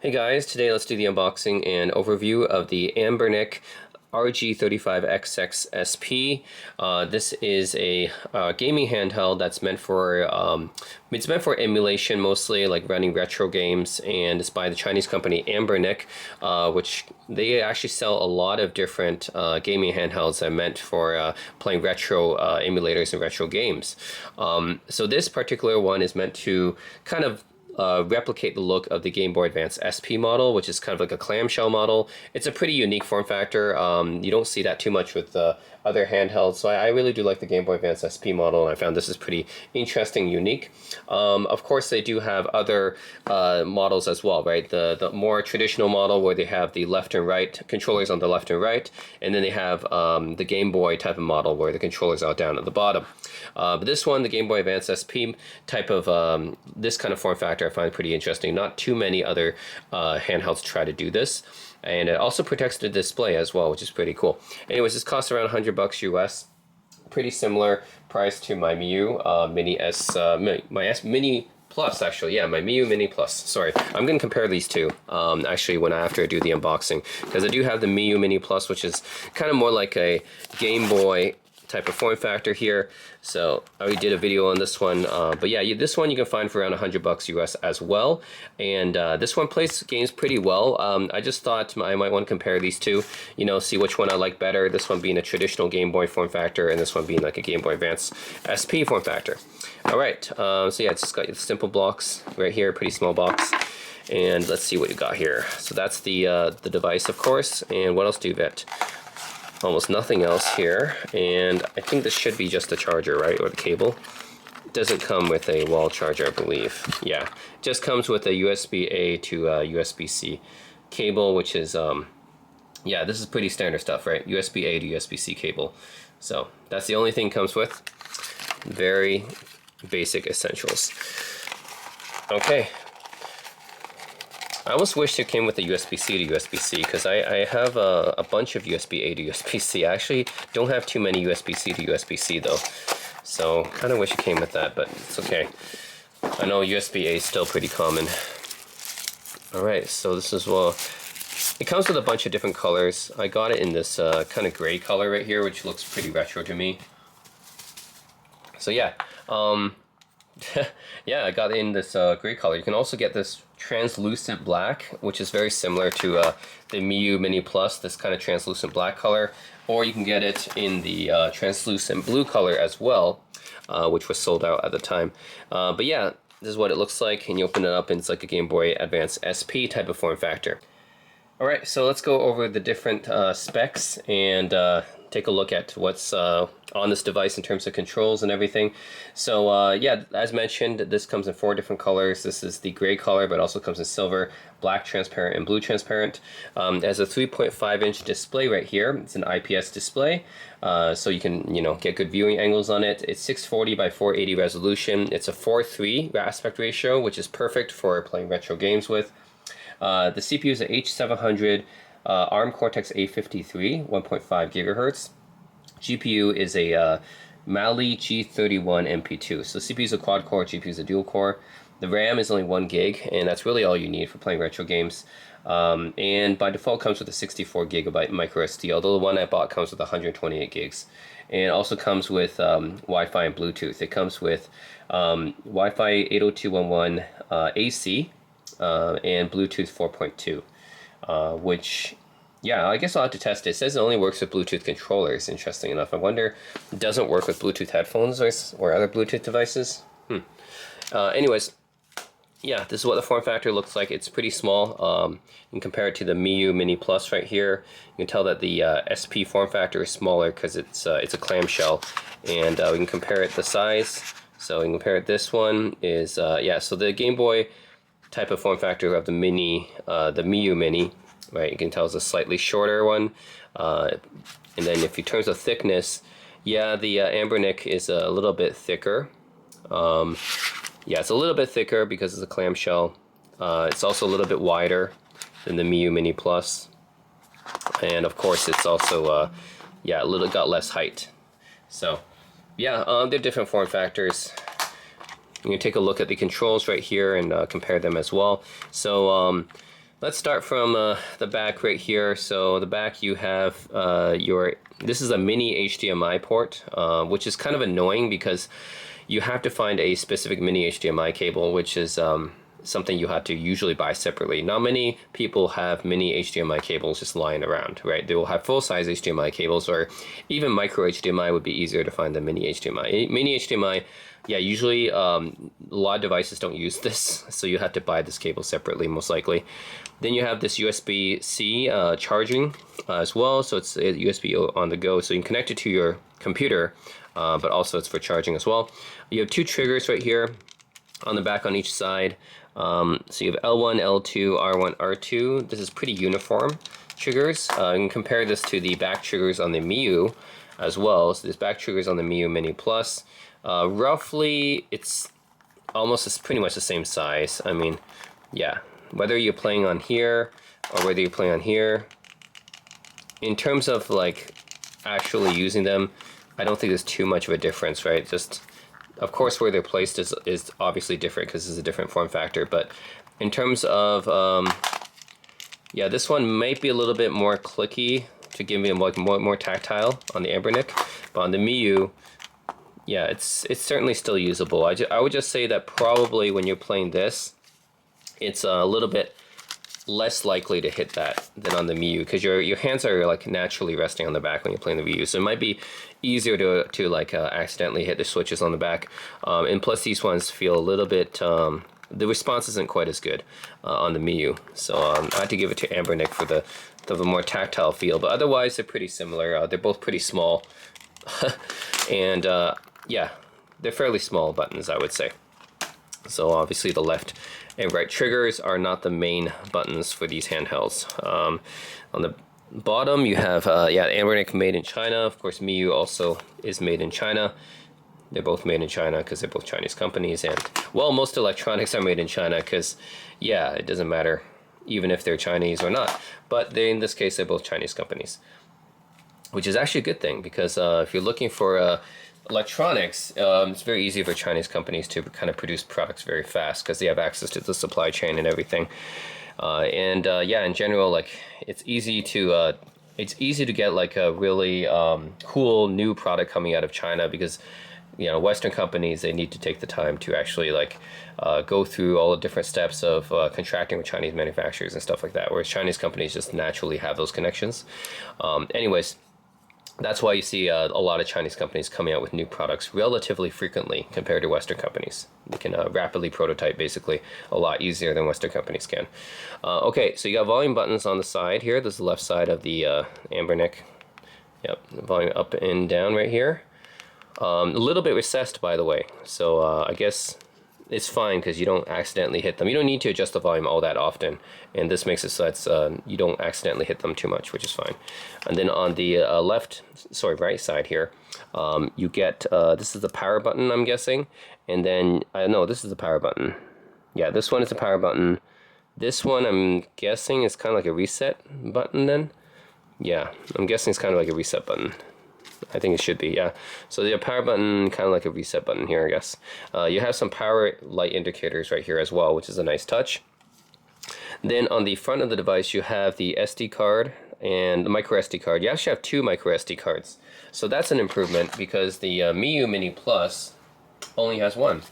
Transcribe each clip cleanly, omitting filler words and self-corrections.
Hey guys, today let's do the unboxing and overview of the Anbernic RG35XXSP. This is a gaming handheld that's meant for emulation mostly, like running retro games, and it's by the Chinese company Anbernic, which they actually sell a lot of different gaming handhelds that are meant for playing retro emulators and retro games. So this particular one is meant to kind of replicate the look of the Game Boy Advance SP model, which is kind of like a clamshell model. It's a pretty unique form factor. You don't see that too much with other handhelds, so I really do like the Game Boy Advance SP model, and I found this is pretty interesting, unique. Of course, they do have other models as well, right? The more traditional model where they have the left and right controllers on the left and right, and then they have the Game Boy type of model where the controllers are down at the bottom. But this one, the Game Boy Advance SP type of this kind of form factor, I find pretty interesting. Not too many other handhelds try to do this, and it also protects the display as well, which is pretty cool. Anyways, this costs around $100 US. Pretty similar price to my Miyoo Mini Plus, actually. Yeah, my Miyoo Mini Plus. Sorry, I'm going to compare these two actually after I do the unboxing, because I do have the Miyoo Mini Plus, which is kind of more like a Game Boy type of form factor here. So I already did a video on this one, but yeah, this one you can find for around $100 US as well, and this one plays games pretty well. I just thought I might want to compare these two, see which one I like better, this one being a traditional Game Boy form factor and this one being like a Game Boy Advance SP form factor. Alright, so yeah, it's just got the simple blocks right here, pretty small box. And let's see what you got here. So that's the device, of course, and what else do you get? Almost nothing else here, and I think this should be just the charger, right, or the cable. It doesn't come with a wall charger, I believe. Yeah, it just comes with a USB-A to USB-C cable, which is, yeah, this is pretty standard stuff, right? USB-A to USB-C cable. So that's the only thing it comes with. Very basic essentials. Okay. I almost wish it came with a USB-C to USB-C, because I have a bunch of USB-A to USB-C. I actually don't have too many USB-C to USB-C though, so kind of wish it came with that, but it's okay. I know USB-A is still pretty common. Alright, so this is, well, it comes with a bunch of different colors. I got it in this kind of gray color right here, which looks pretty retro to me. So yeah, yeah, I got in this gray color. You can also get this translucent black, which is very similar to the Miyoo Mini Plus, this kind of translucent black color, or you can get it in the translucent blue color as well, which was sold out at the time. But yeah, this is what it looks like, and you open it up and it's like a Game Boy Advance SP type of form factor. Alright, so let's go over the different specs and take a look at what's on this device in terms of controls and everything. So yeah, as mentioned, this comes in 4 different colors. This is the gray color, but also comes in silver, black transparent, and blue transparent. It has a 3.5-inch display right here. It's an IPS display, so you can get good viewing angles on it. It's 640 by 480 resolution. It's a 4:3 aspect ratio, which is perfect for playing retro games with. The CPU is an H700 ARM Cortex-A53, 1.5 gigahertz. GPU is a Mali G31 MP2. So CPU is a quad core, GPU is a dual core. The RAM is only 1 gig, and that's really all you need for playing retro games. And by default comes with a 64 gigabyte micro SD, although the one I bought comes with 128 gigs. And it also comes with Wi-Fi and Bluetooth. It comes with Wi-Fi 802.11 AC, and Bluetooth 4.2, which, yeah, I guess I'll have to test it. It says it only works with Bluetooth controllers, interesting enough. I wonder if it doesn't work with Bluetooth headphones or other Bluetooth devices. Anyways, yeah, this is what the form factor looks like. It's pretty small. You can compare it to the Miyoo Mini Plus right here. You can tell that the SP form factor is smaller because it's a clamshell, and we can compare it the size. So we can compare it. This one is yeah. So the Game Boy type of form factor of the Miyoo Mini, right? You can tell it's a slightly shorter one, and then if you turn to thickness, yeah, the Anbernic is a little bit thicker. Yeah, it's a little bit thicker because it's a clamshell. It's also a little bit wider than the Miyoo Mini Plus, and of course it's also yeah, got less height. So yeah, they're different form factors. You can take a look at the controls right here and compare them as well. So Let's start from the back right here. So the back you have this is a mini HDMI port, which is kind of annoying because you have to find a specific mini HDMI cable, which is something you have to usually buy separately. Not many people have mini HDMI cables just lying around, right? They will have full-size HDMI cables, or even micro HDMI would be easier to find than mini HDMI. Mini HDMI, yeah, usually a lot of devices don't use this, so you have to buy this cable separately, most likely. Then you have this USB-C charging as well, so it's a USB on the go, so you can connect it to your computer, but also it's for charging as well. You have two triggers right here on the back on each side. So you have L1, L2, R1, R2. This is pretty uniform triggers. You can compare this to the back triggers on the Miyoo as well. So there's back triggers on the Miyoo Mini Plus. Roughly, it's pretty much the same size. I mean, yeah, whether you're playing on here or whether you're playing on here, in terms of like actually using them, I don't think there's too much of a difference, right? Just, of course, where they're placed is obviously different because it's a different form factor. But in terms of, yeah, this one might be a little bit more clicky to give me like more tactile on the Anbernic. But on the Miyoo, yeah, it's certainly still usable. I would just say that probably when you're playing this, it's a little bit less likely to hit that than on the Miyoo, because your hands are like naturally resting on the back when you're playing the Miyoo, so it might be easier to like accidentally hit the switches on the back. And plus these ones feel a little bit, the response isn't quite as good on the Miyoo, so I had to give it to Anbernic for the more tactile feel, but otherwise they're pretty similar. They're both pretty small, and yeah, they're fairly small buttons, I would say. So obviously the left and right triggers are not the main buttons for these handhelds. On the bottom you have, yeah, Anbernic made in China. Of course, Miyoo also is made in China. They're both made in China because they're both Chinese companies. And, well, most electronics are made in China because, yeah, it doesn't matter even if they're Chinese or not. But in this case, they're both Chinese companies, which is actually a good thing because if you're looking for electronics, it's very easy for Chinese companies to kind of produce products very fast because they have access to the supply chain and everything. Yeah, in general, like it's easy to get like a really cool new product coming out of China because, you know, Western companies, they need to take the time to actually like go through all the different steps of contracting with Chinese manufacturers and stuff like that, whereas Chinese companies just naturally have those connections. Anyways, that's why you see a lot of Chinese companies coming out with new products relatively frequently compared to Western companies. They can rapidly prototype basically a lot easier than Western companies can. Okay, so you got volume buttons on the side here. This is the left side of the Anbernic. Yep, volume up and down right here. A little bit recessed, by the way, so I guess it's fine because you don't accidentally hit them. You don't need to adjust the volume all that often, and this makes it so it's you don't accidentally hit them too much, which is fine. And then on the right side here, you get this is the power button, I'm guessing, and then no, this is the power button. Yeah, this one is the power button. This one, I'm guessing, is kind of like a reset button. Then, yeah, I'm guessing it's kind of like a reset button. I think it should be, yeah. So the power button, kind of like a reset button here, I guess. You have some power light indicators right here as well, which is a nice touch. Then on the front of the device, you have the SD card and the micro SD card. You actually have two micro SD cards. So that's an improvement because the Miyoo Mini Plus only has one.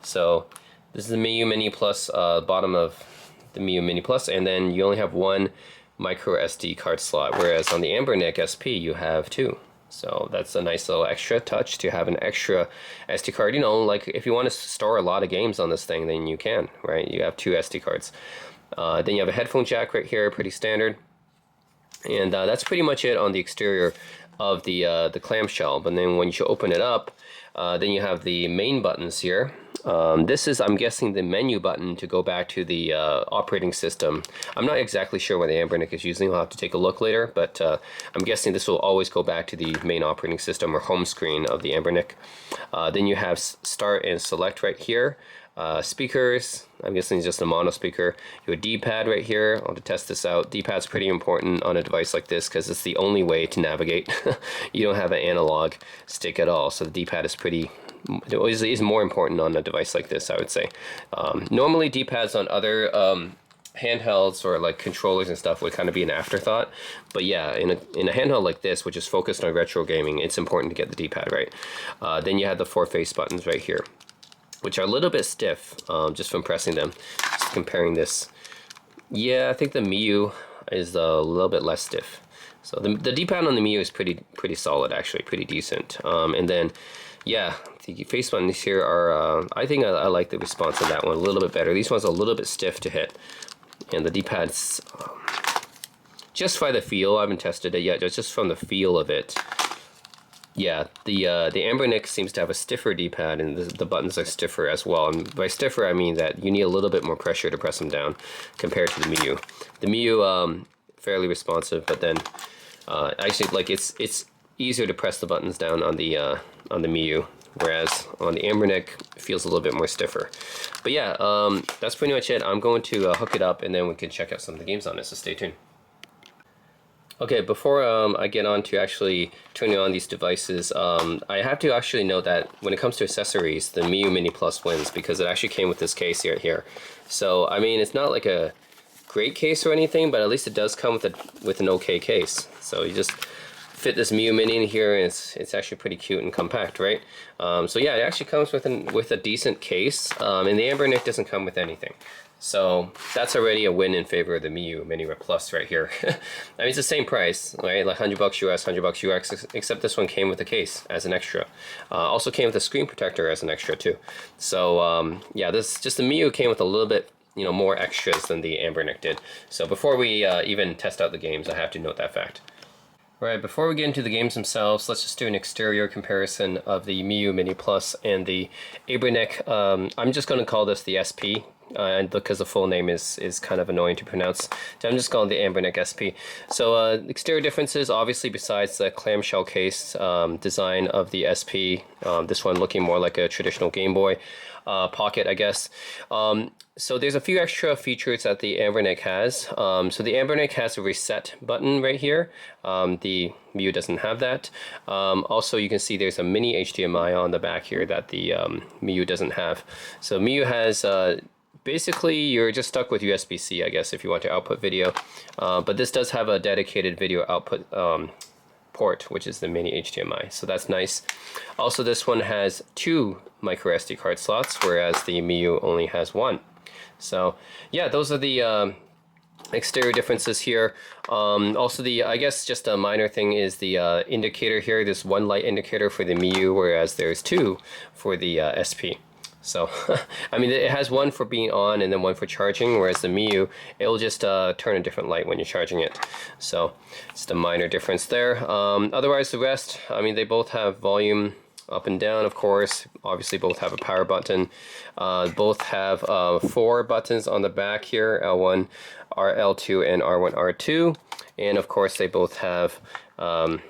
So this is the Miyoo Mini Plus, bottom of the Miyoo Mini Plus, and then you only have one micro SD card slot, whereas on the Anbernic SP, you have two. So that's a nice little extra touch to have an extra SD card. You know, like if you want to store a lot of games on this thing, then you can, right? You have two SD cards. Then you have a headphone jack right here, pretty standard. And that's pretty much it on the exterior of the clamshell. But then when you open it up, then you have the main buttons here. This is, I'm guessing, the menu button to go back to the operating system. I'm not exactly sure what the Anbernic is using. I'll have to take a look later, but I'm guessing this will always go back to the main operating system or home screen of the Anbernic. Then you have start and select right here. Speakers, I'm guessing it's just a mono speaker. You have a D-pad right here. I'll have to test this out. D-pad's pretty important on a device like this because it's the only way to navigate. You don't have an analog stick at all, so the D-pad is pretty, is more important on a device like this, I would say. Normally D-pads on other handhelds or like controllers and stuff would kind of be an afterthought. But yeah, in a handheld like this, which is focused on retro gaming, it's important to get the D-pad right. Then you have the 4 face buttons right here, which are a little bit stiff just from pressing them. Just comparing this. Yeah, I think the Miyoo is a little bit less stiff. So the D-pad on the Miyoo is pretty solid, actually, pretty decent. And then, yeah, the face buttons here are, I think I like the response of that one a little bit better. These ones are a little bit stiff to hit. And the D-pad's, just by the feel, I haven't tested it yet, just from the feel of it. Yeah, the Anbernic seems to have a stiffer D-pad, and the buttons are stiffer as well. And by stiffer, I mean that you need a little bit more pressure to press them down compared to the Miyoo. The Miyoo, fairly responsive, but then actually, like it's easier to press the buttons down on the Miyoo, whereas on the Anbernic it feels a little bit more stiffer. But yeah, that's pretty much it. I'm going to hook it up, and then we can check out some of the games on it. So stay tuned. Okay, before I get on to actually turning on these devices, I have to actually note that when it comes to accessories, the Miyoo Mini Plus wins, because it actually came with this case here. So I mean, it's not like a great case or anything, but at least it does come with an okay case. So you just fit this Miyoo Mini in here, and it's actually pretty cute and compact, right? So yeah, it actually comes with a decent case, and the Anbernic doesn't come with anything. So that's already a win in favor of the Miyoo Mini Plus right here. I mean, it's the same price, right? Like $100 US, $100 UX, except this one came with a case as an extra. Also came with a screen protector as an extra too. So yeah, the Miyoo came with a little bit, you know, more extras than the Anbernic did. So before we even test out the games, I have to note that fact. Right, before we get into the games themselves, let's just do an exterior comparison of the Miyoo Mini Plus and the Anbernic. I'm just going to call this the SP, and because the full name is kind of annoying to pronounce, so I'm just calling the Anbernic SP. So exterior differences, obviously, besides the clamshell case design of the SP, this one looking more like a traditional Game Boy Pocket, I guess. So there's a few extra features that the Anbernic has. So the Anbernic has a reset button right here. The Miyoo doesn't have that. Also, you can see there's a mini HDMI on the back here that the Miyoo doesn't have. So Miyoo has basically, you're just stuck with USB-C, I guess, if you want to output video. But this does have a dedicated video output port, which is the mini HDMI, so that's nice. Also, this one has 2 micro SD card slots, whereas the Miyoo only has 1. So yeah, those are the exterior differences here. Also, I guess just a minor thing is the indicator here. There's 1 light indicator for the Miyoo, whereas there's 2 for the SP. So, I mean, it has 1 for being on and then 1 for charging, whereas the Miyoo, it'll just turn a different light when you're charging it. So, just a minor difference there. Otherwise, the rest, I mean, they both have volume up and down, of course. Obviously, both have a power button. Both have 4 buttons on the back here, L1, L2, and R1, R2. And, of course, they both have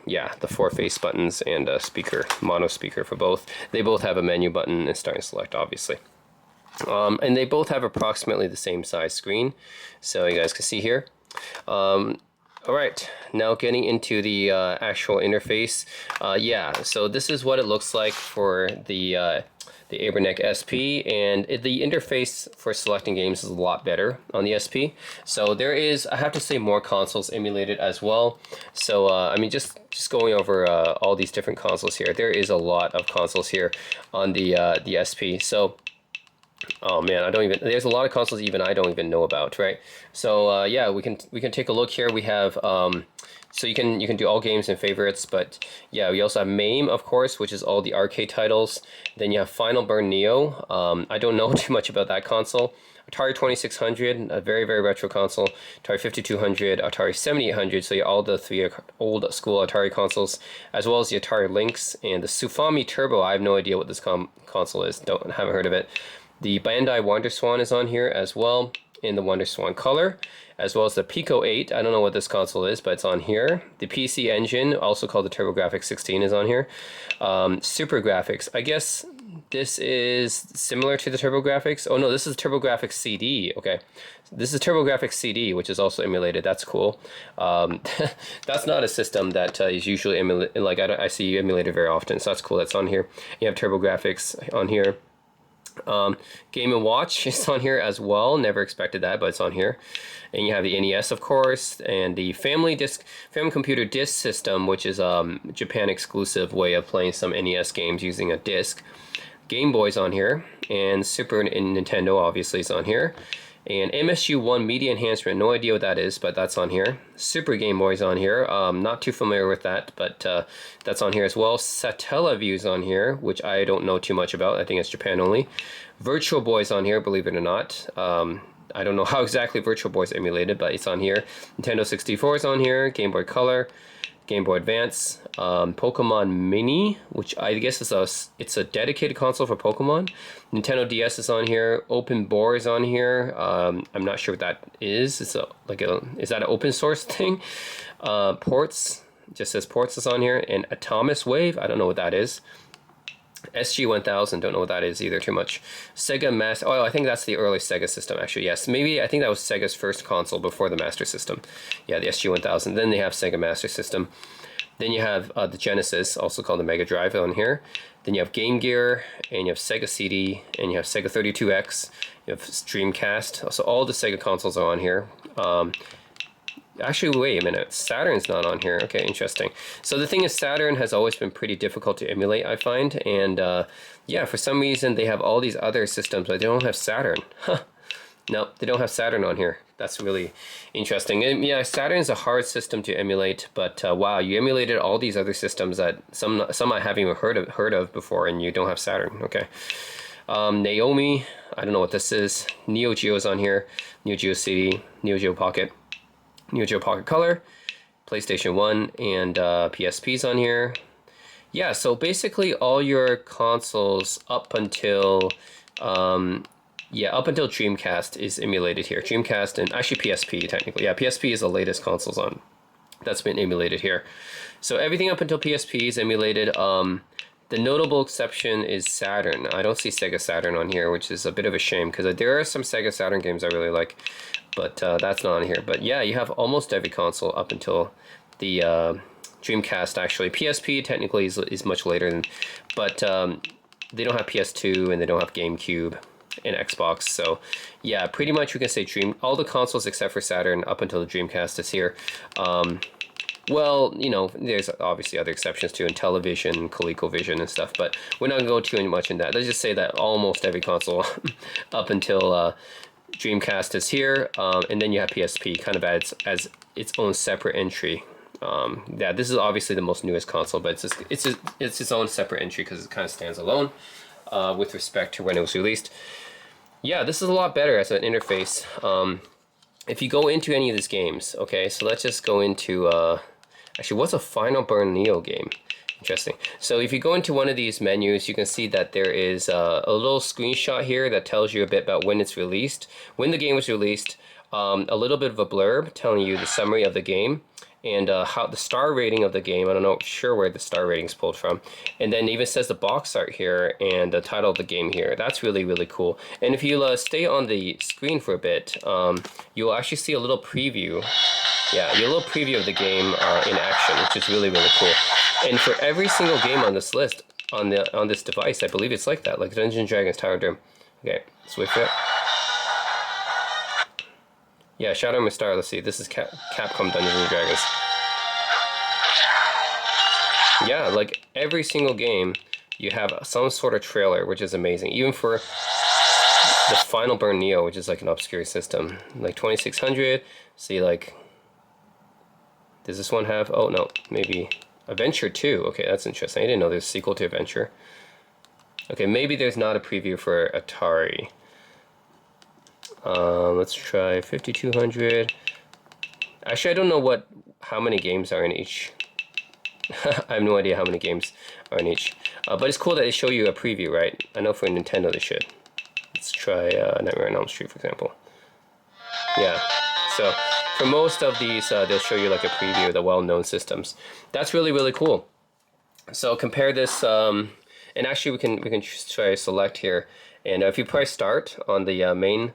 yeah, the 4 face buttons and a speaker, mono speaker for both. They both have a menu button and start and select, obviously. And they both have approximately the same size screen, so you guys can see here. Alright, now getting into the actual interface. Yeah, so this is what it looks like for the Anbernic SP, and the interface for selecting games is a lot better on the SP. So there is, I have to say, more consoles emulated as well. So I mean, just going over all these different consoles here, there is a lot of consoles here on the SP. So oh man, there's a lot of consoles even I don't even know about, right? So yeah, we can take a look here. We have so you can do all games and favorites, but yeah, we also have MAME, of course, which is all the arcade titles. Then you have Final Burn Neo. I don't know too much about that console. Atari 2600, a very, very retro console. Atari 5200, Atari 7800, so all the 3 old school Atari consoles, as well as the Atari Lynx and the Sufami Turbo. I have no idea what this console is. Haven't heard of it. The Bandai WonderSwan is on here as well, in the WonderSwan color, as well as the Pico 8. I don't know what this console is, but it's on here. The PC Engine, also called the TurboGrafx 16, is on here. Super Graphics, I guess this is similar to the TurboGrafx. Oh no, this is TurboGrafx CD. Okay, this is TurboGrafx CD, which is also emulated. That's cool. That's not a system that is usually emulated. Like I see emulated very often, so that's cool. That's on here. You have TurboGrafx on here. Game & Watch is on here as well. Never expected that, but it's on here. And you have the NES, of course, and the Family Computer Disk System, which is Japan exclusive way of playing some NES games using a disc. Game Boy's on here, and Super Nintendo obviously is on here. And MSU1 Media Enhancement, no idea what that is, but that's on here. Super Game Boy's on here, not too familiar with that, but that's on here as well. Satellaview's on here, which I don't know too much about. I think it's Japan only. Virtual Boy's on here, believe it or not. I don't know how exactly Virtual Boy's emulated, but it's on here. Nintendo 64 is on here, Game Boy Color, Game Boy Advance, Pokemon Mini, which I guess it's a dedicated console for Pokemon. Nintendo DS is on here. Open Boar is on here. I'm not sure what that is. Is that an open source thing? Ports, just says Ports is on here. And Atomis Wave, I don't know what that is. SG-1000, don't know what that is either too much. Sega Master, oh, I think that's the early Sega system actually, yes. Maybe, I think that was Sega's first console before the Master System. Yeah, the SG-1000. Then they have Sega Master System. Then you have the Genesis, also called the Mega Drive on here. Then you have Game Gear, and you have Sega CD, and you have Sega 32X, you have Dreamcast. So all the Sega consoles are on here. Actually, wait a minute. Saturn's not on here. Okay, interesting. So the thing is, Saturn has always been pretty difficult to emulate, I find. And yeah, for some reason, they have all these other systems, but they don't have Saturn. Huh. No, they don't have Saturn on here. That's really interesting. And yeah, Saturn is a hard system to emulate, but wow, you emulated all these other systems that some I haven't even heard of before, and you don't have Saturn. Okay. Naomi, I don't know what this is. Neo Geo is on here. Neo Geo CD, Neo Geo Pocket. Neo Geo Pocket Color, PlayStation 1, and PSP's on here. Yeah, so basically all your consoles up until Dreamcast is emulated here. Dreamcast and actually PSP technically. Yeah, PSP is the latest consoles on that's been emulated here. So everything up until PSP is emulated. The notable exception is Saturn. I don't see Sega Saturn on here, which is a bit of a shame because there are some Sega Saturn games I really like, but that's not on here. But yeah, you have almost every console up until the Dreamcast. Actually, PSP technically is much later than, but they don't have PS2 and they don't have GameCube and Xbox. So yeah, pretty much we can say all the consoles except for Saturn up until the Dreamcast is here. Well, you know, there's obviously other exceptions too, in television, ColecoVision and stuff, but we're not going to go too much in that. Let's just say that almost every console up until Dreamcast is here, and then you have PSP kind of as its own separate entry. Yeah, this is obviously the most newest console, but it's its own separate entry because it kind of stands alone with respect to when it was released. Yeah, this is a lot better as an interface. If you go into any of these games, okay, so let's just go into, actually, what's a Final Burn Neo game? Interesting. So if you go into one of these menus, you can see that there is a little screenshot here that tells you a bit about when it's released, when the game was released, a little bit of a blurb telling you the summary of the game, and how the star rating of the game. I don't know sure where the star rating is pulled from, and then it even says the box art here and the title of the game here. That's really, really cool. And if you stay on the screen for a bit, you'll actually see a little preview. Yeah, a little preview of the game in action, which is really, really cool. And for every single game on this list, on this device, I believe it's like that, like Dungeons & Dragons Tower of Doom. Okay, let's wait for it. Yeah, Shadow and Star, let's see, this is Capcom Dungeons & Dragons. Yeah, like every single game, you have some sort of trailer, which is amazing. Even for the Final Burn Neo, which is like an obscure system. Like 2600, see like, does this one have, oh no, maybe Adventure 2. Okay, that's interesting. I didn't know there's a sequel to Adventure. Okay, maybe there's not a preview for Atari. Let's try 5200. Actually, I don't know how many games are in each. I have no idea how many games are in each. But it's cool that they show you a preview, right? I know for Nintendo they should. Let's try Nightmare on Elm Street, for example. Yeah, so for most of these, they'll show you like a preview of the well-known systems. That's really, really cool. So compare this, and actually we can try select here. And if you press start on the main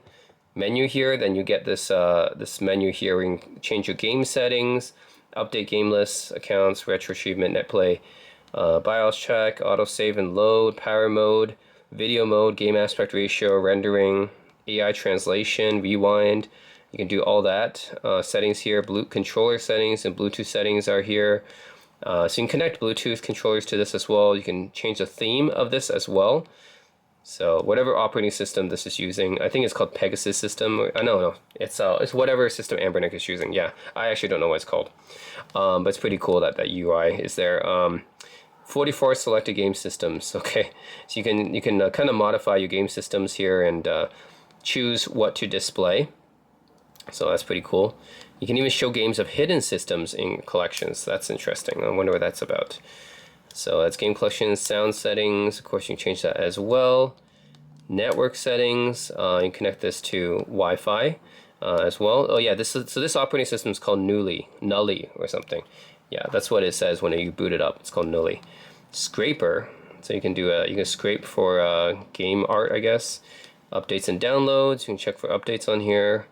menu here, then you get this this menu here where you can change your game settings, update game lists, accounts, retro achievement, net play, BIOS check, auto save and load, power mode, video mode, game aspect ratio, rendering, AI translation, rewind. You can do all that. Settings here, controller settings and Bluetooth settings are here. So you can connect Bluetooth controllers to this as well. You can change the theme of this as well. So whatever operating system this is using, I think it's called Pegasus system. No, it's whatever system Anbernic is using. Yeah, I actually don't know what it's called, but it's pretty cool that that UI is there. 44 selected game systems. Okay, so you can kind of modify your game systems here and choose what to display. So that's pretty cool. You can even show games of hidden systems in collections. That's interesting. I wonder what that's about. So that's game collections, sound settings. Of course, you can change that as well. Network settings. You can connect this to Wi-Fi as well. Oh yeah, this operating system is called Nully or something. Yeah, that's what it says when you boot it up. It's called Nully. Scraper. So you can scrape for game art, I guess. Updates and downloads. You can check for updates on here.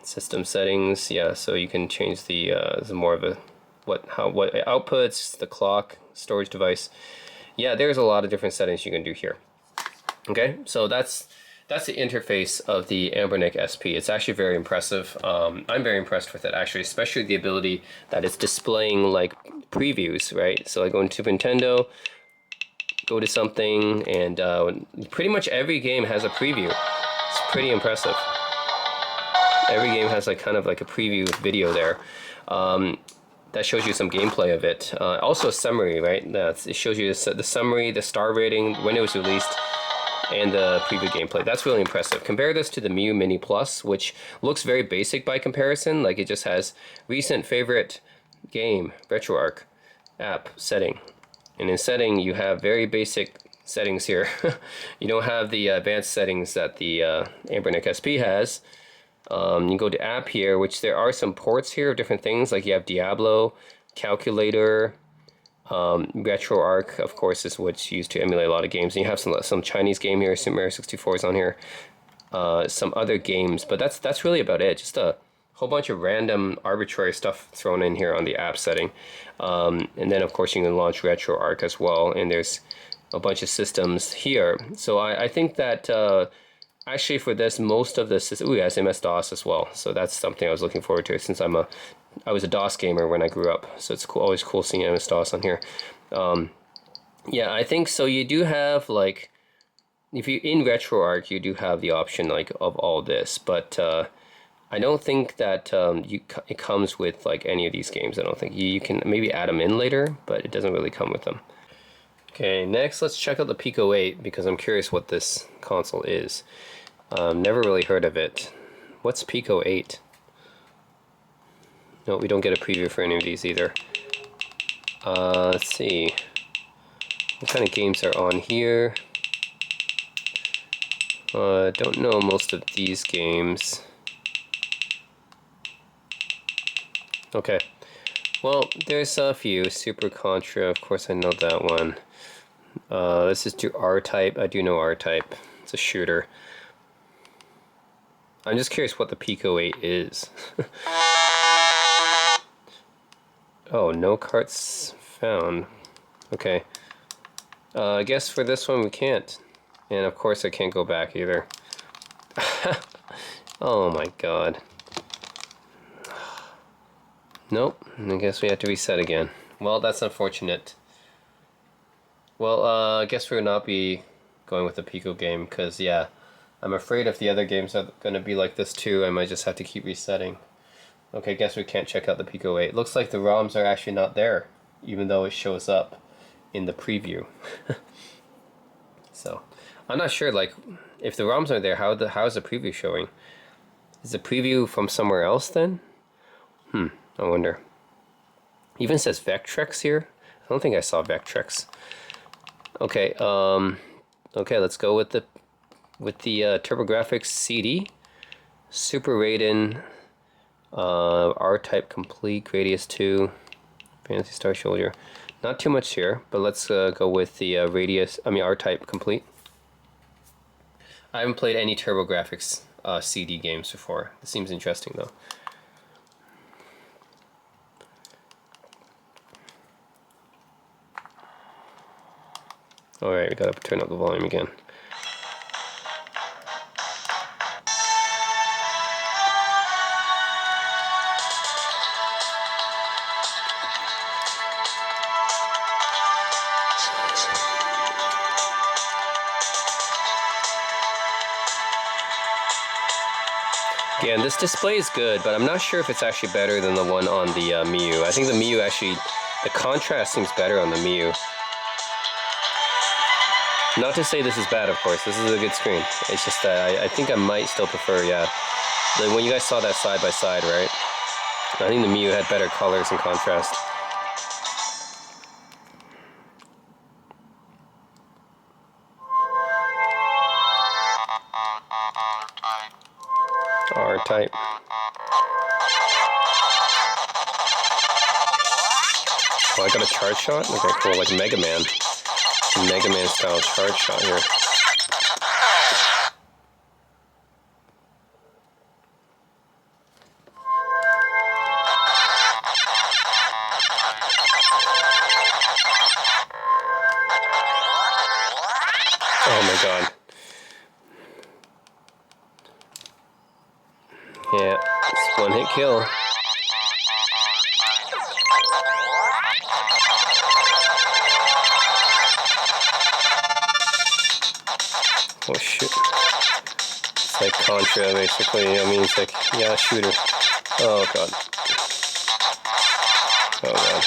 System settings. Yeah, so you can change the more of a what outputs, the clock, storage device. Yeah, there's a lot of different settings you can do here. Okay, so that's the interface of the Anbernic SP. It's actually very impressive. I'm very impressed with it actually, especially the ability that it's displaying like previews, right? So I go into Nintendo, go to something, and pretty much every game has a preview. It's pretty impressive. Every game has like kind of like a preview video there. That shows you some gameplay of it. Also a summary, right? It shows you the summary, the star rating, when it was released, and the preview gameplay. That's really impressive. Compare this to the Miyoo Mini Plus, which looks very basic by comparison. Like it just has recent favorite game, RetroArch, app, setting. And in setting, you have very basic settings here. You don't have the advanced settings that the Anbernic SP has. You go to app here, which there are some ports here of different things, like you have Diablo, Calculator, RetroArch, of course, is what's used to emulate a lot of games. And you have some Chinese game here, Super Mario 64 is on here, some other games, but that's really about it. Just a whole bunch of random arbitrary stuff thrown in here on the app setting. And then, of course, you can launch RetroArch as well, and there's a bunch of systems here. So I think that actually for this, most of the system, yes, MS-DOS as well. So that's something I was looking forward to since I was a DOS gamer when I grew up. So it's cool, always cool seeing MS-DOS on here. Yeah, I think so. You do have like, if you in RetroArch, you do have the option like of all this, but I don't think that it comes with like any of these games. I don't think you can maybe add them in later, but it doesn't really come with them. Okay, next let's check out the Pico 8 because I'm curious what this console is. Never really heard of it. What's Pico 8? No, we don't get a preview for any of these either. Let's see. What kind of games are on here? Don't know most of these games. Okay. Well, there's a few. Super Contra, of course I know that one. Let's just do R-Type. I do know R-Type. It's a shooter. I'm just curious what the Pico 8 is. Oh, no carts found. Okay. I guess for this one we can't. And of course I can't go back either. Oh my god. Nope, I guess we have to reset again. Well, that's unfortunate. Well, I guess we'll not be going with the Pico game, because yeah, I'm afraid if the other games are going to be like this too, I might just have to keep resetting. Okay, guess we can't check out the Pico 8. Looks like the ROMs are actually not there, even though it shows up in the preview. So, I'm not sure, like, if the ROMs are there, how is the preview showing? Is the preview from somewhere else then? I wonder. Even says Vectrex here. I don't think I saw Vectrex. Okay, okay, let's go with the TurboGrafx CD, Super Raiden, R-Type Complete, Gradius 2, Fantasy Star Soldier. Not too much here, but let's go with the R-Type Complete. I haven't played any TurboGrafx CD games before. This seems interesting though. Alright, we gotta turn up the volume again. Again, this display is good, but I'm not sure if it's actually better than the one on the Miyoo. I think the Miyoo actually, the contrast seems better on the Miyoo. Not to say this is bad, of course. This is a good screen. It's just that I think I might still prefer, yeah. Like when you guys saw that side by side, right? I think the Miyoo had better colors and contrast. R-type. Oh, I got a charge shot? Okay, cool, like Mega Man. Mega Man style charge shot here. Oh my god. Yeah, it's one hit kill. Oh shoot. It's like Contra basically. I mean, it's like, yeah, shooter. Oh god. Oh god.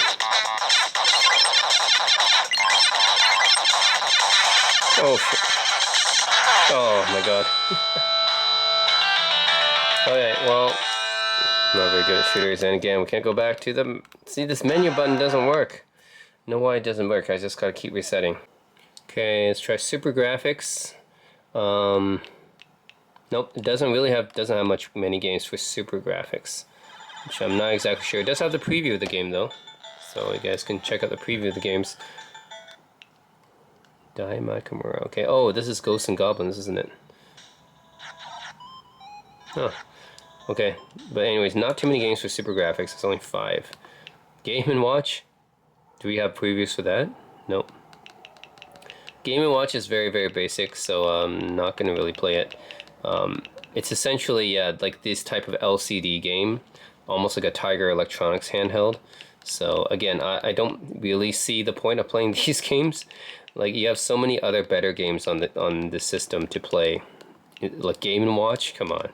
Oh shit. Oh my god. Okay, well, not very good at shooters, and again, we can't go back to the... See, this menu button doesn't work. Know why it doesn't work, I just gotta keep resetting. Okay, let's try super graphics. Nope, it doesn't have many games for super graphics, which I'm not exactly sure. It does have the preview of the game though, so you guys can check out the preview of the games. Dai Makamura. Okay, oh, this is Ghosts and Goblins, isn't it? Huh. Okay, but anyways, not too many games for super graphics. It's only 5. Game & Watch. Do we have previews for that? Nope. Game & Watch is very, very basic, so I'm not going to really play it. It's essentially, yeah, like this type of LCD game, almost like a Tiger Electronics handheld. So again, I don't really see the point of playing these games. Like, you have so many other better games on the system to play. Like Game & Watch, come on.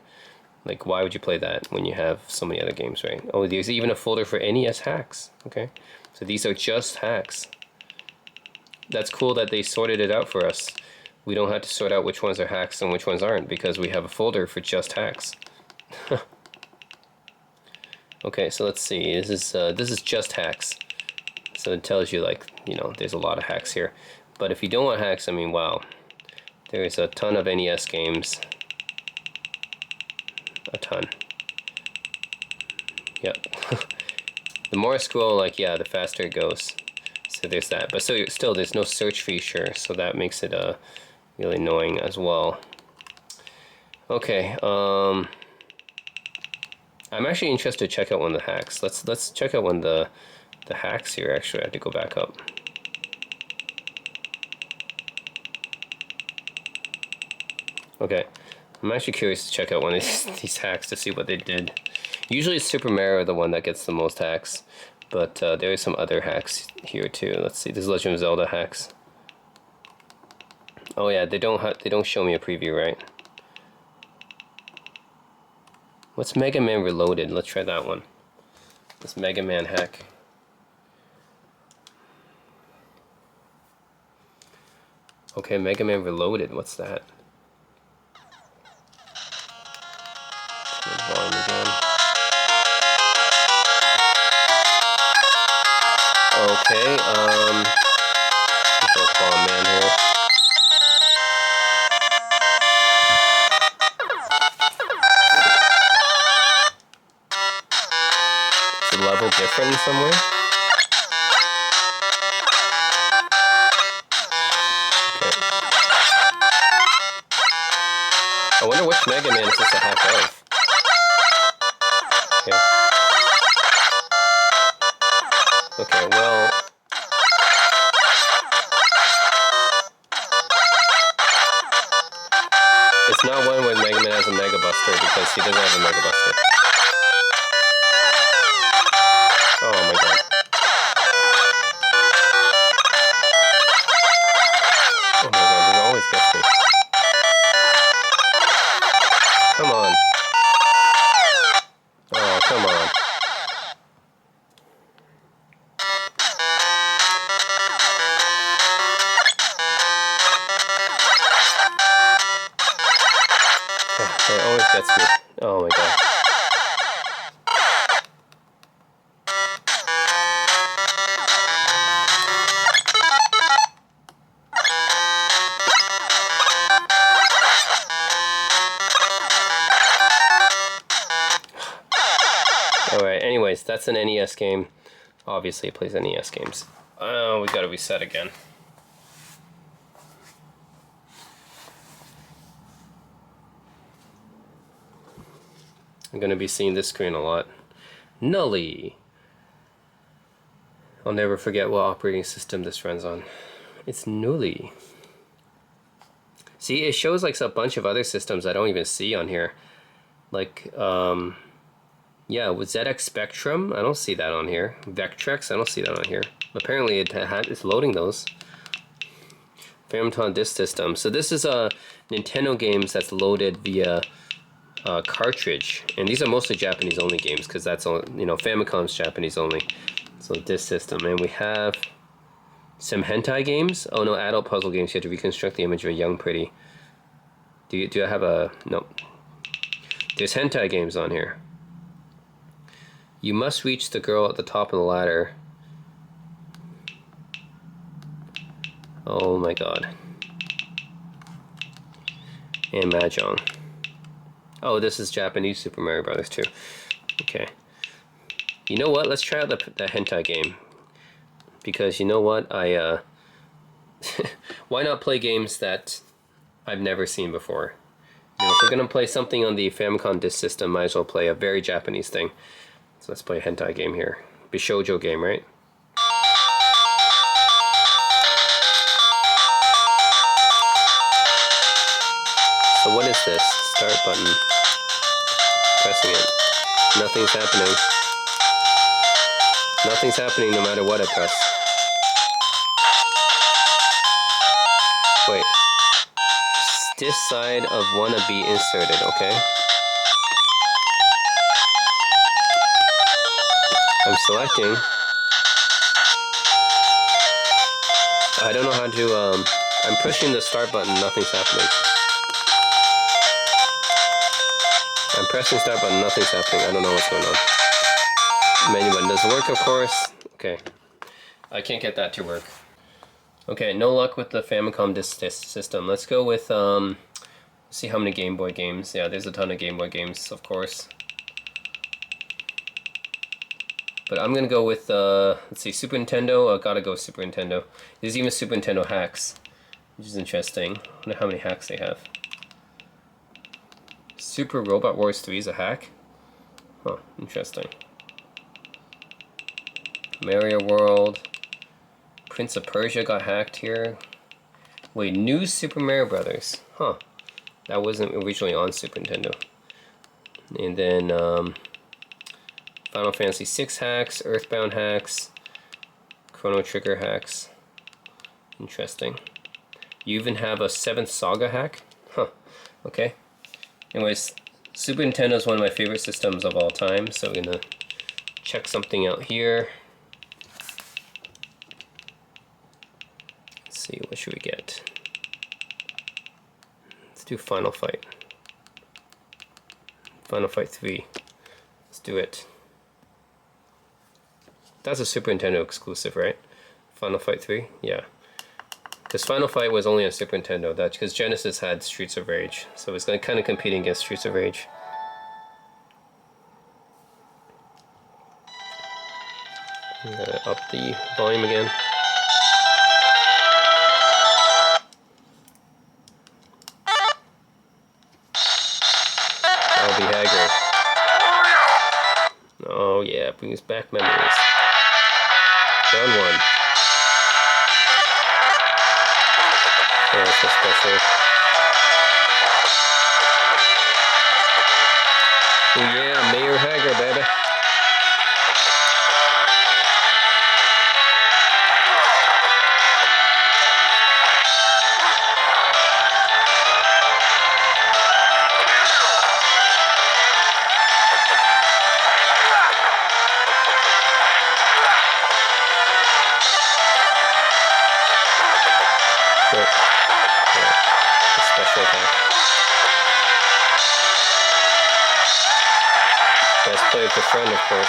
Like, why would you play that when you have so many other games, right? Oh, there's even a folder for NES hacks. Okay, so these are just hacks. That's cool that they sorted it out for us. We don't have to sort out which ones are hacks and which ones aren't because we have a folder for just hacks. Okay, so let's see. This is just hacks. So it tells you, like, you know, there's a lot of hacks here. But if you don't want hacks, I mean, wow. There's a ton of NES games. A ton. Yep. The more I scroll, like, yeah, the faster it goes. So there's that. But still, there's no search feature, so that makes it really annoying as well. Okay, I'm actually interested to check out one of the hacks. Let's check out one of the hacks here. Actually, I have to go back up. Okay, I'm actually curious to check out one of these hacks to see what they did. Usually it's Super Mario the one that gets the most hacks, but there are some other hacks here too. Let's see, there's Legend of Zelda hacks. Oh yeah, they don't show me a preview, right? What's Mega Man Reloaded? Let's try that one. This Mega Man hack. Okay, Mega Man Reloaded, what's that? Volume again. Okay, Bomb Man here. Is the level different in some way? Okay. I wonder which Mega Man is this a hack of? Okay. Okay, well... It's not one where Mega Man has a Mega Buster because he doesn't have a Mega Buster. Oh my god. Oh my god, this always gets me. Come on. Come on. It always gets me. Oh my god. Alright, anyways, that's an NES game. Obviously, it plays NES games. Oh, we gotta reset again. I'm gonna be seeing this screen a lot. Nully. I'll never forget what operating system this runs on. It's Nully. See, it shows like a bunch of other systems I don't even see on here. Like, yeah, with ZX Spectrum, I don't see that on here. Vectrex, I don't see that on here. Apparently it's loading those. Famicom Disk System. So this is Nintendo games that's loaded via cartridge, and these are mostly Japanese only games because that's all, you know, Famicom's Japanese only. So this system, and we have some hentai games. Oh no, adult puzzle games. You have to reconstruct the image of a young pretty. Do I have a no? There's hentai games on here. You must reach the girl at the top of the ladder. Oh my god. And Mahjong. Oh, this is Japanese Super Mario Brothers too. Okay. You know what? Let's try out the hentai game. Because you know what? Why not play games that I've never seen before? You know, if we're gonna play something on the Famicom Disk System, might as well play a very Japanese thing. So let's play a hentai game here. Bishoujo game, right? So what is this? Start button. Pressing it. Nothing's happening. Nothing's happening no matter what I press. Wait. This side of wanna be inserted, okay? I'm selecting. I don't know how to, I'm pushing the start button, nothing's happening. I'm pressing start button, nothing's happening. I don't know what's going on. Menu button doesn't work, of course. Okay. I can't get that to work. Okay, no luck with the Famicom Disk System. Let's go with, see how many Game Boy games. Yeah, there's a ton of Game Boy games, of course. But I'm gonna go with, let's see, Super Nintendo. I gotta go Super Nintendo. There's even Super Nintendo hacks, which is interesting. I wonder how many hacks they have. Super Robot Wars 3 is a hack? Huh, interesting. Mario World. Prince of Persia got hacked here. Wait, New Super Mario Brothers. Huh. That wasn't originally on Super Nintendo. And then, Final Fantasy VI hacks, Earthbound hacks, Chrono Trigger hacks. Interesting. You even have a 7th Saga hack? Huh. Okay. Anyways, Super Nintendo is one of my favorite systems of all time, so we're gonna check something out here. Let's see, what should we get? Let's do Final Fight. Final Fight 3. Let's do it. That's a Super Nintendo exclusive, right? Final Fight 3? Yeah. Because Final Fight was only on Super Nintendo. That's because Genesis had Streets of Rage. So it's kind of competing against Streets of Rage. I'm gonna up the volume again. I'll be Hager. Oh yeah, brings back memories. Round 1. Yeah, that's so special. Oh yeah, Mayor Hager, baby. with a friend, of course.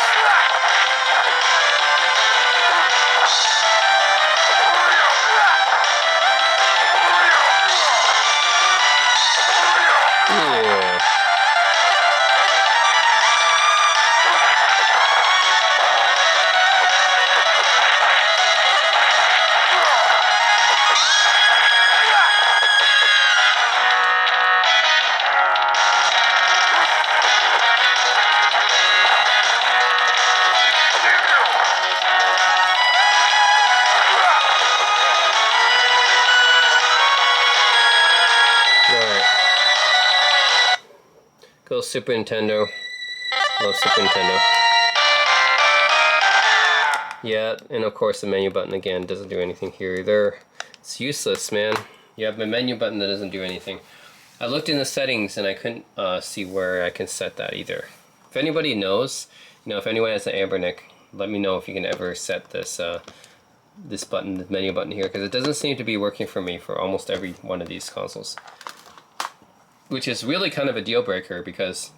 Yeah. Go Super Nintendo. Love Super Nintendo. Yeah, and of course the menu button again doesn't do anything here either. It's useless, man. You have a menu button that doesn't do anything. I looked in the settings and I couldn't see where I can set that either. If anybody knows, you know, if anyone has an Anbernic, let me know if you can ever set this this button, the menu button here, because it doesn't seem to be working for me for almost every one of these consoles. Which is really kind of a deal breaker, because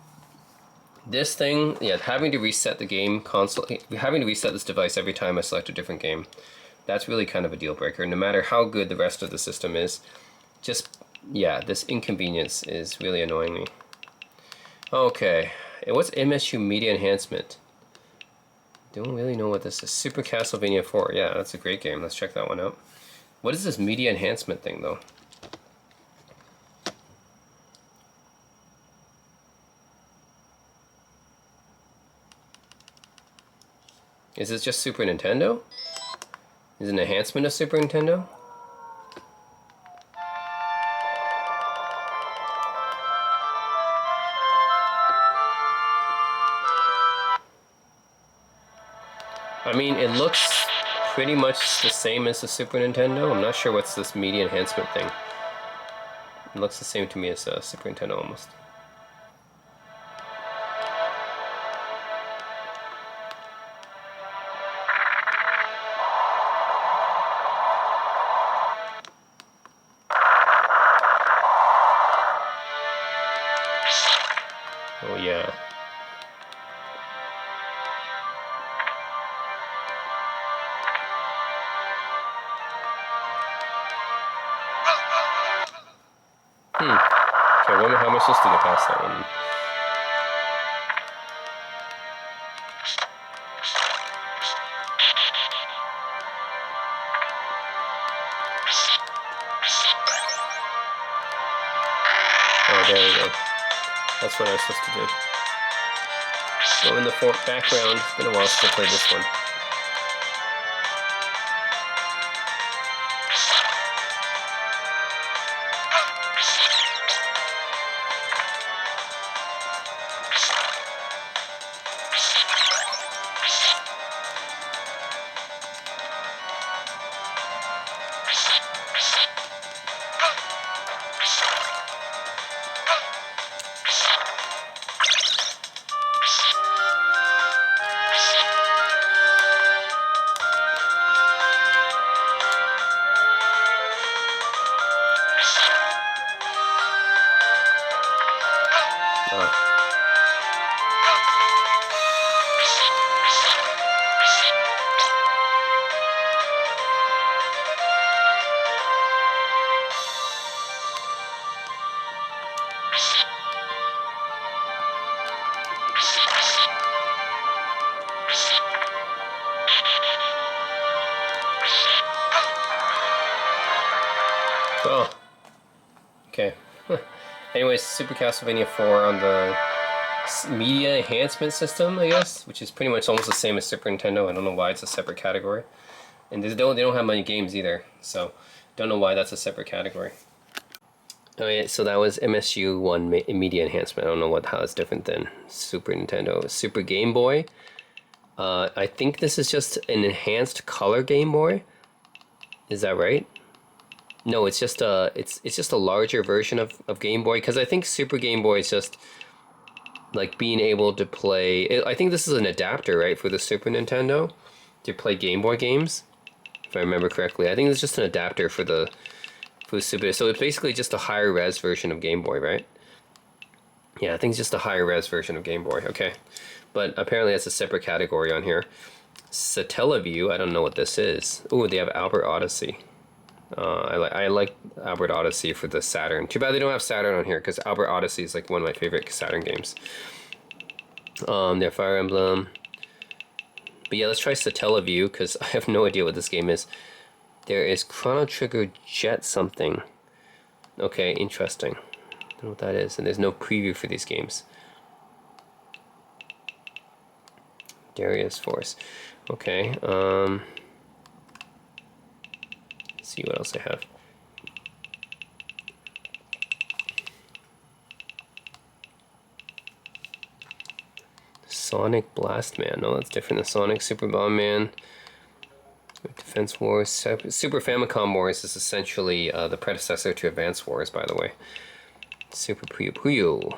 this thing, yeah, having to reset the game console, having to reset this device every time I select a different game, that's really kind of a deal breaker. No matter how good the rest of the system is, just, yeah, this inconvenience is really annoying me. Okay, and what's MSU Media Enhancement? Don't really know what this is. Super Castlevania 4, yeah, that's a great game. Let's check that one out. What is this Media Enhancement thing, though? Is this just Super Nintendo? Is it an enhancement of Super Nintendo? I mean, it looks pretty much the same as the Super Nintendo. I'm not sure what's this media enhancement thing. It looks the same to me as Super Nintendo almost. Oh yeah. Okay, I wonder how am I supposed to get past that one? Oh, there we go. That's what I was supposed to do. Go in the background. It's been a while since I played this one. Oh. Okay. Anyways, Super Castlevania 4 on the media enhancement system, I guess, which is pretty much almost the same as Super Nintendo. I don't know why it's a separate category. And they don't have many games either, so don't know why that's a separate category. Okay, so that was MSU 1 media enhancement. I don't know how it's different than Super Nintendo. Super Game Boy. I think this is just an enhanced color Game Boy. Is that right? No, it's just a larger version of Game Boy, because I think Super Game Boy is just like being able to play. I think this is an adapter, right, for the Super Nintendo to play Game Boy games, if I remember correctly. I think it's just an adapter for the Super. So it's basically just a higher res version of Game Boy, right? Yeah, I think it's just a higher res version of Game Boy. Okay, but apparently that's a separate category on here. Satellaview, I don't know what this is. Ooh, they have Albert Odyssey. I like Albert Odyssey for the Saturn. Too bad they don't have Saturn on here, because Albert Odyssey is like one of my favorite Saturn games. Their Fire Emblem. But yeah, let's try Satellaview, because I have no idea what this game is. There is Chrono Trigger Jet something. Okay, interesting. I don't know what that is, and there's no preview for these games. Darius Force. Okay, let's see what else I have. Sonic Blast Man. No, that's different than Sonic. Super Bomberman. Defense Wars. Super Famicom Wars is essentially the predecessor to Advance Wars, by the way. Super Puyo Puyo.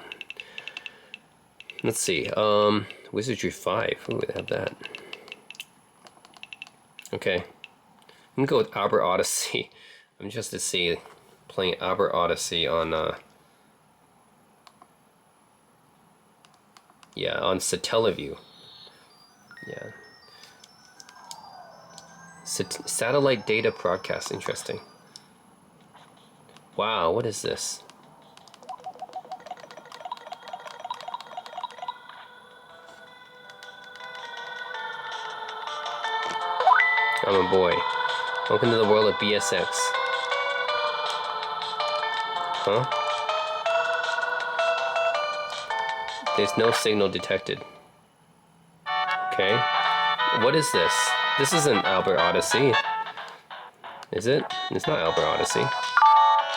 Let's see. Wizardry 5. Ooh, they have that. Okay. I'm gonna go with Albert Odyssey. I'm just to see playing Albert Odyssey on yeah, on Satellaview. Yeah. Satellite data broadcast, interesting. Wow, what is this? I'm a boy. Welcome to the world of BSX. Huh? There's no signal detected. Okay. What is this? This isn't Albert Odyssey. Is it? It's not Albert Odyssey.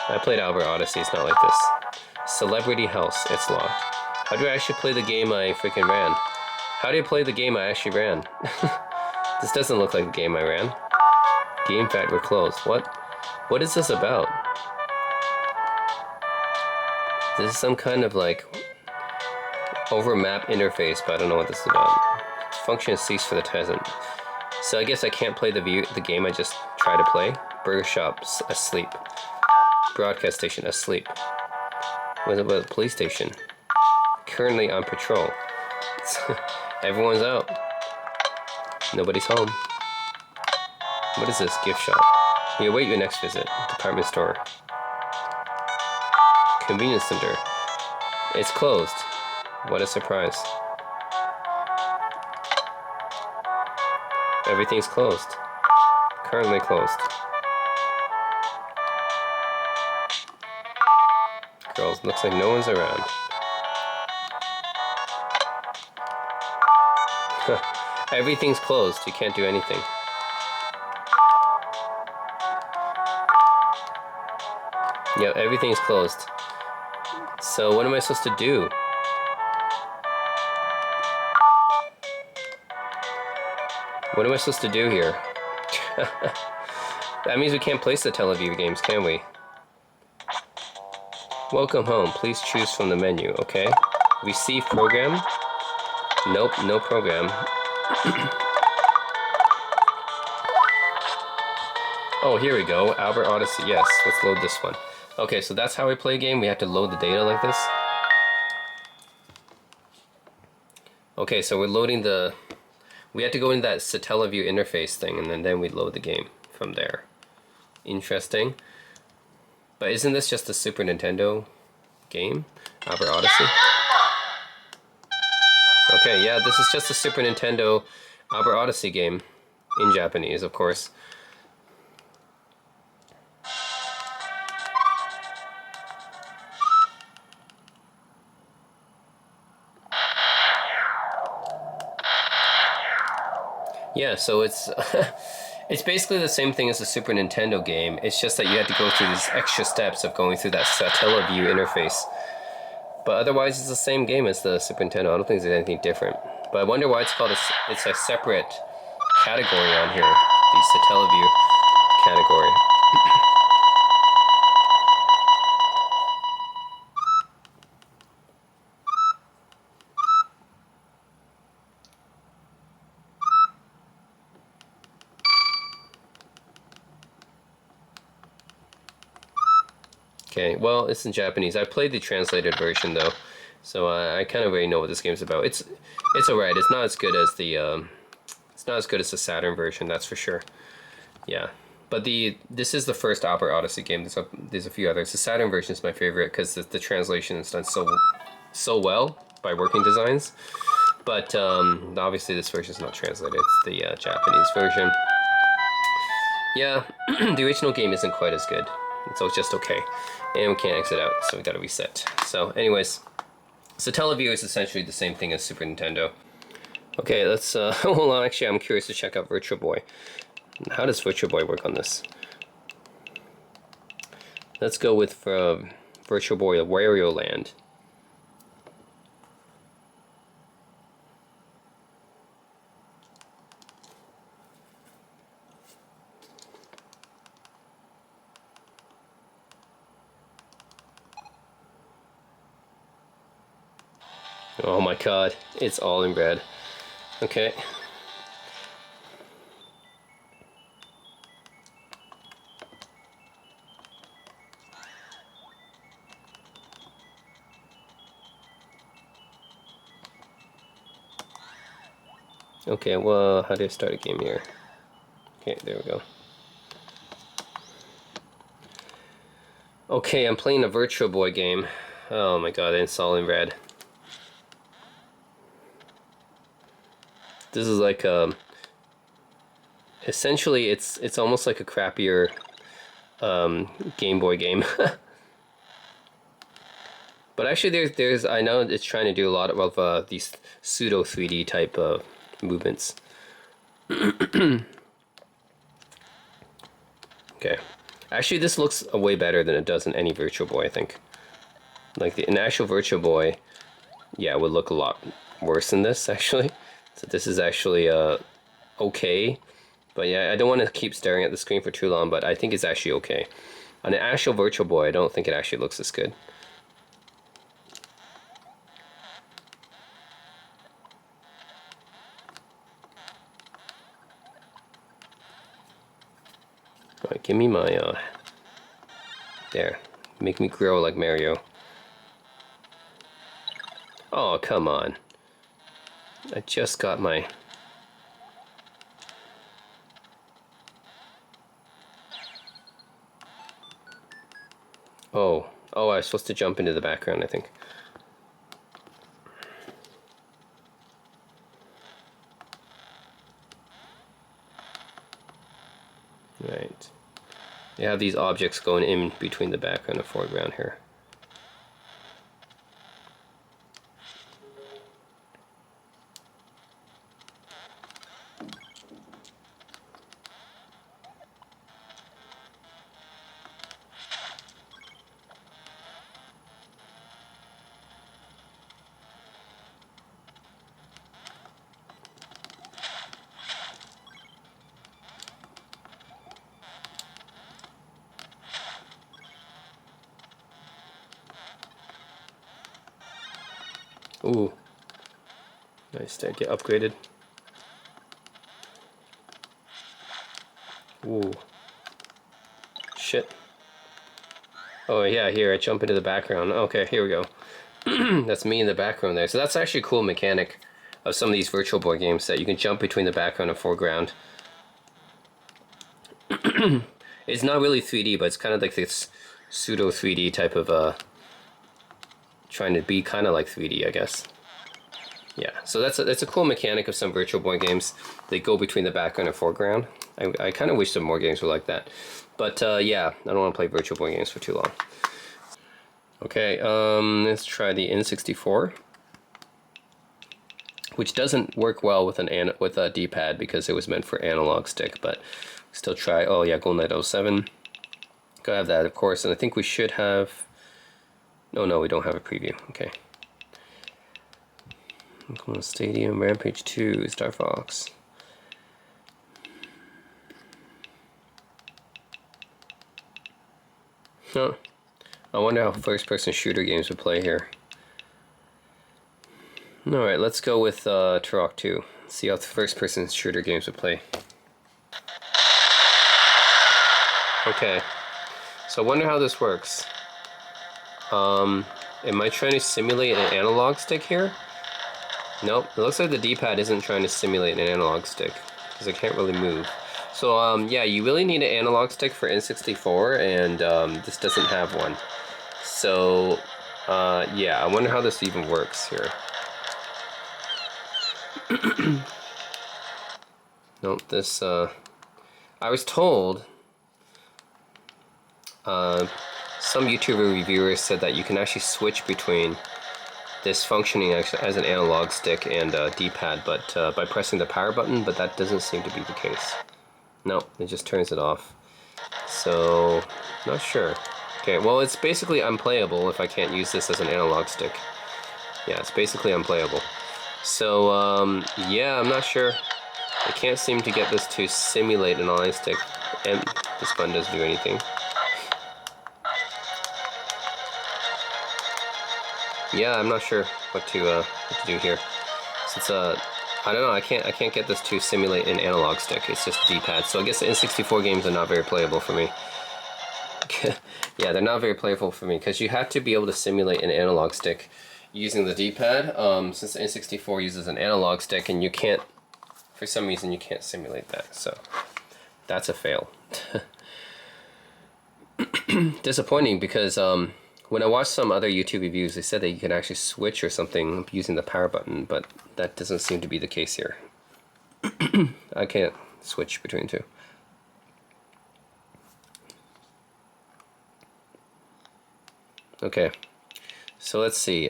I played Albert Odyssey, it's not like this. Celebrity House, it's locked. How do I actually play the game I freaking ran? How do you play the game I actually ran? This doesn't look like the game I ran. Game Factory closed. What? What is this about? This is some kind of like over map interface, but I don't know what this is about. Function ceased for the present. So I guess I can't play the game I just tried to play. Burger shop's asleep. Broadcast station asleep. What about the police station? Currently on patrol. Everyone's out. Nobody's home. What is this? Gift shop. We await your next visit. Department store. Convenience center. It's closed. What a surprise. Everything's closed. Currently closed. Girls, looks like no one's around. Everything's closed. You can't do anything. Yeah, everything's closed. So what am I supposed to do? What am I supposed to do here? That means we can't place the Satellaview games, can we? Welcome home. Please choose from the menu. Okay. Receive program. Nope, no program. Oh, here we go. Albert Odyssey. Yes, let's load this one. Okay, so that's how we play a game. We have to load the data like this. Okay, so we're loading the... We have to go into that Satellaview interface thing, and then we load the game from there. Interesting. But isn't this just a Super Nintendo game? Albert Odyssey? Okay, yeah, this is just a Super Nintendo Albert Odyssey game. In Japanese, of course. Yeah, so it's it's basically the same thing as a Super Nintendo game. It's just that you had to go through these extra steps of going through that Satellaview interface. But otherwise, it's the same game as the Super Nintendo. I don't think there's anything different. But I wonder why it's called it's a separate category on here, the Satellaview category. Okay, well, it's in Japanese. I played the translated version though, So I kind of already know what this game's about. It's alright. It's not as good as the Saturn version, that's for sure. Yeah, but this is the first Albert Odyssey game. There's a few others. The Saturn version is my favorite because the translation is done so well by Working Designs. But obviously this version is not translated. It's the Japanese version. Yeah, the original game isn't quite as good. It's just okay. And we can't exit out, so we gotta reset. So anyways, so Teleview is essentially the same thing as Super Nintendo. Okay, let's, hold on, actually I'm curious to check out Virtual Boy. How does Virtual Boy work on this? Let's go with Virtual Boy Wario Land. Oh my god, it's all in red. Okay. Okay, well, how do I start a game here? Okay, there we go. Okay, I'm playing a Virtual Boy game. Oh my god, it's all in red. This is like essentially it's almost like a crappier Game Boy game. But actually there's I know it's trying to do a lot of these pseudo 3D type of movements. Okay. Actually this looks way better than it does in any Virtual Boy, I think. Like an actual Virtual Boy, yeah, would look a lot worse than this actually. So this is actually okay, but yeah, I don't want to keep staring at the screen for too long, but I think it's actually okay. On an actual Virtual Boy, I don't think it actually looks as good. Alright, give me my, there. Make me grow like Mario. Oh, come on. I just got my... Oh, I was supposed to jump into the background, I think. Right. You have these objects going in between the background and foreground here. Ooh. Nice to get upgraded. Ooh. Shit. Oh yeah, here, I jump into the background. Okay, here we go. That's me in the background there. So that's actually a cool mechanic of some of these Virtual Boy games, that you can jump between the background and foreground. It's not really 3D, but it's kind of like this pseudo 3D type of trying to be kind of like 3D, I guess. Yeah, so that's a cool mechanic of some Virtual Boy games. They go between the background and foreground. I kind of wish some more games were like that. But yeah, I don't want to play Virtual Boy games for too long. Okay, let's try the N64, which doesn't work well with a D-pad because it was meant for analog stick. But still try. Oh yeah, Golden Knight 07. Gotta have that, of course. And I think we should have. No, we don't have a preview. Okay. Stadium, Rampage 2, Star Fox. Huh. I wonder how first-person shooter games would play here. Alright, let's go with Turok 2. See how first-person shooter games would play. Okay. So I wonder how this works. Am I trying to simulate an analog stick here? Nope, it looks like the D-pad isn't trying to simulate an analog stick because I can't really move. So yeah, you really need an analog stick for N64, and this doesn't have one. So yeah, I wonder how this even works here. Nope, this I was told some YouTuber reviewers said that you can actually switch between this functioning as an analog stick and D-pad, but by pressing the power button, but that doesn't seem to be the case. Nope, it just turns it off. So, not sure. Okay, well, it's basically unplayable if I can't use this as an analog stick. Yeah, it's basically unplayable. So, yeah, I'm not sure. I can't seem to get this to simulate an analog stick, and this button doesn't do anything. Yeah, I'm not sure what to do here. Since I don't know, I can't get this to simulate an analog stick. It's just D-pad. So I guess the N64 games are not very playable for me. Yeah, they're not very playable for me because you have to be able to simulate an analog stick using the D-pad. Since the N64 uses an analog stick, and you can't, for some reason, you can't simulate that. So that's a fail. Disappointing because when I watched some other YouTube reviews, they said that you can actually switch or something using the power button, but that doesn't seem to be the case here. I can't switch between two. Okay, so let's see.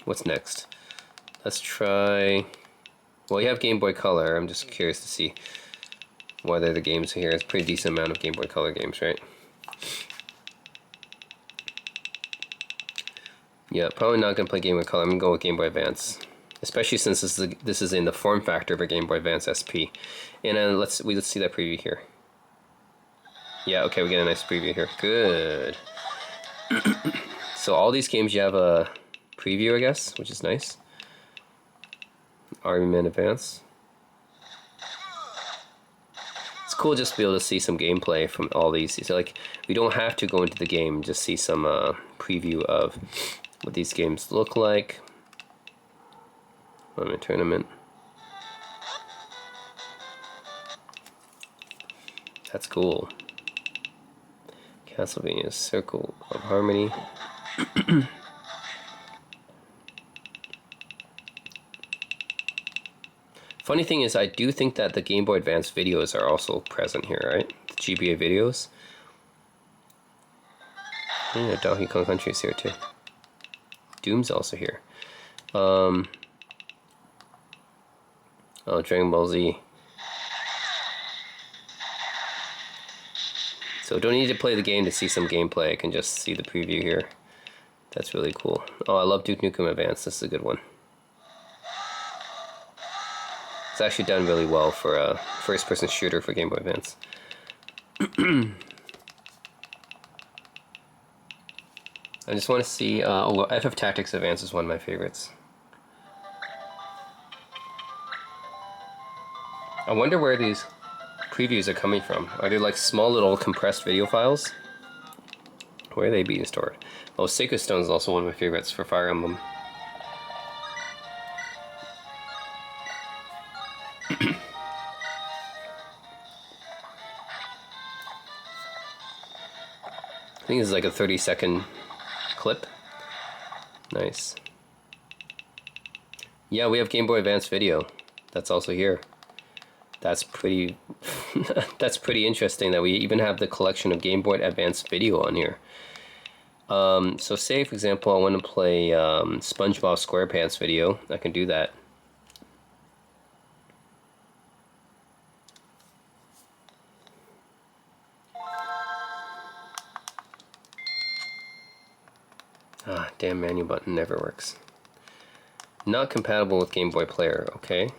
What's next? Let's try. Well, you have Game Boy Color. I'm just curious to see what other games are here. It's a pretty decent amount of Game Boy Color games, right? Yeah, probably not gonna play Game Boy Color. I'm gonna go with Game Boy Advance, especially since this is in the form factor of a Game Boy Advance SP. And let's see that preview here. Yeah, okay, we get a nice preview here. Good. So all these games you have a preview, I guess, which is nice. Army Men Advance. It's cool just to be able to see some gameplay from all these. So like, we don't have to go into the game, just see some preview of what these games look like. I'm in a tournament. That's cool. Castlevania Circle of Harmony. Funny thing is, I do think that the Game Boy Advance videos are also present here, right? The GBA videos. Yeah, Donkey Kong Country is here too. Doom's also here. Oh, Dragon Ball Z. So don't need to play the game to see some gameplay. I can just see the preview here. That's really cool. Oh, I love Duke Nukem Advance. This is a good one. It's actually done really well for a first-person shooter for Game Boy Advance. I just want to see. Oh, FF Tactics Advance is one of my favorites. I wonder where these previews are coming from. Are they like small little compressed video files? Where are they being stored? Oh, Sacred Stone is also one of my favorites for Fire Emblem. I think this is like a 30-second clip. Nice. Yeah, we have Game Boy Advance video. That's also here. That's pretty that's pretty interesting that we even have the collection of Game Boy Advance video on here. So say, for example, I want to play SpongeBob SquarePants video. I can do that. Ah, damn manual button never works. Not compatible with Game Boy Player, okay.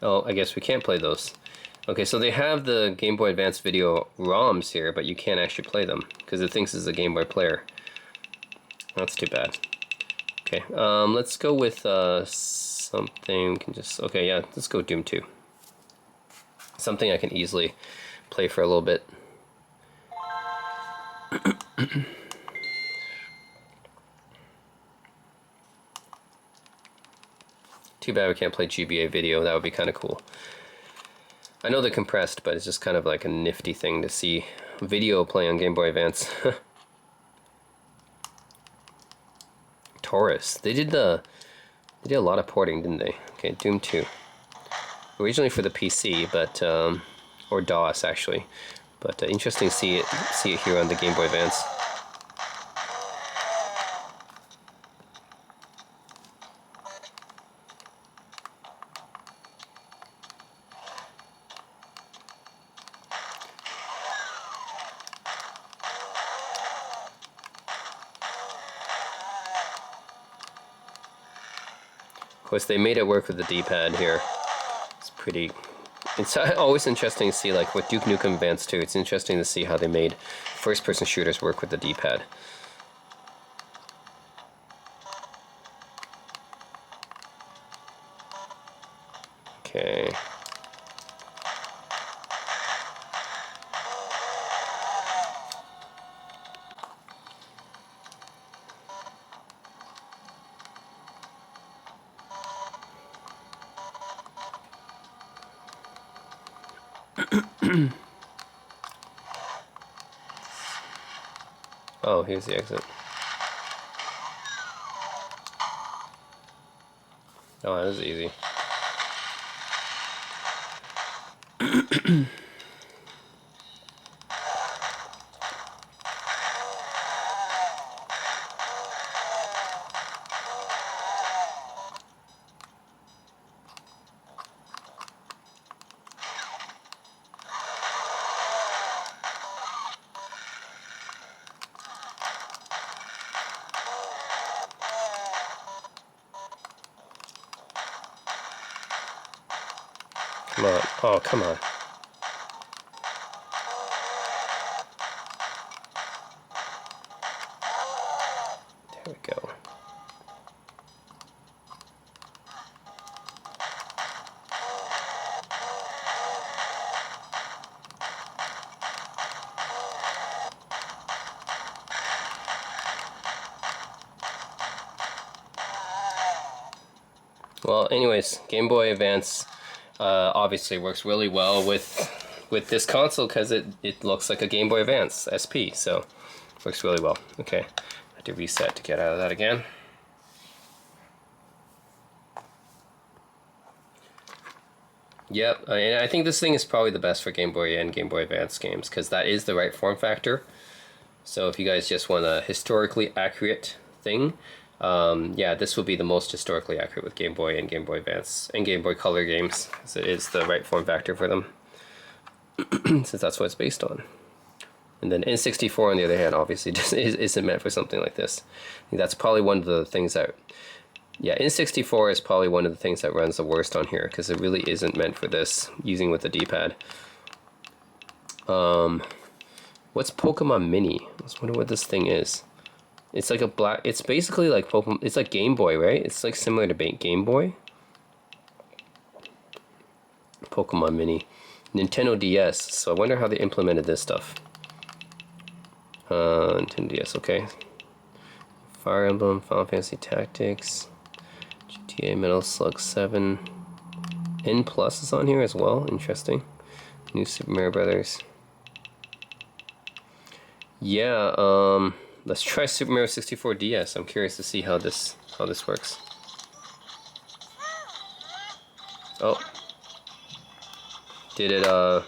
Oh, I guess we can't play those. Okay, so they have the Game Boy Advance video ROMs here, but you can't actually play them because it thinks it's a Game Boy Player. That's too bad. Okay, let's go with something. Can just okay, yeah, let's go Doom 2. Something I can easily play for a little bit. Too bad we can't play GBA video. That would be kind of cool. I know they're compressed, but it's just kind of like a nifty thing to see video play on Game Boy Advance. Taurus. They did a lot of porting, didn't they? Okay, Doom 2. Originally for the PC, but or DOS actually. But interesting to see it here on the Game Boy Advance. Of course, they made it work with the D-pad here. It's pretty... It's always interesting to see, like with Duke Nukem Advance 2, it's interesting to see how they made first-person shooters work with the D-pad. Okay. Oh, here's the exit. Oh, that was easy. Come on. Oh, come on. There we go. Well, anyways, Game Boy Advance obviously works really well with this console because it looks like a Game Boy Advance SP, so works really well. Okay, I have to reset to get out of that again. Yep, I think this thing is probably the best for Game Boy and Game Boy Advance games because that is the right form factor. So if you guys just want a historically accurate thing, yeah, this will be the most historically accurate with Game Boy and Game Boy Advance and Game Boy Color games, because it is the right form factor for them, since that's what it's based on. And then N64, on the other hand, obviously just isn't meant for something like this. I think that's probably one of the things that, yeah, N64 is probably one of the things that runs the worst on here, because it really isn't meant for this, using with the D-pad. What's Pokemon Mini? I just wonder what this thing is. It's like a black, it's basically like Pokemon, it's like Game Boy, right? It's like similar to Game Boy. Pokemon Mini. Nintendo DS, so I wonder how they implemented this stuff. Nintendo DS, okay. Fire Emblem, Final Fantasy Tactics, GTA Metal Slug 7. N Plus is on here as well, interesting. New Super Mario Brothers. Yeah, let's try Super Mario 64 DS. I'm curious to see how this works. Oh. Did it, I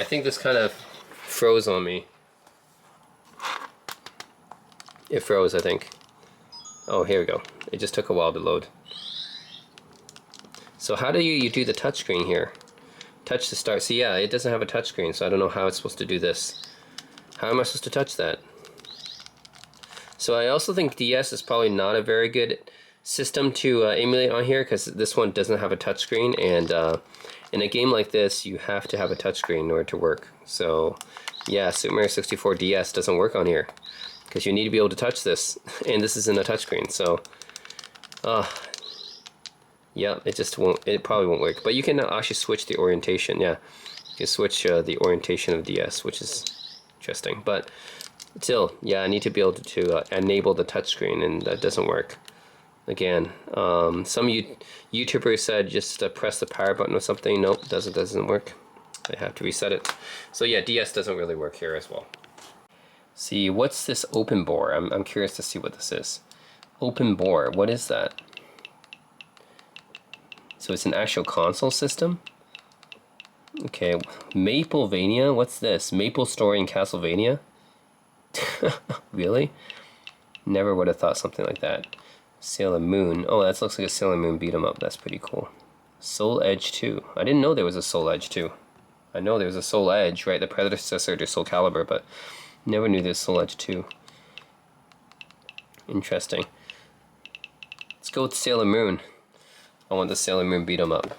think this kind of froze on me. It froze, I think. Oh, here we go. It just took a while to load. So how do you do the touchscreen here? Touch to start. See, yeah, it doesn't have a touchscreen, so I don't know how it's supposed to do this. How am I supposed to touch that? So I also think DS is probably not a very good system to emulate on here, because this one doesn't have a touchscreen, and in a game like this you have to have a touchscreen in order to work. So yeah, Super Mario 64 DS doesn't work on here because you need to be able to touch this, and this isn't a touchscreen. So yeah, it probably won't work, but you can actually switch the orientation. Yeah, you can switch the orientation of DS, which is interesting, but still, yeah, I need to be able to enable the touchscreen, and that doesn't work. Again, some YouTubers said just press the power button or something. Nope, doesn't work. I have to reset it. So yeah, DS doesn't really work here as well. See, what's this open bore? I'm curious to see what this is. Open bore, what is that? So it's an actual console system? Okay, Maplevania, what's this? Maple Story in Castlevania? Really? Never would have thought something like that. Sailor Moon, oh that looks like a Sailor Moon beat 'em up, that's pretty cool. Soul Edge 2, I didn't know there was a Soul Edge 2. I know there was a Soul Edge, right, the predecessor to Soul Calibur, but never knew there's Soul Edge 2. Interesting. Let's go with Sailor Moon. I want the Sailor Moon beat 'em up.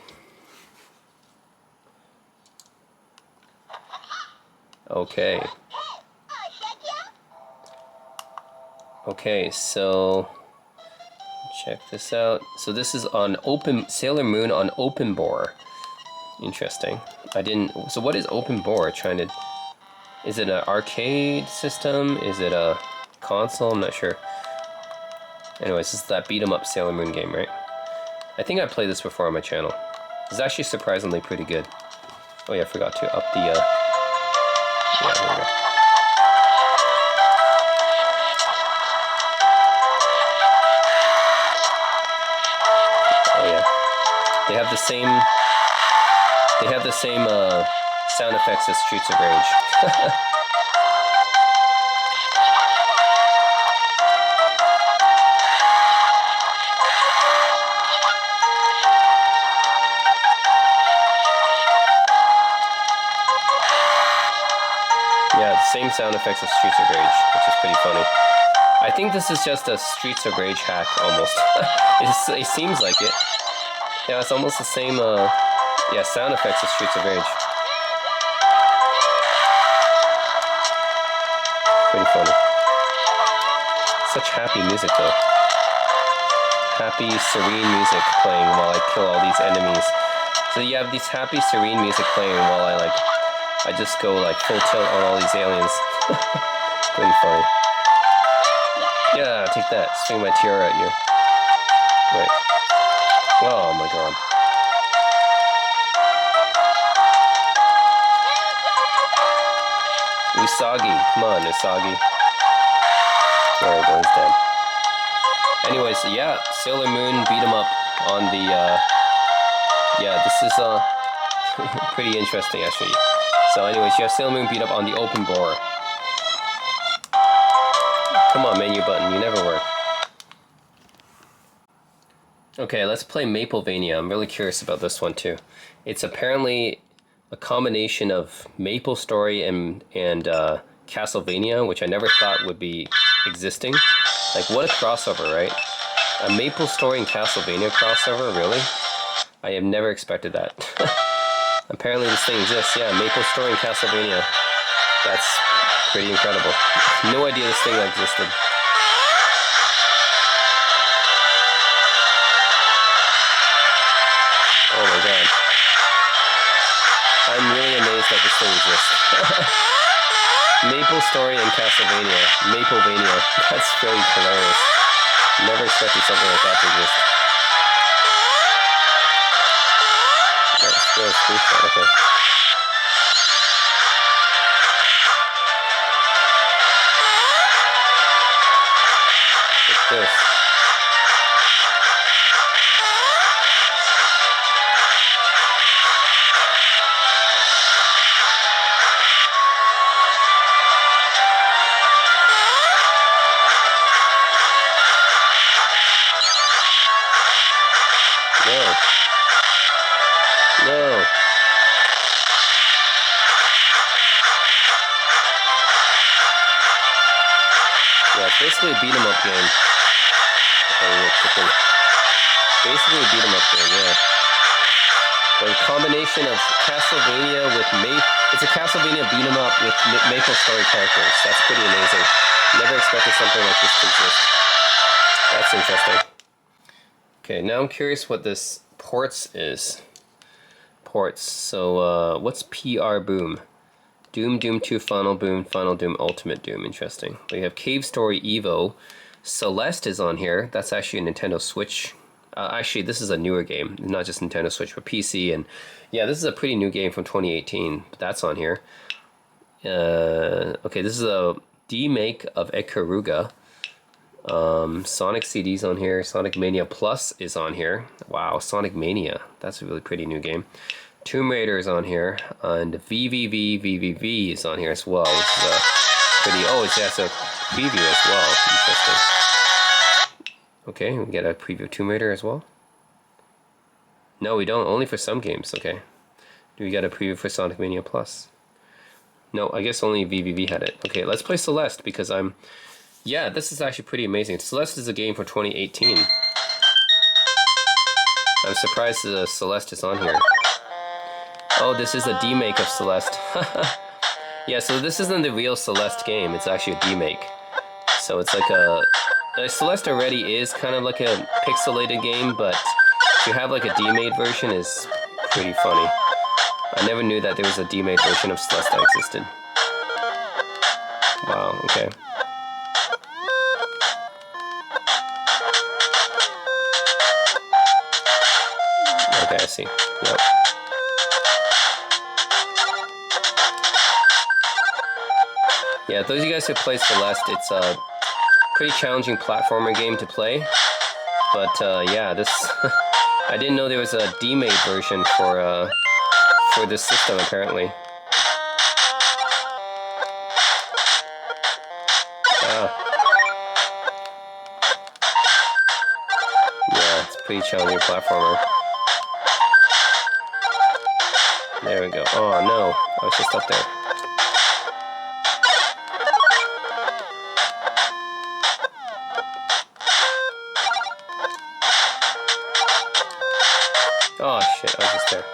Okay. Okay, so check this out. So this is on open Sailor Moon on open bore. Interesting. I didn't. So what is open bore? Trying to. Is it an arcade system? Is it a console? I'm not sure. Anyways, this is that beat 'em up Sailor Moon game, right? I think I played this before on my channel. It's actually surprisingly pretty good. Oh yeah, I forgot to up the. Yeah, here we go. Oh yeah, they have the same. They have the same sound effects as Streets of Rage. Yeah, the same sound effects as Streets of Rage, which is pretty funny. I think this is just a Streets of Rage hack, almost. It seems like it. Yeah, it's almost the same, yeah, sound effects as Streets of Rage. Pretty funny. Such happy music, though. Happy, serene music playing while I kill all these enemies. So you have these happy, serene music playing while I just go like full tilt on all these aliens. Pretty funny. Yeah, take that. Swing my tiara at you. Wait. Oh my god. Usagi. Come on, Usagi. There we go, he's dead. Anyways, yeah, Sailor Moon beat 'em up on the, yeah, this is, pretty interesting, actually. So anyways, you have Sailor Moon beat up on the open bore. Come on, menu button, you never work. Okay, let's play Maplevania. I'm really curious about this one too. It's apparently a combination of Maple Story and Castlevania, which I never thought would be existing. Like, what a crossover, right? A Maple Story and Castlevania crossover, really? I have never expected that. Apparently this thing exists, yeah, Maple Story and Castlevania. That's pretty incredible. No idea this thing existed. Oh my god. I'm really amazed that this thing exists. Maple Story and Castlevania. Maplevania. That's really hilarious. Never expected something like that to exist. Let's go screenshot, okay. What's this? No. No. Yeah, it's basically a beat 'em up game. Oh, chicken. Basically a beat 'em up game, yeah. But a combination of Castlevania with it's a Castlevania beat 'em up with Maple Story characters. That's pretty amazing. Never expected something like this to exist. That's interesting. Okay, now I'm curious what this ports is. Ports. So, what's PR Boom? Doom, Doom 2, Final Doom, Ultimate Doom. Interesting. We have Cave Story Evo, Celeste is on here. That's actually a Nintendo Switch. Actually, this is a newer game, not just Nintendo Switch, but PC. And yeah, this is a pretty new game from 2018. But that's on here. Okay, this is a remake of Ikaruga. Sonic CD's on here. Sonic Mania Plus is on here. Wow, Sonic Mania. That's a really pretty new game. Tomb Raider is on here. And VVV is on here as well. Which is a pretty... Oh, it's a preview as well. Interesting. Okay, we get a preview of Tomb Raider as well. No, we don't. Only for some games. Okay. Do we get a preview for Sonic Mania Plus? No, I guess only VVV had it. Okay, let's play Celeste because I'm... Yeah, this is actually pretty amazing. Celeste is a game for 2018. I'm surprised Celeste is on here. Oh, this is a remake of Celeste. Yeah, so this isn't the real Celeste game. It's actually a remake. So it's like a... Celeste already is kind of like a pixelated game, but to have like a remade version is pretty funny. I never knew that there was a remade version of Celeste that existed. Wow, okay. Okay, I see. Yep. Yeah, those of you guys who play Celeste, it's a pretty challenging platformer game to play. But yeah, this I didn't know there was a remade version for this system apparently. Yeah, it's a pretty challenging platformer. There we go. Oh no, I was just up there. Oh shit, I was just there.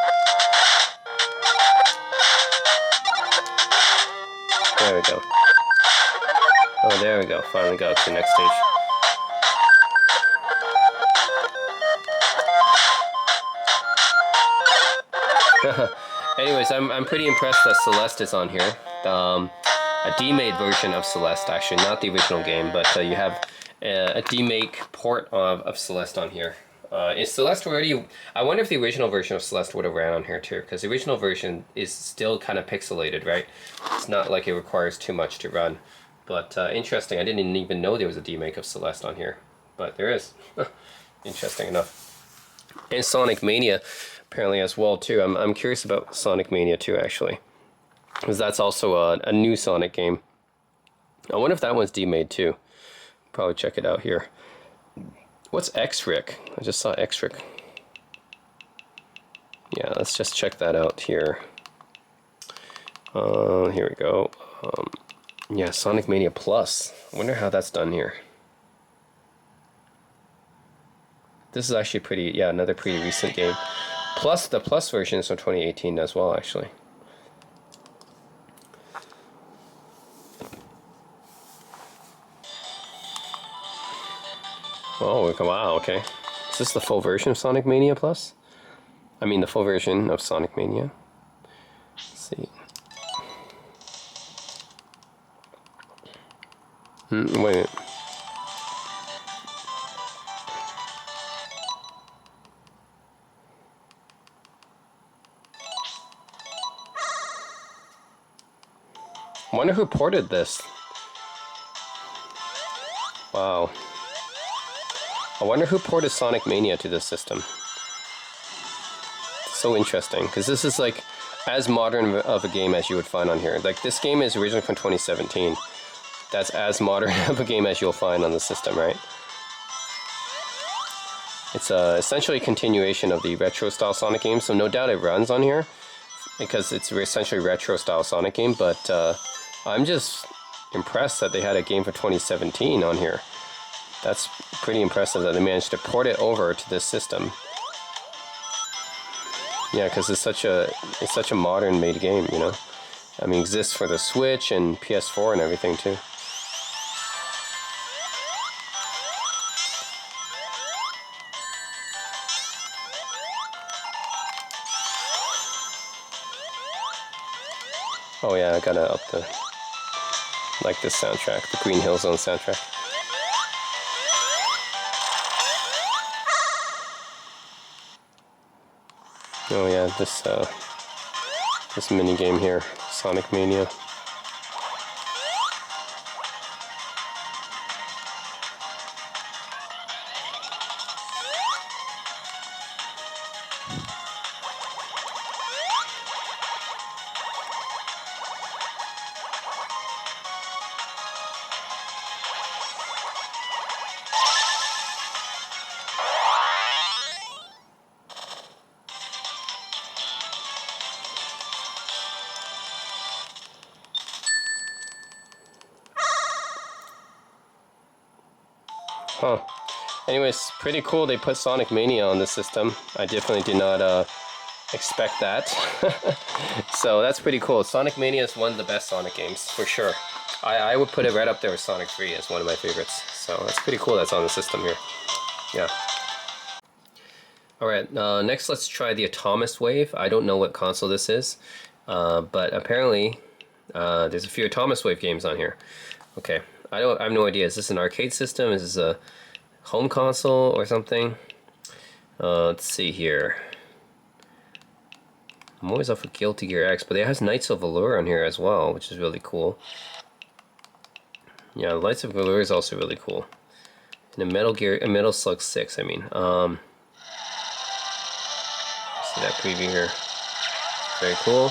There we go. Oh, there we go. Finally got to the next stage. Anyways, I'm pretty impressed that Celeste is on here. A remade version of Celeste, actually, not the original game, but you have a remake port of Celeste on here. Is Celeste already... I wonder if the original version of Celeste would have ran on here too, because the original version is still kind of pixelated, right? It's not like it requires too much to run. But interesting, I didn't even know there was a remake of Celeste on here. But there is. Interesting enough. And Sonic Mania apparently as well too. I'm curious about Sonic Mania 2 actually, because that's also a new Sonic game. I wonder if that one's remade too. Probably check it out here. What's X-Rick? I just saw X-Rick. Yeah, let's just check that out here. Here we go. Yeah, Sonic Mania Plus. I wonder how that's done here. This is actually pretty, yeah, another pretty recent game. Plus, the Plus version is from 2018 as well, actually. Oh, wow, okay. Is this the full version of Sonic Mania Plus? I mean, the full version of Sonic Mania. Let's see. Wait a minute. I wonder who ported this. Wow. I wonder who ported Sonic Mania to this system. So interesting, because this is like as modern of a game as you would find on here. Like, this game is originally from 2017. That's as modern of a game as you'll find on the system, right? It's essentially a continuation of the retro-style Sonic game, so no doubt it runs on here, because it's essentially a retro-style Sonic game, but I'm just impressed that they had a game for 2017 on here. That's pretty impressive that they managed to port it over to this system. Yeah, because it's such a modern made game, you know. I mean, it exists for the Switch and PS4 and everything too. Oh yeah, I gotta up the, like this soundtrack, the Green Hill Zone soundtrack. Oh yeah, this mini game here, Sonic Mania. Huh. Anyways, pretty cool they put Sonic Mania on the system. I definitely did not expect that. So that's pretty cool. Sonic Mania is one of the best Sonic games, for sure. I would put it right up there with Sonic 3 as one of my favorites. So that's pretty cool that's on the system here. Yeah. Alright, next let's try the Atomus Wave. I don't know what console this is, but apparently there's a few Atomus Wave games on here. Okay, I have no idea. Is this an arcade system? Is this a home console or something? Let's see here. I'm always up for Guilty Gear X, but it has Knights of Allure on here as well, which is really cool. Yeah, Knights of Allure is also really cool. And a Metal Slug 6, I mean. See that preview here. Very cool.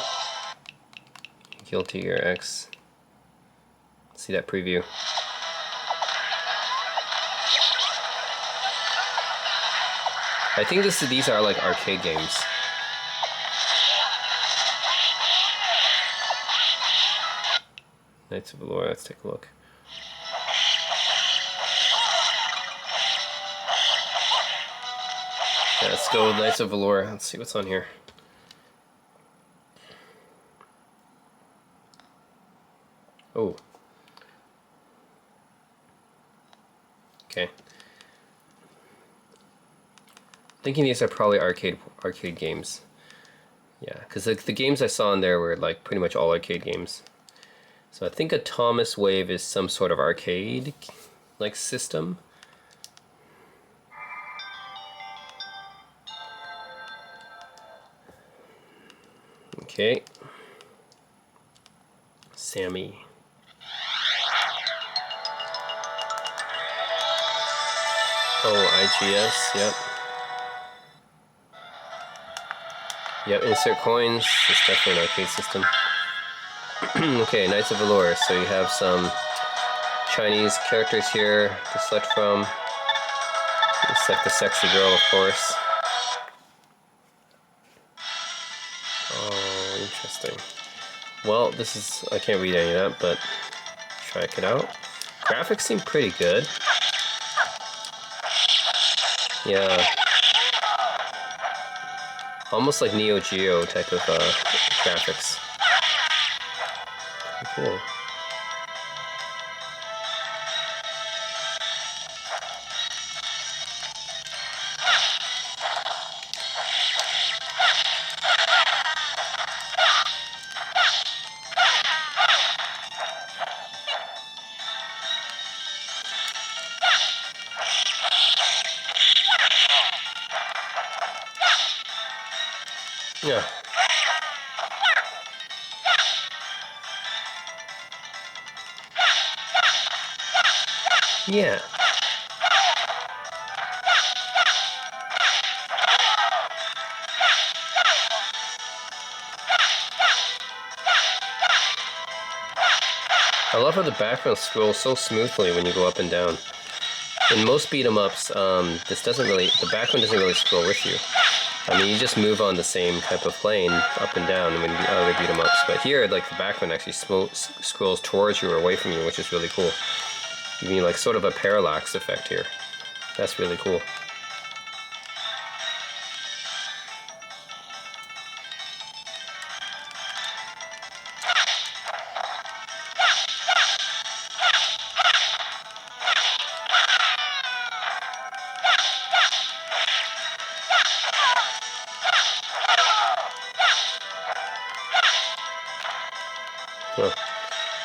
Guilty Gear X. See that preview. I think these are like arcade games. Knights of Allure, let's take a look. Yeah, let's go with Knights of Allure. Let's see what's on here. Oh. Okay. Thinking these are probably arcade games. Yeah, because the games I saw in there were like pretty much all arcade games. So I think Atomus Wave is some sort of arcade like system. Okay. Sammy. Oh, IGS, yep. Yep, insert coins. It's definitely an arcade system. Okay, Knights of Allure. So you have some Chinese characters here to select from. You select the sexy girl, of course. Oh, interesting. Well, this is, I can't read any of that, but check it out. Graphics seem pretty good. Yeah. Almost like Neo Geo type of graphics. Cool. Yeah. Yeah. I love how the background scrolls so smoothly when you go up and down. In most beat 'em ups, the background doesn't really scroll with you. I mean, you just move on the same type of plane up and down when the other beat 'em ups. But here, like the background actually scrolls towards you or away from you, which is really cool. You mean like sort of a parallax effect here. That's really cool. Huh.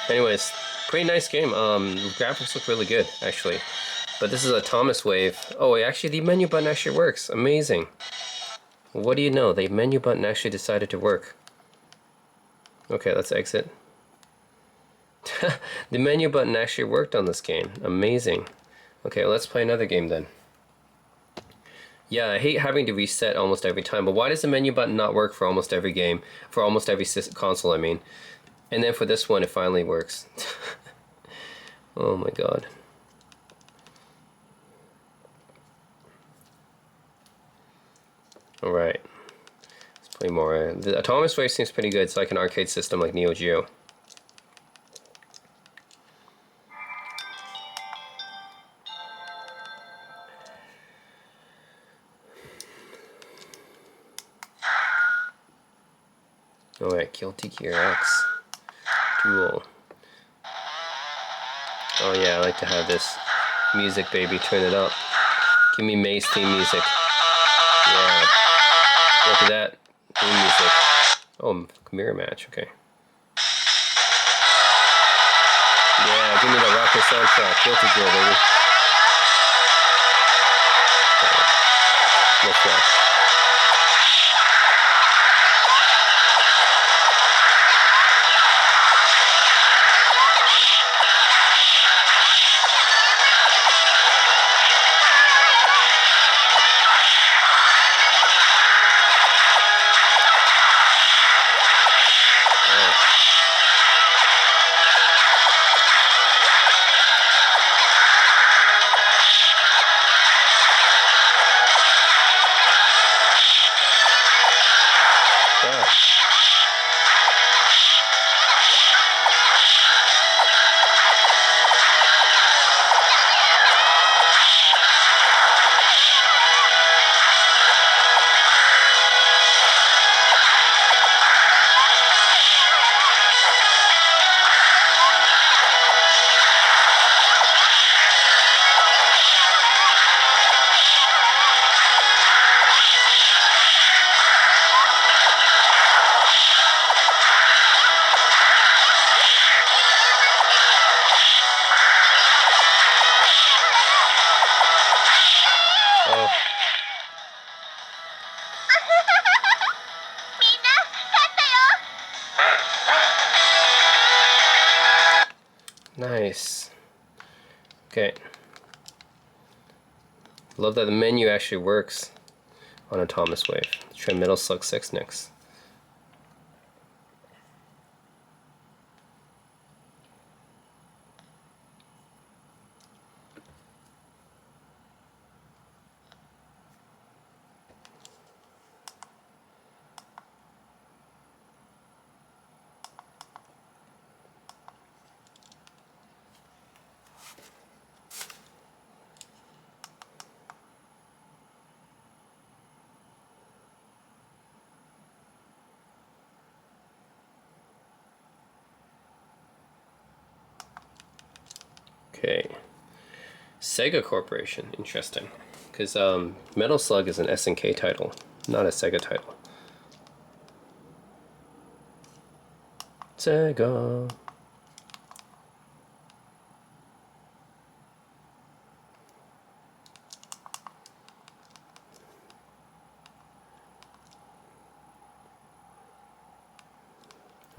Anyways, pretty nice game. Graphics look really good, actually. But this is a Atomus Wave. Oh, actually, the menu button actually works. Amazing. What do you know? The menu button actually decided to work. Okay, let's exit. The menu button actually worked on this game. Amazing. Okay, well, let's play another game then. Yeah, I hate having to reset almost every time, but why does the menu button not work for almost every game? For almost every console, I mean. And then for this one, it finally works. Oh my god. Alright. Let's play more. The Autonomous Wave seems pretty good. It's like an arcade system like Neo Geo. Alright, Guilty Gear X. Duel. Oh yeah, I like to have this music, baby. Turn it up. Give me May's theme music. Yeah. Look at that. Theme music. Oh, mirror match. Okay. Yeah, give me the rocker soundtrack. Guilty Gear, baby. No track. Nice. Okay. Love that the menu actually works on Autonomous Wave. Let's try Metal Slug 6 next. Okay. Sega Corporation, interesting. Because Metal Slug is an SNK title, not a Sega title. Sega.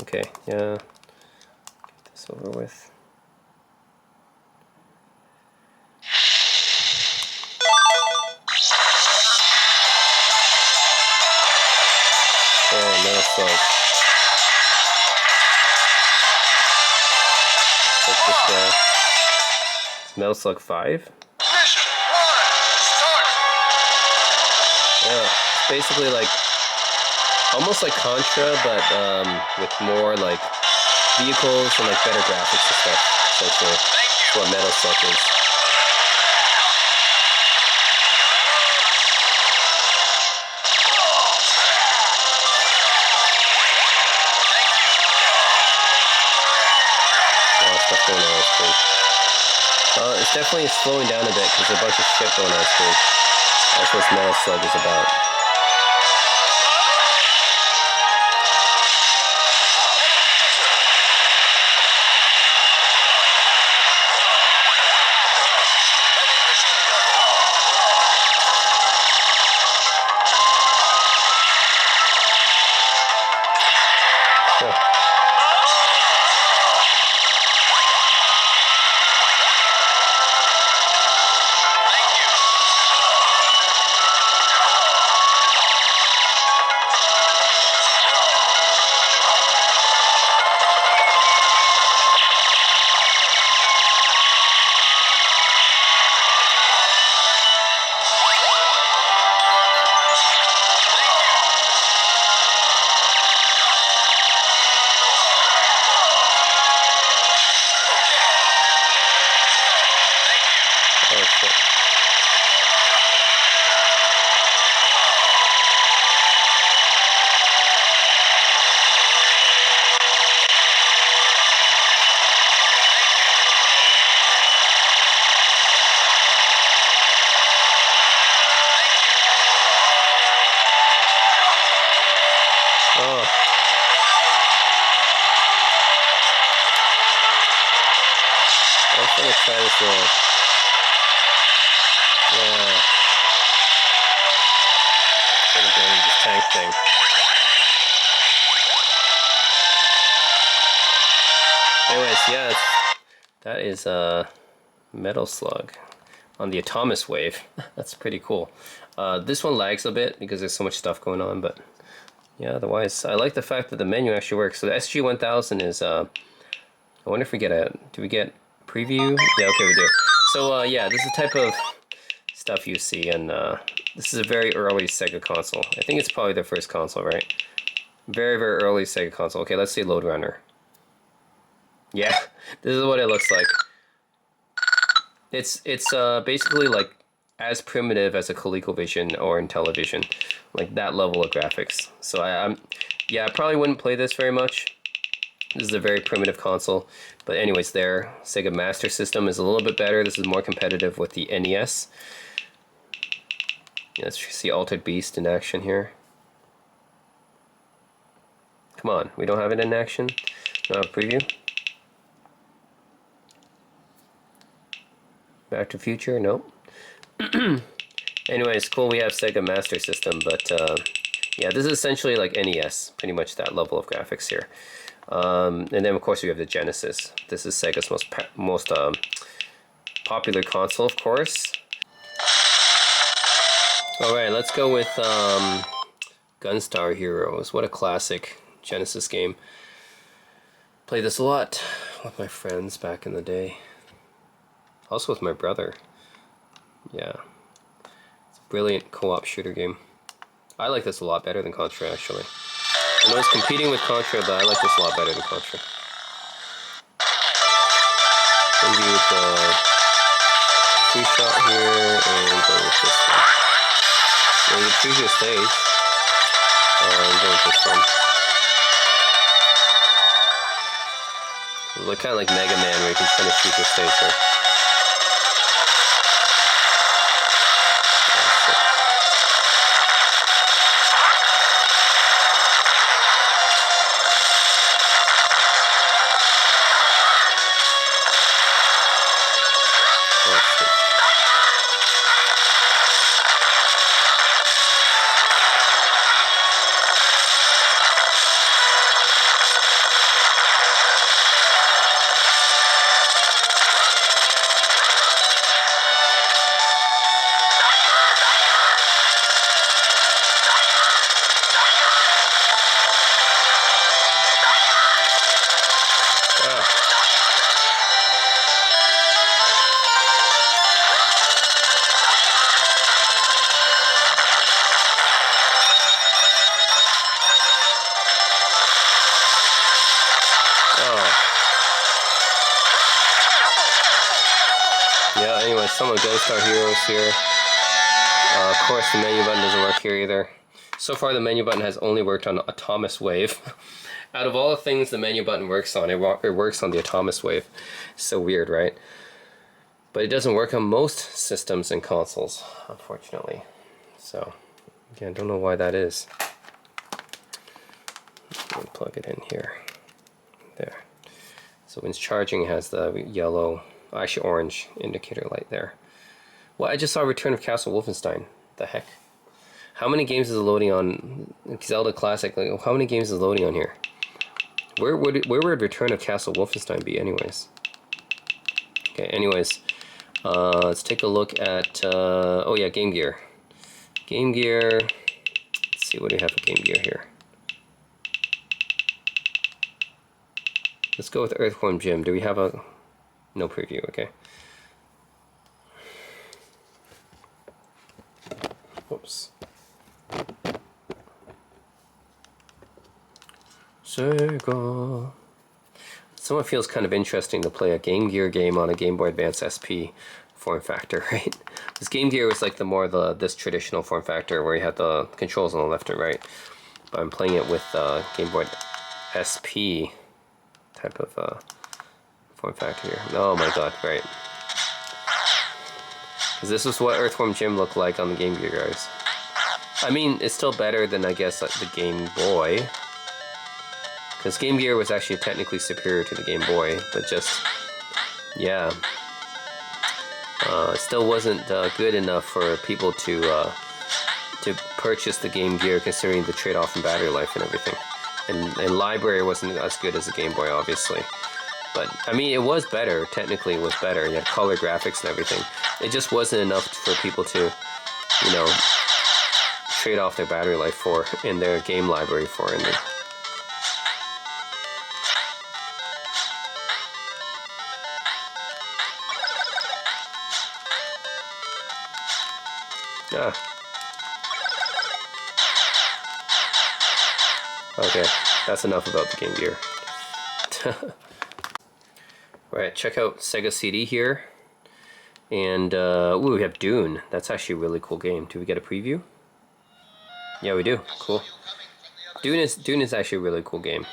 Okay, yeah. Get this over with. Oh, Metal Slug. Let's take this guy. It's Metal Slug 5? Mission 1, start! Yeah, it's basically like, almost like Contra, but with more like vehicles and like better graphics and stuff, essentially. That's what Metal Slug is. Stuff going on screen. It's definitely slowing down a bit because there's a bunch of shit going on screen. That's what Metal Slug is about. try this little. Yeah. Sort of doing this tank thing. Anyways, yeah, that is a Metal Slug on the Atomus Wave. That's pretty cool. This one lags a bit because there's so much stuff going on, but yeah, otherwise, I like the fact that the menu actually works. So the SG-1000 is, I wonder if we get do we get preview? Yeah, okay, we do. So yeah, this is the type of stuff you see, and this is a very early Sega console. I think it's probably their first console, right? Very, very early Sega console. Okay, let's see Load Runner. Yeah, this is what it looks like. It's basically like as primitive as a ColecoVision or Intellivision, like that level of graphics. So I probably wouldn't play this very much. This is a very primitive console, but anyways, their Sega Master System is a little bit better. This is more competitive with the NES. Yeah, let's see Altered Beast in action here. Come on, we don't have it in action. Don't have a preview. Back to Future, nope. Anyways, cool, we have Sega Master System, but yeah, this is essentially like NES, pretty much that level of graphics here. And then of course we have the Genesis. This is Sega's most popular console, of course. Alright, let's go with Gunstar Heroes. What a classic Genesis game. Played this a lot with my friends back in the day. Also with my brother. Yeah. It's a brilliant co-op shooter game. I like this a lot better than Contra, actually. I know it's competing with Contra, but I like this a lot better than Contra. Maybe with the free shot here, and go with this one. Yeah, you can choose your stage. And go with this one. It's kind of like Mega Man, where you can kind of choose your stage here. Yeah, anyway, some of Gunstar Heroes here. Of course, the menu button doesn't work here either. So far, the menu button has only worked on Atomus Wave. Out of all the things the menu button works on, it works on the Atomus Wave. So weird, right? But it doesn't work on most systems and consoles, unfortunately. So, again, don't know why that is. Let me plug it in here. There. So when it's charging, it has the yellow, actually orange indicator light there. Well, I just saw Return of Castle Wolfenstein. The heck? How many games is it loading on Zelda Classic? Like, how many games is it loading on here? Where would Return of Castle Wolfenstein be, anyways? Okay, anyways, let's take a look at oh yeah, Game Gear. Game Gear. Let's see, what do we have for Game Gear here? Let's go with Earthworm Jim. Do we have a no preview? Okay. Whoops. Sega. Someone feels kind of interesting to play a Game Gear game on a Game Boy Advance SP form factor, right? This Game Gear was like this traditional form factor where you had the controls on the left and right. But I'm playing it with Game Boy SP type of form factor here. Oh my god, right. Because this is what Earthworm Jim looked like on the Game Gear, guys. I mean, it's still better than, I guess, like the Game Boy. Because Game Gear was actually technically superior to the Game Boy, but just, yeah. It still wasn't good enough for people to purchase the Game Gear, considering the trade-off in battery life and everything. And library wasn't as good as the Game Boy, obviously. But, I mean, it was better. Technically, it was better. You had color graphics and everything. It just wasn't enough for people to, you know, trade off their battery life for in their game library for. And ah. Okay, that's enough about the Game Gear. Alright, check out Sega CD here. And, ooh, we have Dune. That's actually a really cool game. Do we get a preview? Yeah, we do. Cool. Dune is actually a really cool game.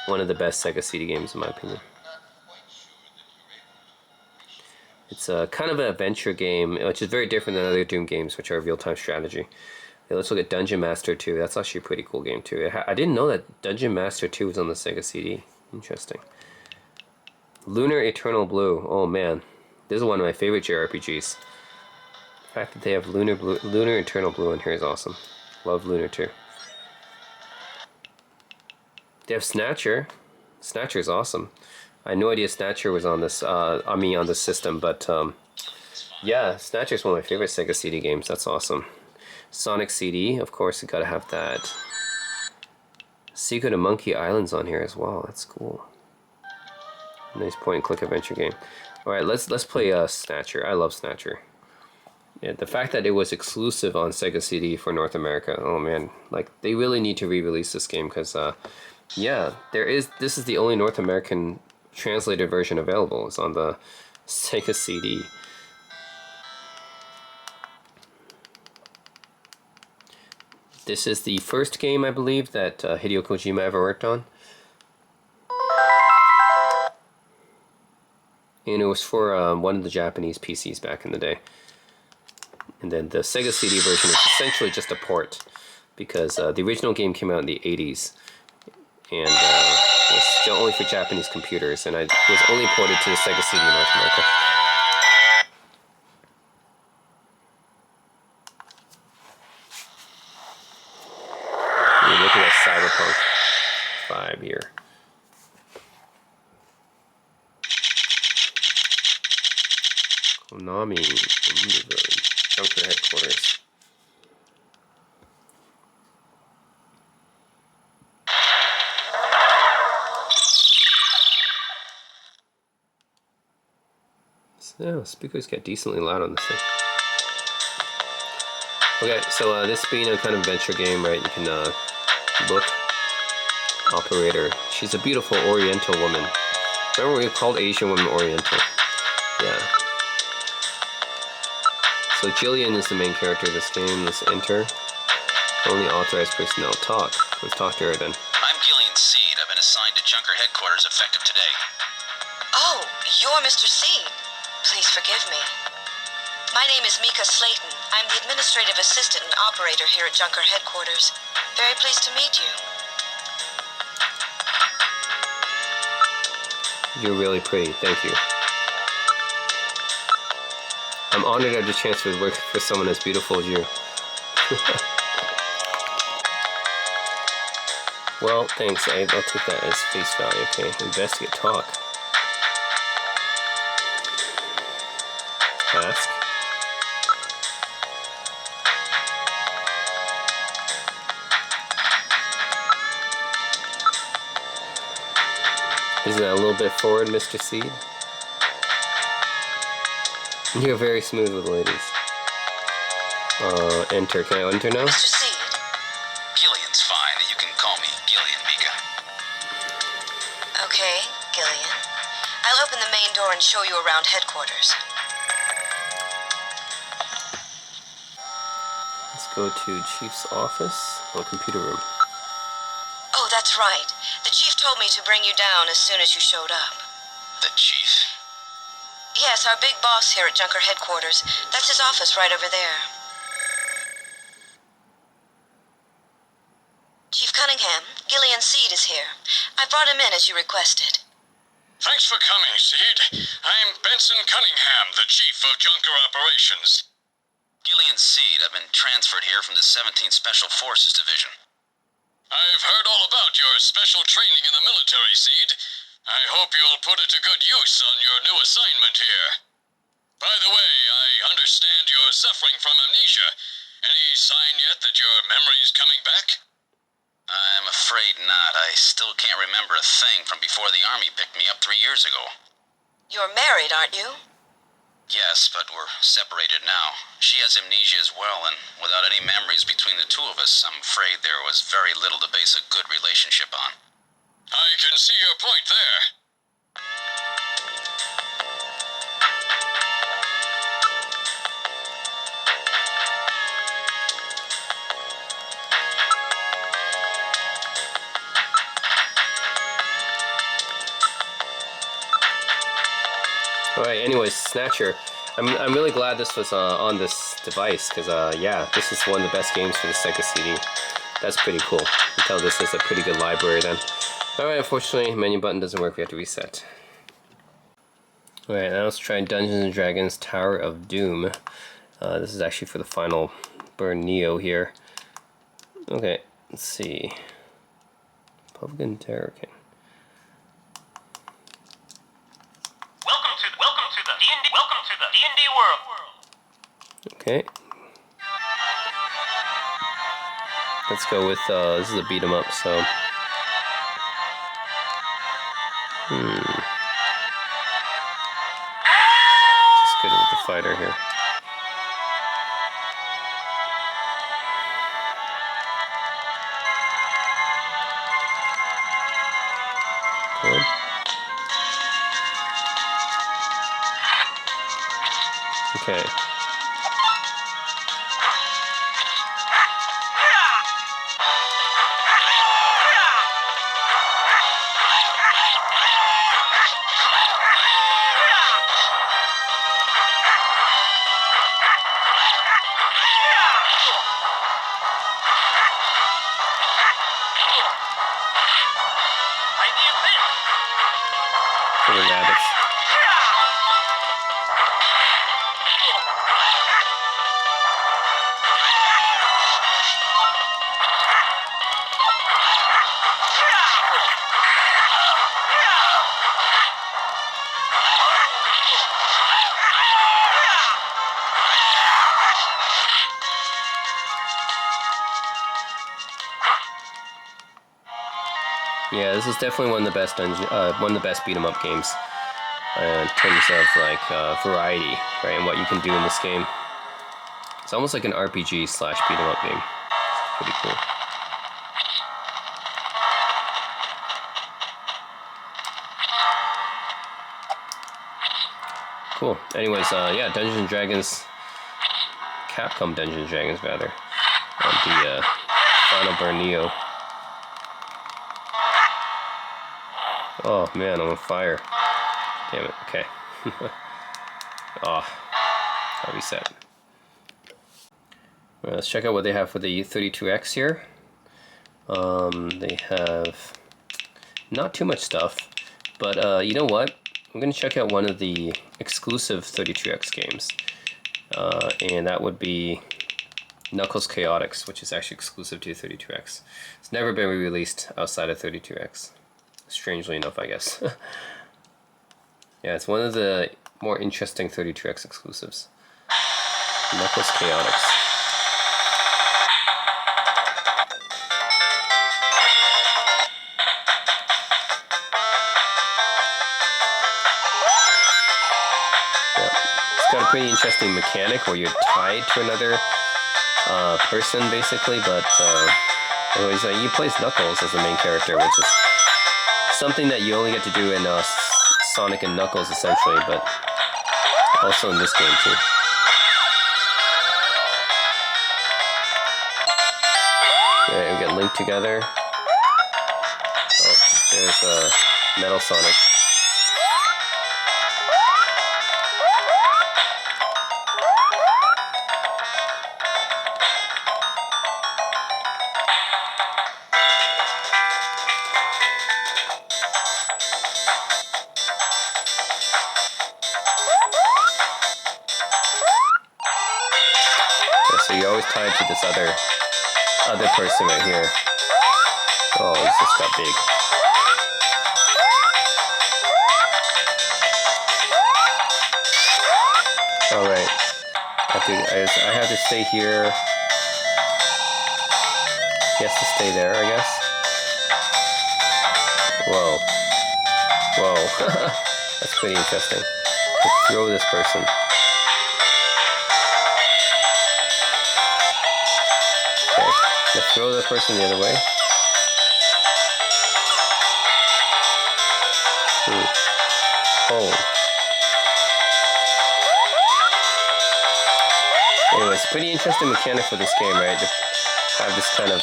One of the best Sega CD games, in my opinion. It's a kind of an adventure game, which is very different than other Dune games, which are real-time strategy. Yeah, let's look at Dungeon Master 2. That's actually a pretty cool game, too. I didn't know that Dungeon Master 2 was on the Sega CD. Interesting. Lunar Eternal Blue. Oh, man. This is one of my favorite JRPGs. The fact that they have Lunar Eternal Blue in here is awesome. Love Lunar 2. They have Snatcher. Snatcher is awesome. I had no idea Snatcher was on this, on this system, but, yeah, Snatcher is one of my favorite Sega CD games. That's awesome. Sonic CD, of course, you gotta have that. Secret of Monkey Island's on here as well. That's cool. Nice point-and-click adventure game. All right, let's play Snatcher. I love Snatcher. Yeah, the fact that it was exclusive on Sega CD for North America. Oh man, like they really need to re-release this game because, yeah, this is the only North American translated version available. It's on the Sega CD. This is the first game, I believe, that Hideo Kojima ever worked on. And it was for one of the Japanese PCs back in the day. And then the Sega CD version is essentially just a port, because the original game came out in the 80s. And was still only for Japanese computers, and it was only ported to the Sega CD in North America. Look at that Cyberpunk 5 here. Konami, Junker headquarters. So, speakers get decently loud on this thing. Okay, so this being a kind of adventure game, right, you can look. Operator. She's a beautiful Oriental woman. Remember we called Asian women Oriental? Yeah. So Jillian is the main character of this game. Let's enter. Only authorized personnel talk. Let's talk to her then. I'm Gillian Seed. I've been assigned to Junker headquarters effective today. Oh, you're Mr. Seed. Please forgive me. My name is Mika Slayton. I'm the administrative assistant and operator here at Junker headquarters. Very pleased to meet you. You're really pretty. Thank you. I'm honored I had the chance to work for someone as beautiful as you. Well, thanks. I'll take that as face value. Okay, investigate talk. Ask. Isn't that a little bit forward, Mr. Seed? You're very smooth with ladies. Enter. Can I enter now? Mr. Seed. Gillian's fine. You can call me Gillian, Mika. Okay, Gillian. I'll open the main door and show you around headquarters. Let's go to Chief's office or computer room. Oh, that's right. The chief told me to bring you down as soon as you showed up. The chief? Yes, our big boss here at Junker headquarters. That's his office right over there. Chief Cunningham, Gillian Seed is here. I brought him in as you requested. Thanks for coming, Seed. I'm Benson Cunningham, the Chief of Junker Operations. Gillian Seed, I've been transferred here from the 17th Special Forces Division. I've heard all about your special training in the military, Seed. I hope you'll put it to good use on your new assignment here. By the way, I understand you're suffering from amnesia. Any sign yet that your memory's coming back? I'm afraid not. I still can't remember a thing from before the Army picked me up 3 years ago. You're married, aren't you? Yes, but we're separated now. She has amnesia as well, and without any memories between the two of us, I'm afraid there was very little to base a good relationship on. I can see your point there. Alright, anyways, Snatcher. I'm really glad this was on this device, because yeah, this is one of the best games for the Sega CD. That's pretty cool. You can tell this is a pretty good library then. Alright, unfortunately, menu button doesn't work, we have to reset. Alright, now let's try Dungeons & Dragons Tower of Doom. This is actually for the final burn Neo here. Okay, let's see. Republican Terror King. Welcome to the D&D world. Okay. Let's go with, this is a beat 'em up, so. Just good with the fighter here. Good. Okay. For the rabbits. Yeah, this is definitely one of the best beat 'em up games in terms of like variety, right, and what you can do in this game. It's almost like an RPG slash beat 'em up game. It's pretty cool. Cool. Anyways, yeah, Dungeons & Dragons, Capcom Dungeons & Dragons rather, on the Final Burn Neo. Oh man, I'm on fire. Damn it, okay. I'll reset. Let's check out what they have for the 32X here. They have not too much stuff, but you know what? I'm going to check out one of the exclusive 32X games, and that would be Knuckles Chaotix, which is actually exclusive to 32X. It's never been re-released outside of 32X. Strangely enough, I guess. Yeah, it's one of the more interesting 32X exclusives. Knuckles Chaotix. Yep. It's got a pretty interesting mechanic where you're tied to another person, basically, but anyways, you play as Knuckles as the main character, which is something that you only get to do in Sonic and Knuckles, essentially, but also in this game, too. Alright, we get Link together. Oh, there's Metal Sonic. tied to this other person right here. Oh, he's just got big. Alright. I have to stay here. He has to stay there, I guess. Whoa. Whoa. That's pretty interesting. To throw this person. Okay. Let's throw the person the other way. Oh. Anyway, it's a pretty interesting mechanic for this game, right? To have this kind of...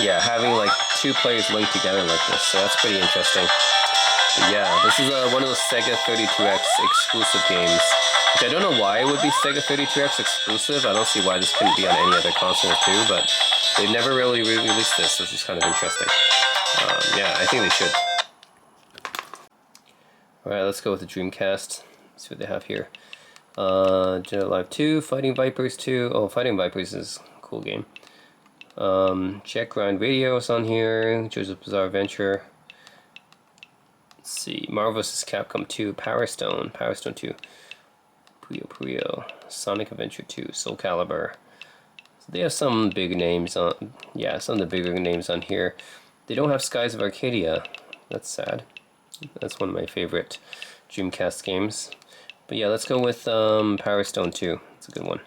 Yeah, having like two players linked together like this. So that's pretty interesting. But yeah, this is one of those Sega 32X exclusive games. Which I don't know why it would be Sega 32X exclusive. I don't see why this couldn't be on any other console too, but they've never really re-released this, which is kind of interesting. Yeah, I think they should. Alright, let's go with the Dreamcast. Let's see what they have here. Jet Live 2, Fighting Vipers 2. Oh, Fighting Vipers is a cool game. Jet Grind Radio is on here. JoJo's Bizarre Adventure. Let's see. Marvel vs. Capcom 2. Power Stone 2. Puyo. Sonic Adventure 2. Soul Calibur. So they have some big names on. Yeah, some of the bigger names on here. They don't have Skies of Arcadia. That's sad. That's one of my favorite Dreamcast games. But yeah, let's go with Power Stone 2. It's a good one.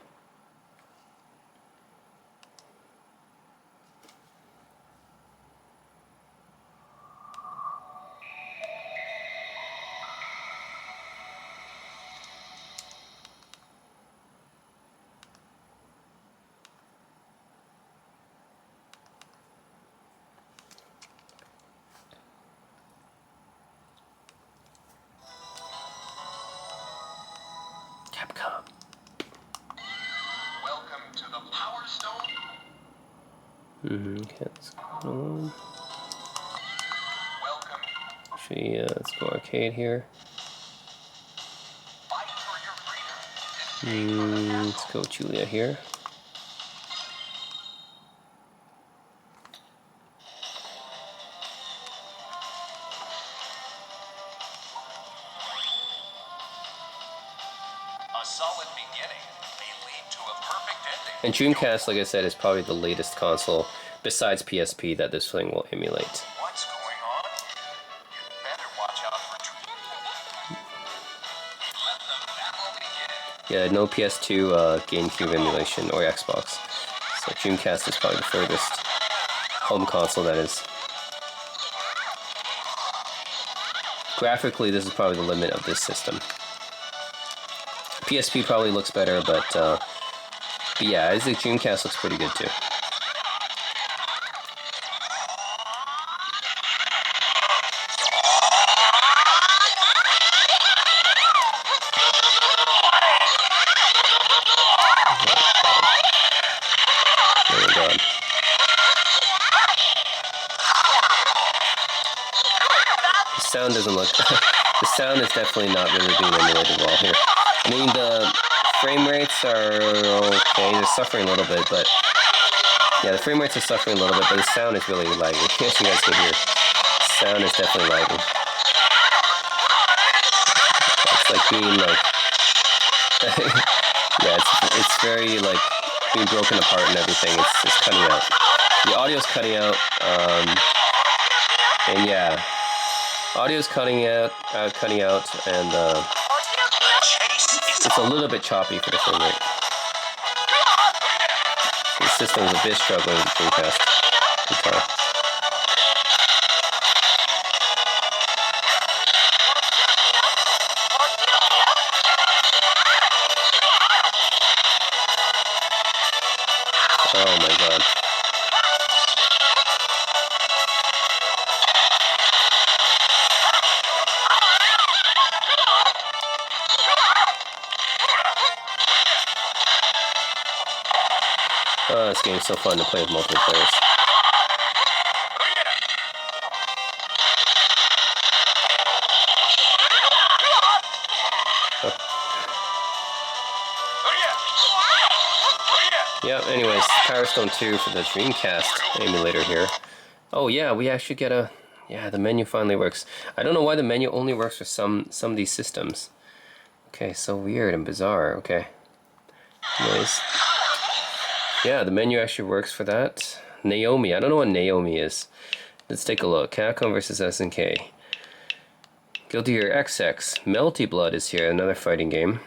Capcom. Welcome to the Power Stone. Okay, let's go on. Welcome. Actually, let's go arcade here. Fight for your freedom. Let's go Julia here. A solid beginning may lead to a perfect ending. And Dreamcast, like I said, is probably the latest console besides PSP that this thing will emulate. What's going on? You better watch out for Let the battle begin. Yeah, no PS2, GameCube emulation, or Xbox. So Dreamcast is probably the furthest home console that is. Graphically, this is probably the limit of this system. PSP probably looks better, but yeah, I think Dreamcast looks pretty good too. Oh my god. The sound doesn't look... The sound is definitely not really being emulated well here. I mean, the frame rates are okay, they're suffering a little bit, but... Yeah, the frame rates are suffering a little bit, but the sound is really lagging. As you guys can hear, the sound is definitely lagging. It's like being like... yeah, it's very like being broken apart and everything. It's cutting out. The audio's cutting out, and yeah, audio's cutting out, and it's a little bit choppy for the frame rate. The system's a bit struggling with Dreamcast guitar. Oh my god. Oh, this game's so fun to play with multiple players. Power Stone 2 for the Dreamcast emulator here. Oh yeah, we actually get a... Yeah, the menu finally works. I don't know why the menu only works for some of these systems. Okay, so weird and bizarre. Okay. Anyways. Yeah, the menu actually works for that. Naomi. I don't know what Naomi is. Let's take a look. Capcom versus SNK. Guilty Gear XX. Melty Blood is here, another fighting game.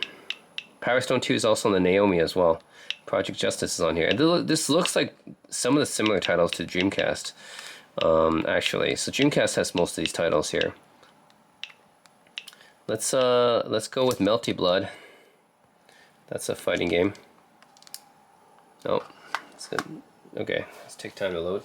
Power Stone 2 is also on the Naomi as well. Project Justice is on here. And this looks like some of the similar titles to Dreamcast, actually. So Dreamcast has most of these titles here. Let's go with Melty Blood. That's a fighting game. Oh, it's good. Okay, let's take time to load.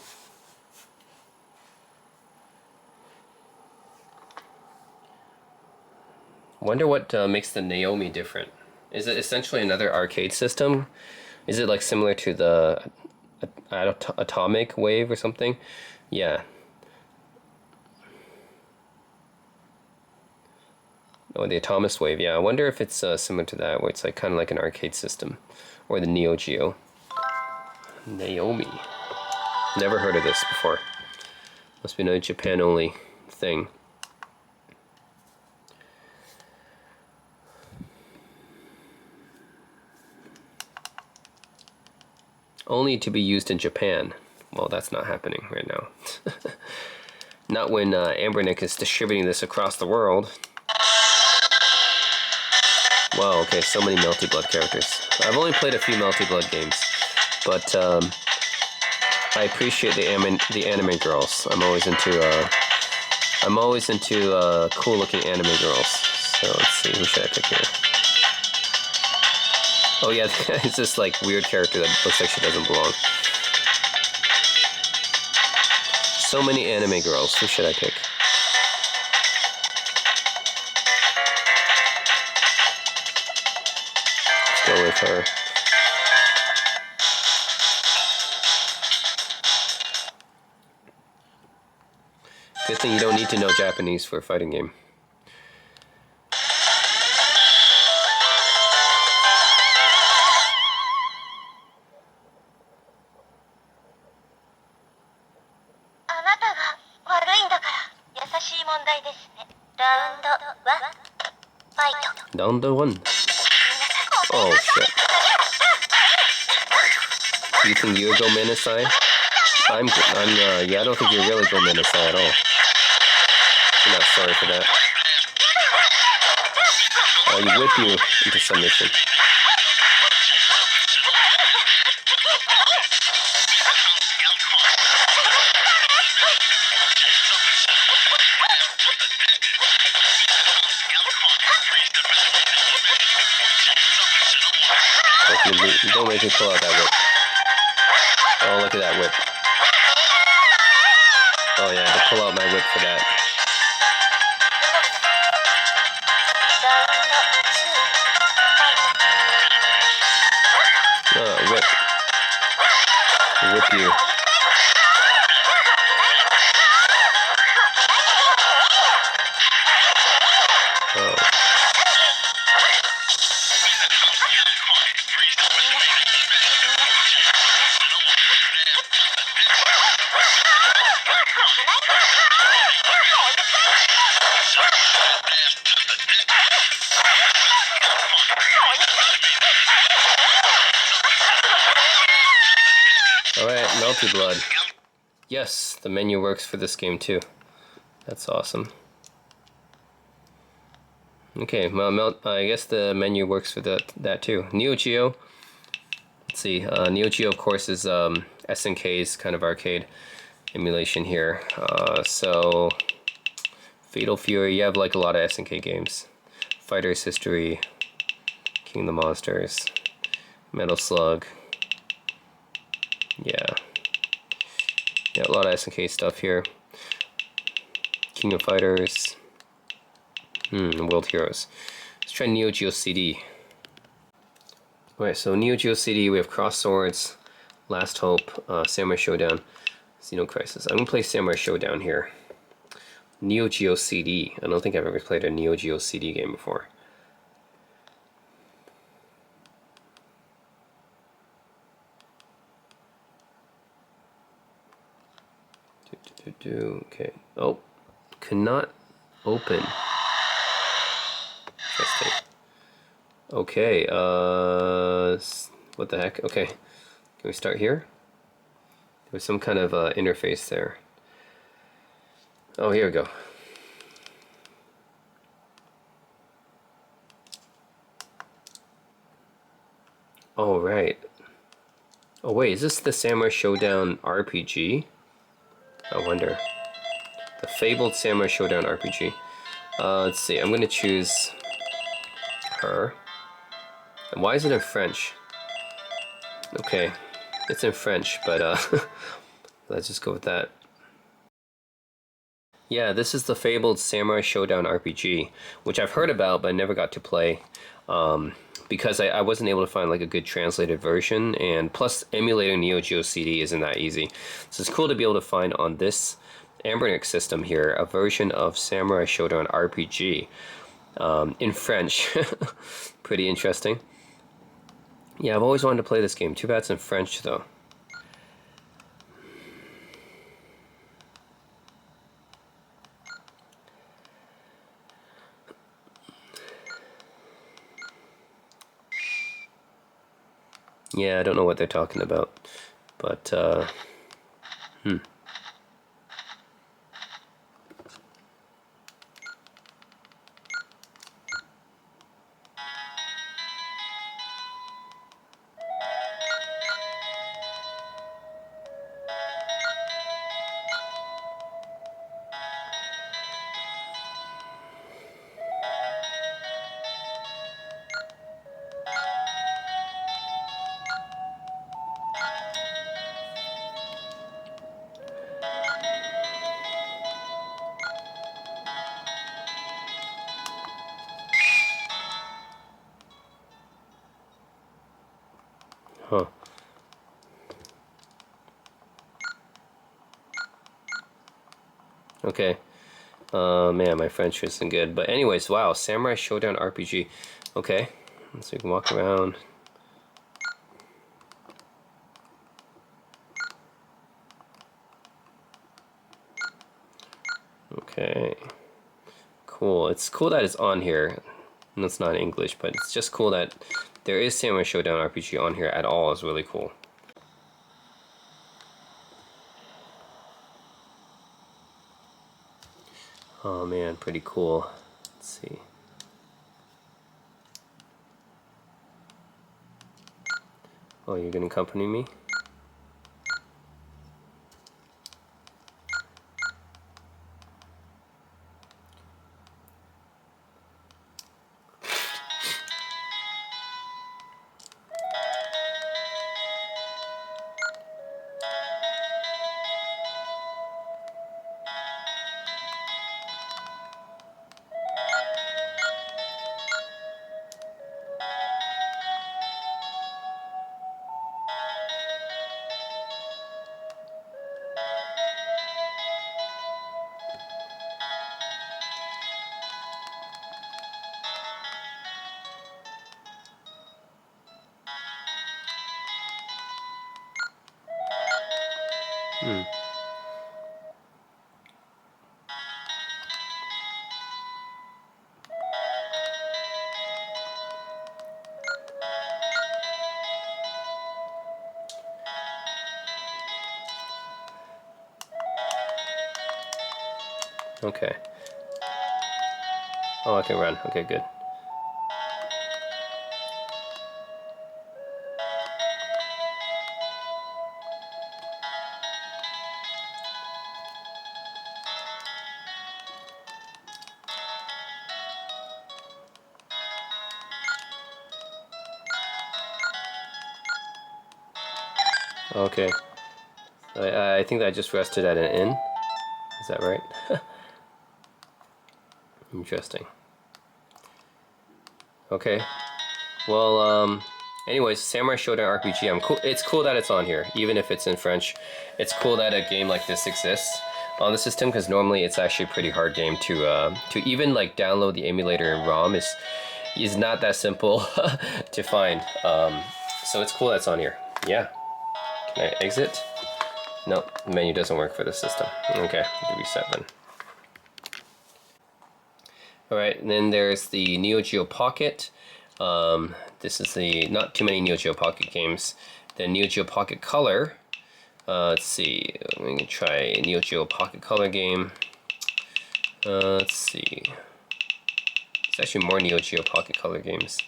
Wonder what makes the Naomi different. Is it essentially another arcade system? Is it like similar to the Atomic Wave or something? Yeah. Oh, the Atomic Wave. Yeah, I wonder if it's similar to that, where it's like kind of like an arcade system, or the Neo Geo. Naomi. Never heard of this before. Must be a Japan only thing. Only to be used in Japan. Well, that's not happening right now. Not when Anbernic is distributing this across the world. Wow, okay, so many Melty Blood characters. I've only played a few Melty Blood games, but I appreciate the anime girls. I'm always into cool-looking anime girls. So let's see, who should I pick here? Oh yeah, it's this like weird character that looks like she doesn't belong. So many anime girls. Who should I pick? Let's go with her. Good thing you don't need to know Japanese for a fighting game. Round one. Oh shit. You think you're Go Menasai? Yeah, I don't think you're really Go Menasai at all. I'm not sorry for that. I'll whip you into submission. Don't make me pull out that whip. Oh, look at that whip. Oh yeah, I had to pull out my whip for that. Whip. Whip you. Oh. Alright, Melty Blood. Yes, the menu works for this game too. That's awesome. Okay, well, I guess the menu works for that too. Neo Geo. Let's see. Neo Geo, of course, is SNK's kind of arcade emulation here. So, Fatal Fury. You have like a lot of SNK games. Fighter's History, King of the Monsters, Metal Slug. Yeah, a lot of SNK stuff here. King of Fighters. World Heroes. Let's try Neo Geo CD. Alright, so Neo Geo CD, we have Cross Swords, Last Hope, Samurai Showdown, Xeno Crisis. I'm gonna play Samurai Showdown here. Neo Geo CD. I don't think I've ever played a Neo Geo CD game before. Okay. Oh, cannot open. Interesting. Okay. What the heck? Okay. Can we start here? There's some kind of interface there. Oh, here we go. Oh, right. Oh, wait, is this the Samurai Showdown RPG? I wonder. The Fabled Samurai Showdown RPG. Let's see, I'm gonna choose her. And why is it in French? Okay, it's in French, but let's just go with that. Yeah, this is the Fabled Samurai Showdown RPG, which I've heard about but never got to play. Because I wasn't able to find like a good translated version, and plus emulating Neo Geo CD isn't that easy. So it's cool to be able to find on this Anbernic system here a version of Samurai Showdown RPG in French. Pretty interesting. Yeah, I've always wanted to play this game. Too bad it's in French though. Yeah, I don't know what they're talking about, but huh. Okay. Man, my French isn't good. But anyways, wow, Samurai Showdown RPG. Okay, so we can walk around. Okay, cool. It's cool that it's on here. And it's not English, but it's just cool that there is Samurai Showdown RPG on here at all. Is really cool. Oh man, pretty cool. Let's see. Oh, you're gonna accompany me? Okay. Oh, I can run. Okay, good. Okay. I think I just rested at an inn. Is that right? Interesting. Okay. Well, anyways, Samurai Showdown RPG. It's cool that it's on here, even if it's in French. It's cool that a game like this exists on the system, because normally it's actually a pretty hard game to even like download the emulator and ROM is not that simple to find. So it's cool that it's on here. Yeah. Can I exit? Nope, the menu doesn't work for the system. Okay, reset then. Alright, and then there's the Neo Geo Pocket. This is the not too many Neo Geo Pocket games. The Neo Geo Pocket Color. Let's see, we can try Neo Geo Pocket Color game. Let's see. There's actually more Neo Geo Pocket Color games.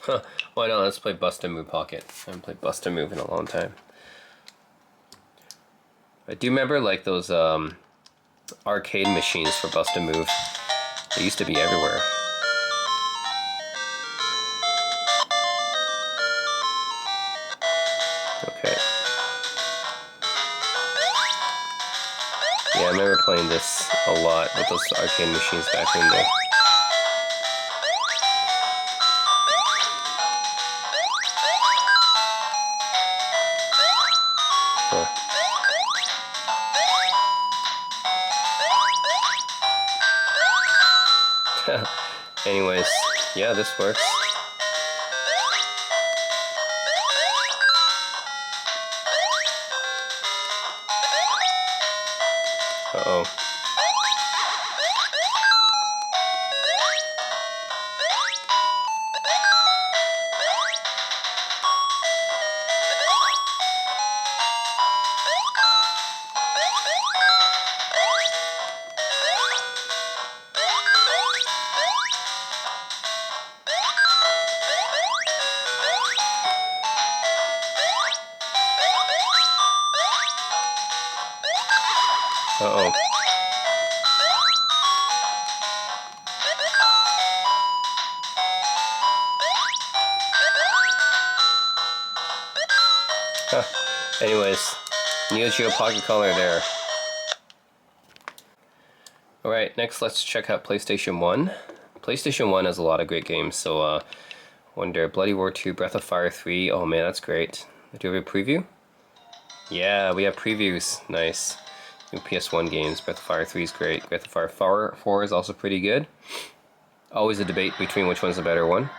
Huh, why not? Let's play Bust a Move Pocket. I haven't played Bust a Move in a long time. I do remember like those arcade machines for Bust a Move. They used to be everywhere. Okay. Yeah, I remember playing this a lot with those arcade machines back in the day. Anyways, yeah, this works. Uh-oh. Uh-oh. Huh. Anyways, Neo Geo Pocket Color there. Alright, next let's check out PlayStation 1. PlayStation 1 has a lot of great games, so Wonder, Bloody War 2, Breath of Fire 3. Oh man, that's great. Do we have a preview? Yeah, we have previews. Nice. New PS1 games. Breath of Fire 3 is great. Breath of Fire 4 is also pretty good. Always a debate between which one's the better one.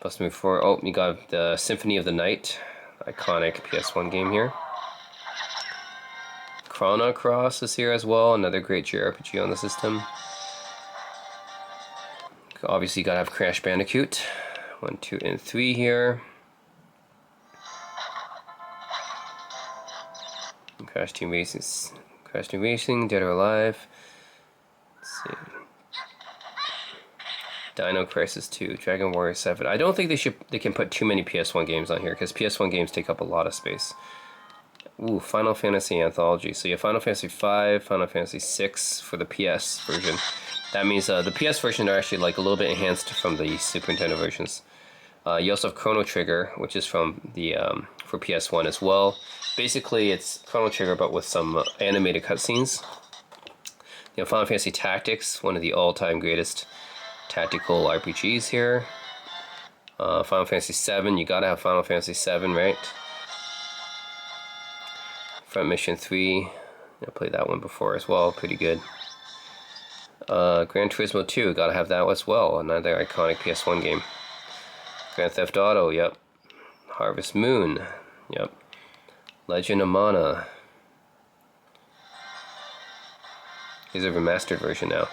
Bust Move 4. Oh, you got the Symphony of the Night. Iconic PS1 game here. Chrono Cross is here as well. Another great JRPG on the system. Obviously, you gotta have Crash Bandicoot. 1, 2, and 3 here. Crash Team Racing, Dead or Alive. Let's see. Dino Crisis 2, Dragon Warrior 7. I don't think they can put too many PS1 games on here because PS1 games take up a lot of space. Ooh, Final Fantasy Anthology. So you have Final Fantasy 5, Final Fantasy 6 for the PS version. That means the PS version are actually like a little bit enhanced from the Super Nintendo versions. You also have Chrono Trigger, which is from the for PS1 as well. Basically, it's Chrono Trigger, but with some animated cutscenes. You have Final Fantasy Tactics, one of the all-time greatest tactical RPGs here. Final Fantasy 7, you gotta have Final Fantasy 7, right? Front Mission 3, I played that one before as well, pretty good. Gran Turismo 2, gotta have that as well, another iconic PS1 game. Grand Theft Auto, yep. Harvest Moon, yep. Legend of Mana. Here's a remastered version now.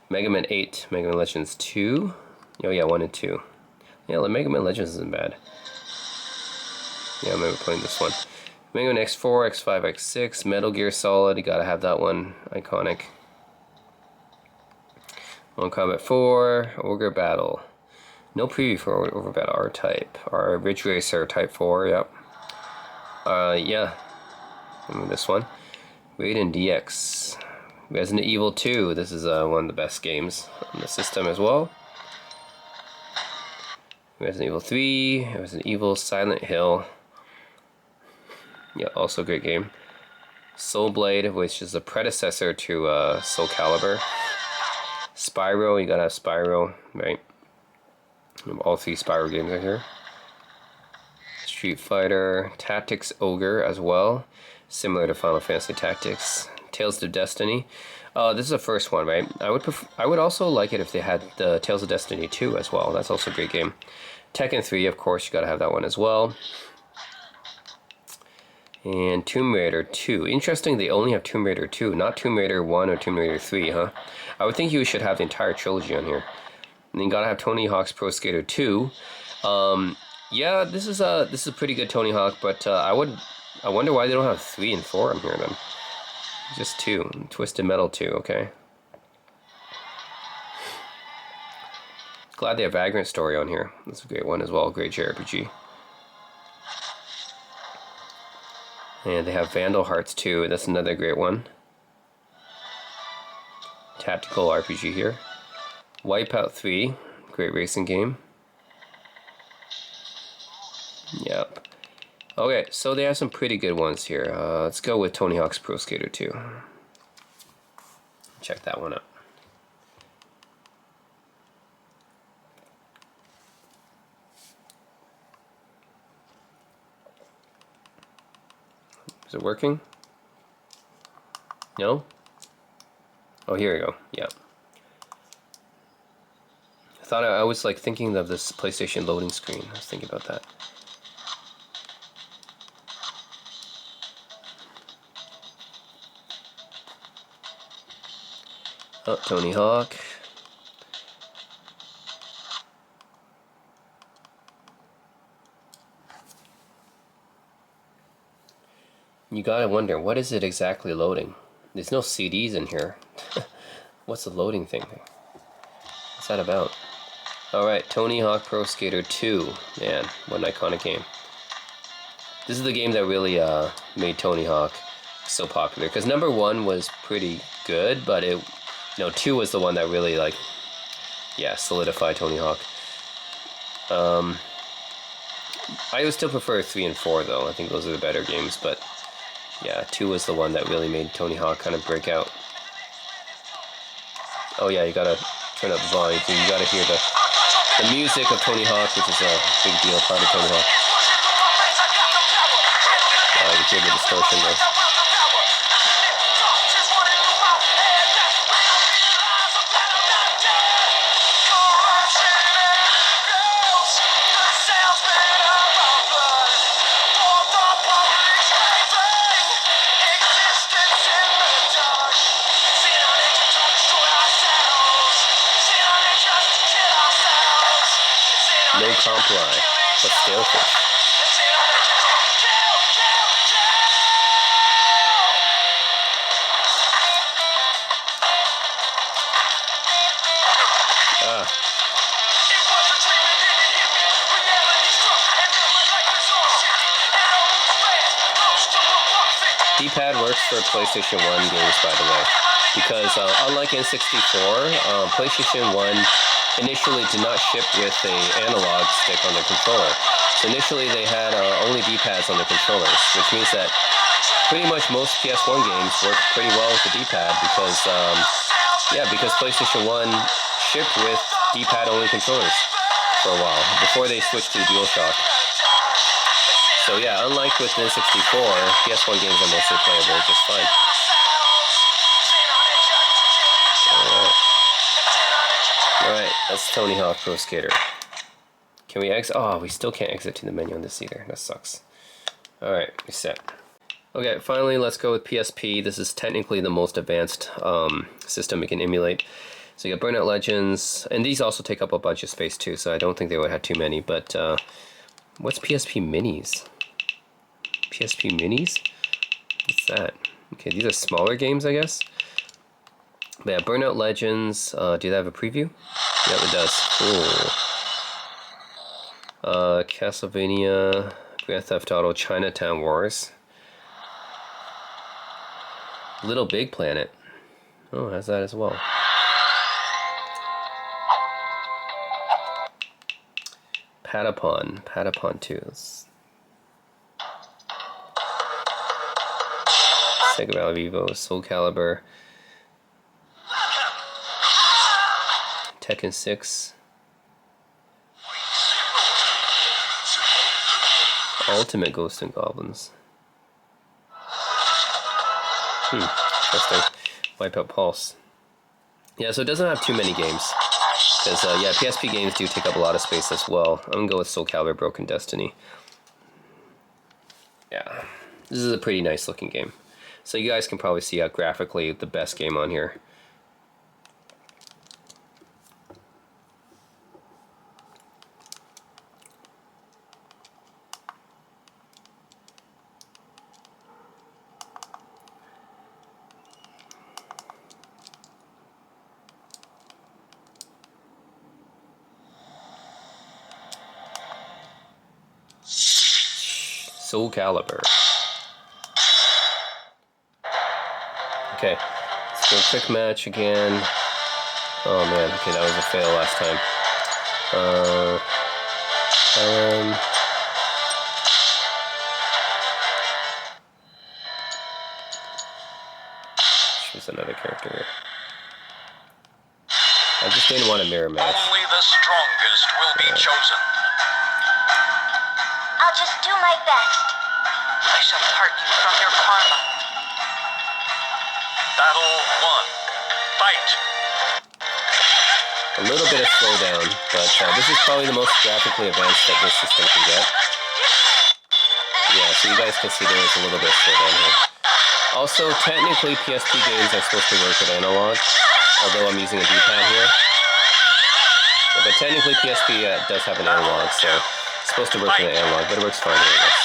Mega Man 8, Mega Man Legends 2. Oh yeah, 1 and 2. Yeah, Mega Man Legends isn't bad. Yeah, I remember playing this one. Mega Man X4, X5, X6, Metal Gear Solid, you gotta have that one. Iconic. Mortal Kombat 4, Ogre Battle. No preview for Ogre Battle R-Type. Our Ridge Racer Type 4, yep. Yeah. Remember this one. Raiden DX. Resident Evil 2. This is one of the best games on the system as well. Resident Evil 3. Resident Evil Silent Hill. Yeah, also a great game. Soul Blade, which is the predecessor to Soul Calibur. Spyro, you gotta have Spyro, right? All 3 Spyro games are here. Street Fighter, Tactics Ogre as well, similar to Final Fantasy Tactics. Tales of Destiny. This is the first one, right? I would also like it if they had the Tales of Destiny 2 as well. That's also a great game. Tekken 3, of course, you gotta have that one as well. And Tomb Raider 2. Interesting, they only have Tomb Raider 2, not Tomb Raider 1 or Tomb Raider 3, huh? I would think you should have the entire trilogy on here. And then you gotta have Tony Hawk's Pro Skater 2. Yeah, this is a pretty good Tony Hawk, but I wonder why they don't have 3 and 4 on here then. Just 2. Twisted Metal 2, okay. Glad they have Vagrant Story on here. That's a great one as well, great JRPG. And they have Vandal Hearts 2, that's another great one. Tactical RPG here. Wipeout 3, great racing game. Yep. Okay, so they have some pretty good ones here. Let's go with Tony Hawk's Pro Skater 2. Check that one out. Is it working? No? Oh, here we go. Yeah. I was like thinking of this PlayStation loading screen. I was thinking about that. Oh, Tony Hawk. You gotta wonder, what is it exactly loading? There's no CDs in here. What's the loading thing? What's that about? Alright, Tony Hawk Pro Skater 2. Man, what an iconic game. This is the game that really made Tony Hawk so popular. Because number 1 was pretty good, but 2 was the one that really, like, yeah, solidified Tony Hawk. I would still prefer 3 and 4, though. I think those are the better games, but yeah, 2 was the one that really made Tony Hawk kind of break out. Oh yeah, you gotta turn up the volume, so you gotta hear the music of Tony Hawk, which is a big deal, part of Tony Hawk. You can hear the distortion there. No comply, but stalefish. D-pad works for PlayStation 1 games, by the way, because unlike N64, PlayStation 1 initially did not ship with an analog stick on the controller. So initially they had only D-pads on the controllers, which means that pretty much most PS1 games work pretty well with the D-pad because, because PlayStation 1 shipped with D-pad only controllers for a while, before they switched to DualShock. So yeah, unlike with the N64, PS1 games are mostly playable just fine. Alright, that's Tony Hawk Pro Skater. Can we exit? Oh, we still can't exit to the menu on this either. That sucks. Alright, reset. Okay, finally, let's go with PSP. This is technically the most advanced system it can emulate. So you got Burnout Legends, and these also take up a bunch of space too, so I don't think they would have too many, but what's PSP Minis? PSP Minis? What's that? Okay, these are smaller games, I guess. But yeah, Burnout Legends, do they have a preview? Yeah, it does. Cool. Castlevania, Grand Theft Auto, Chinatown Wars. Little Big Planet. Oh, it has that as well. Patapon 2. Sega Valley Vivo, Soul Calibur. Tekken 6. Ultimate Ghosts and Goblins. Interesting. Wipeout Pulse. Yeah, so it doesn't have too many games. Because, yeah, PSP games do take up a lot of space as well. I'm going to go with Soul Calibur Broken Destiny. Yeah, this is a pretty nice looking game. So you guys can probably see graphically the best game on here. Soul Calibur. Okay, let's do a quick match again. Oh man, okay, that was a fail last time. Choose another character here. I just didn't want a mirror match. Only the strongest will be chosen. I'll just do my best. I shall part you from your karma. Battle 1. Fight! A little bit of slowdown, but this is probably the most graphically advanced that this system can get. Yeah, so you guys can see there is a little bit of slowdown here. Also, technically PSP games are supposed to work with analog, although I'm using a D-pad here. Yeah, but technically PSP does have an analog, so it's supposed to work with an analog, but it works fine here, I guess.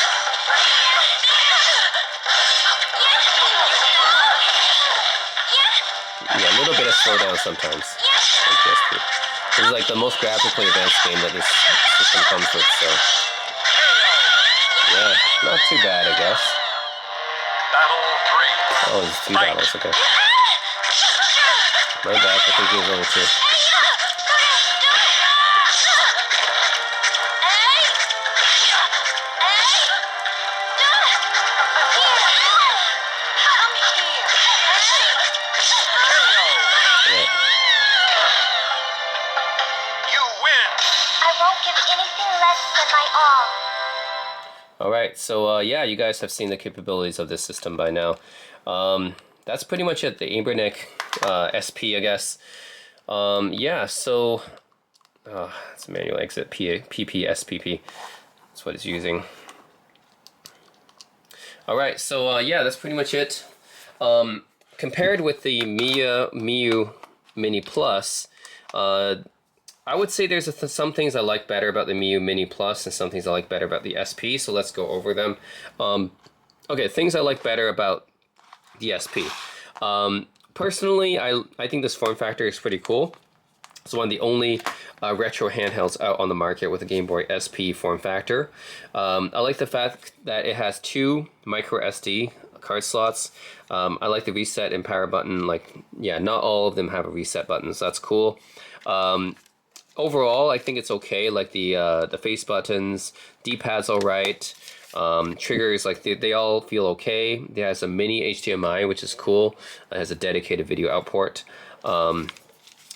Yeah, a little bit of slowdown sometimes on PSP. This is like the most graphically advanced game that this system comes with, so yeah, not too bad, I guess. Battle 3. Oh, there's 2 battles, okay. My bad for thinking it was only 2. Right. You win! I won't give anything less than my all. Alright, so yeah, you guys have seen the capabilities of this system by now. That's pretty much it, the Anbernic SP, I guess. Yeah, so it's a manual exit, PPSPP. That's what it's using. Alright, so yeah, that's pretty much it. Compared with the Miyoo Mini Plus, I would say there's some things I like better about the Miyoo Mini Plus and some things I like better about the SP, so let's go over them. Okay, things I like better about the SP. Personally, I think this form factor is pretty cool. It's one of the only retro handhelds out on the market with a Game Boy SP form factor. I like the fact that it has 2 micro SD card slots. I like the reset and power button. Like, yeah, not all of them have a reset button, so that's cool. Overall, I think it's okay. Like the face buttons, D-pad's all right. Triggers, like they all feel okay. It has a mini HDMI, which is cool. It has a dedicated video output.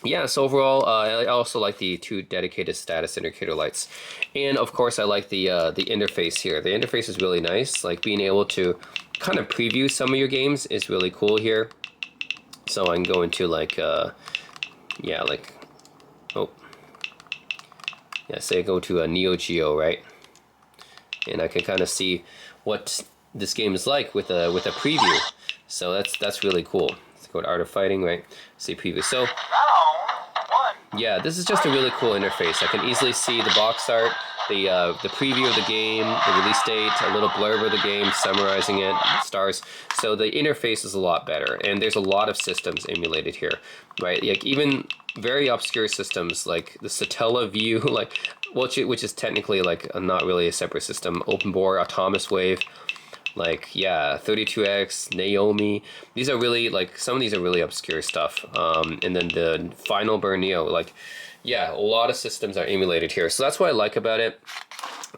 Yeah, so overall, I also like the 2 dedicated status indicator lights. And of course, I like the interface here. The interface is really nice. Like being able to kind of preview some of your games is really cool here. So I can go into like, yeah, like, oh, yeah, say I go to a Neo Geo, right? And I can kind of see what this game is like with a preview. So that's really cool. Let's go to Art of Fighting, right? See preview. So yeah, this is just a really cool interface. I can easily see the box art, the preview of the game, the release date, a little blurb of the game, summarizing it, stars. So the interface is a lot better, and there's a lot of systems emulated here, right? Like even very obscure systems like the Satella View, like which is technically like not really a separate system. Open Bore, Atomus Wave, like yeah, 32X, Naomi. These are really like some of these are really obscure stuff. And then the Final Burn Neo, like yeah, a lot of systems are emulated here. So that's what I like about it.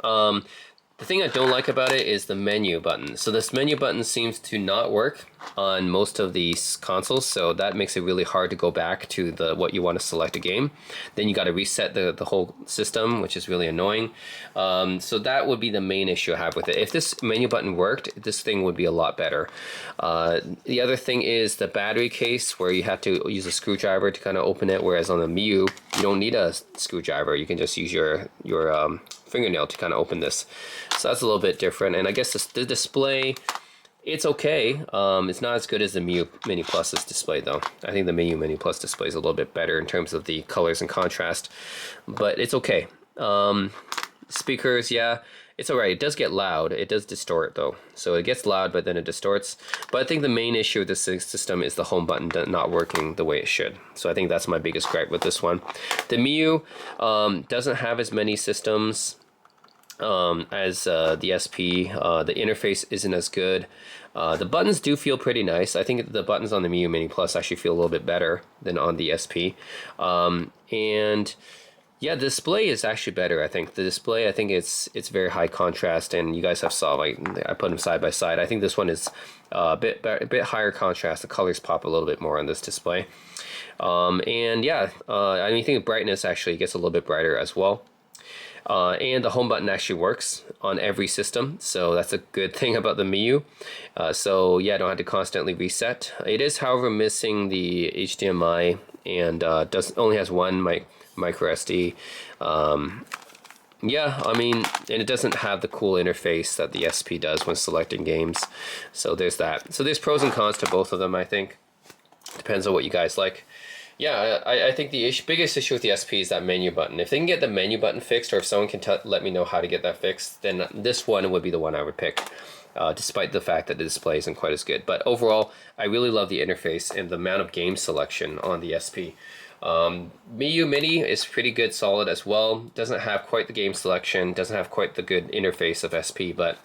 The thing I don't like about it is the menu button. So this menu button seems to not work on most of these consoles, so that makes it really hard to go back to what you want to select a game. Then you got to reset the whole system, which is really annoying. So that would be the main issue I have with it. If this menu button worked, this thing would be a lot better. The other thing is the battery case, where you have to use a screwdriver to kind of open it, whereas on the Miyoo you don't need a screwdriver. You can just use your fingernail to kind of open this. So that's a little bit different. And I guess the display, it's okay. It's not as good as the Miyoo Mini Plus's display though. I think the Miyoo Mini Plus display is a little bit better in terms of the colors and contrast, but it's okay. Speakers, yeah, it's alright. It does get loud. It does distort though. So it gets loud, but then it distorts. But I think the main issue with this system is the home button not working the way it should. So I think that's my biggest gripe with this one. The Miyoo doesn't have as many systems as the SP. The interface isn't as good. The buttons do feel pretty nice. I think the buttons on the Miyoo Mini Plus actually feel a little bit better than on the SP. And yeah, the display is actually better. I think the display, I think it's very high contrast, and you guys have saw, like, I put them side by side. I think this one is a bit higher contrast. The colors pop a little bit more on this display. And yeah, I think the brightness actually gets a little bit brighter as well. And the home button actually works on every system, so that's a good thing about the Miyoo. So yeah, I don't have to constantly reset. It is, however, missing the HDMI, and only has one micro SD. Yeah, I mean, and it doesn't have the cool interface that the SP does when selecting games. So there's that. So there's pros and cons to both of them, I think. Depends on what you guys like. Yeah, I think the biggest issue with the SP is that menu button. If they can get the menu button fixed, or if someone can let me know how to get that fixed, then this one would be the one I would pick, despite the fact that the display isn't quite as good. But overall, I really love the interface and the amount of game selection on the SP. Miyoo Mini is pretty good, solid as well. Doesn't have quite the game selection, doesn't have quite the good interface of SP, but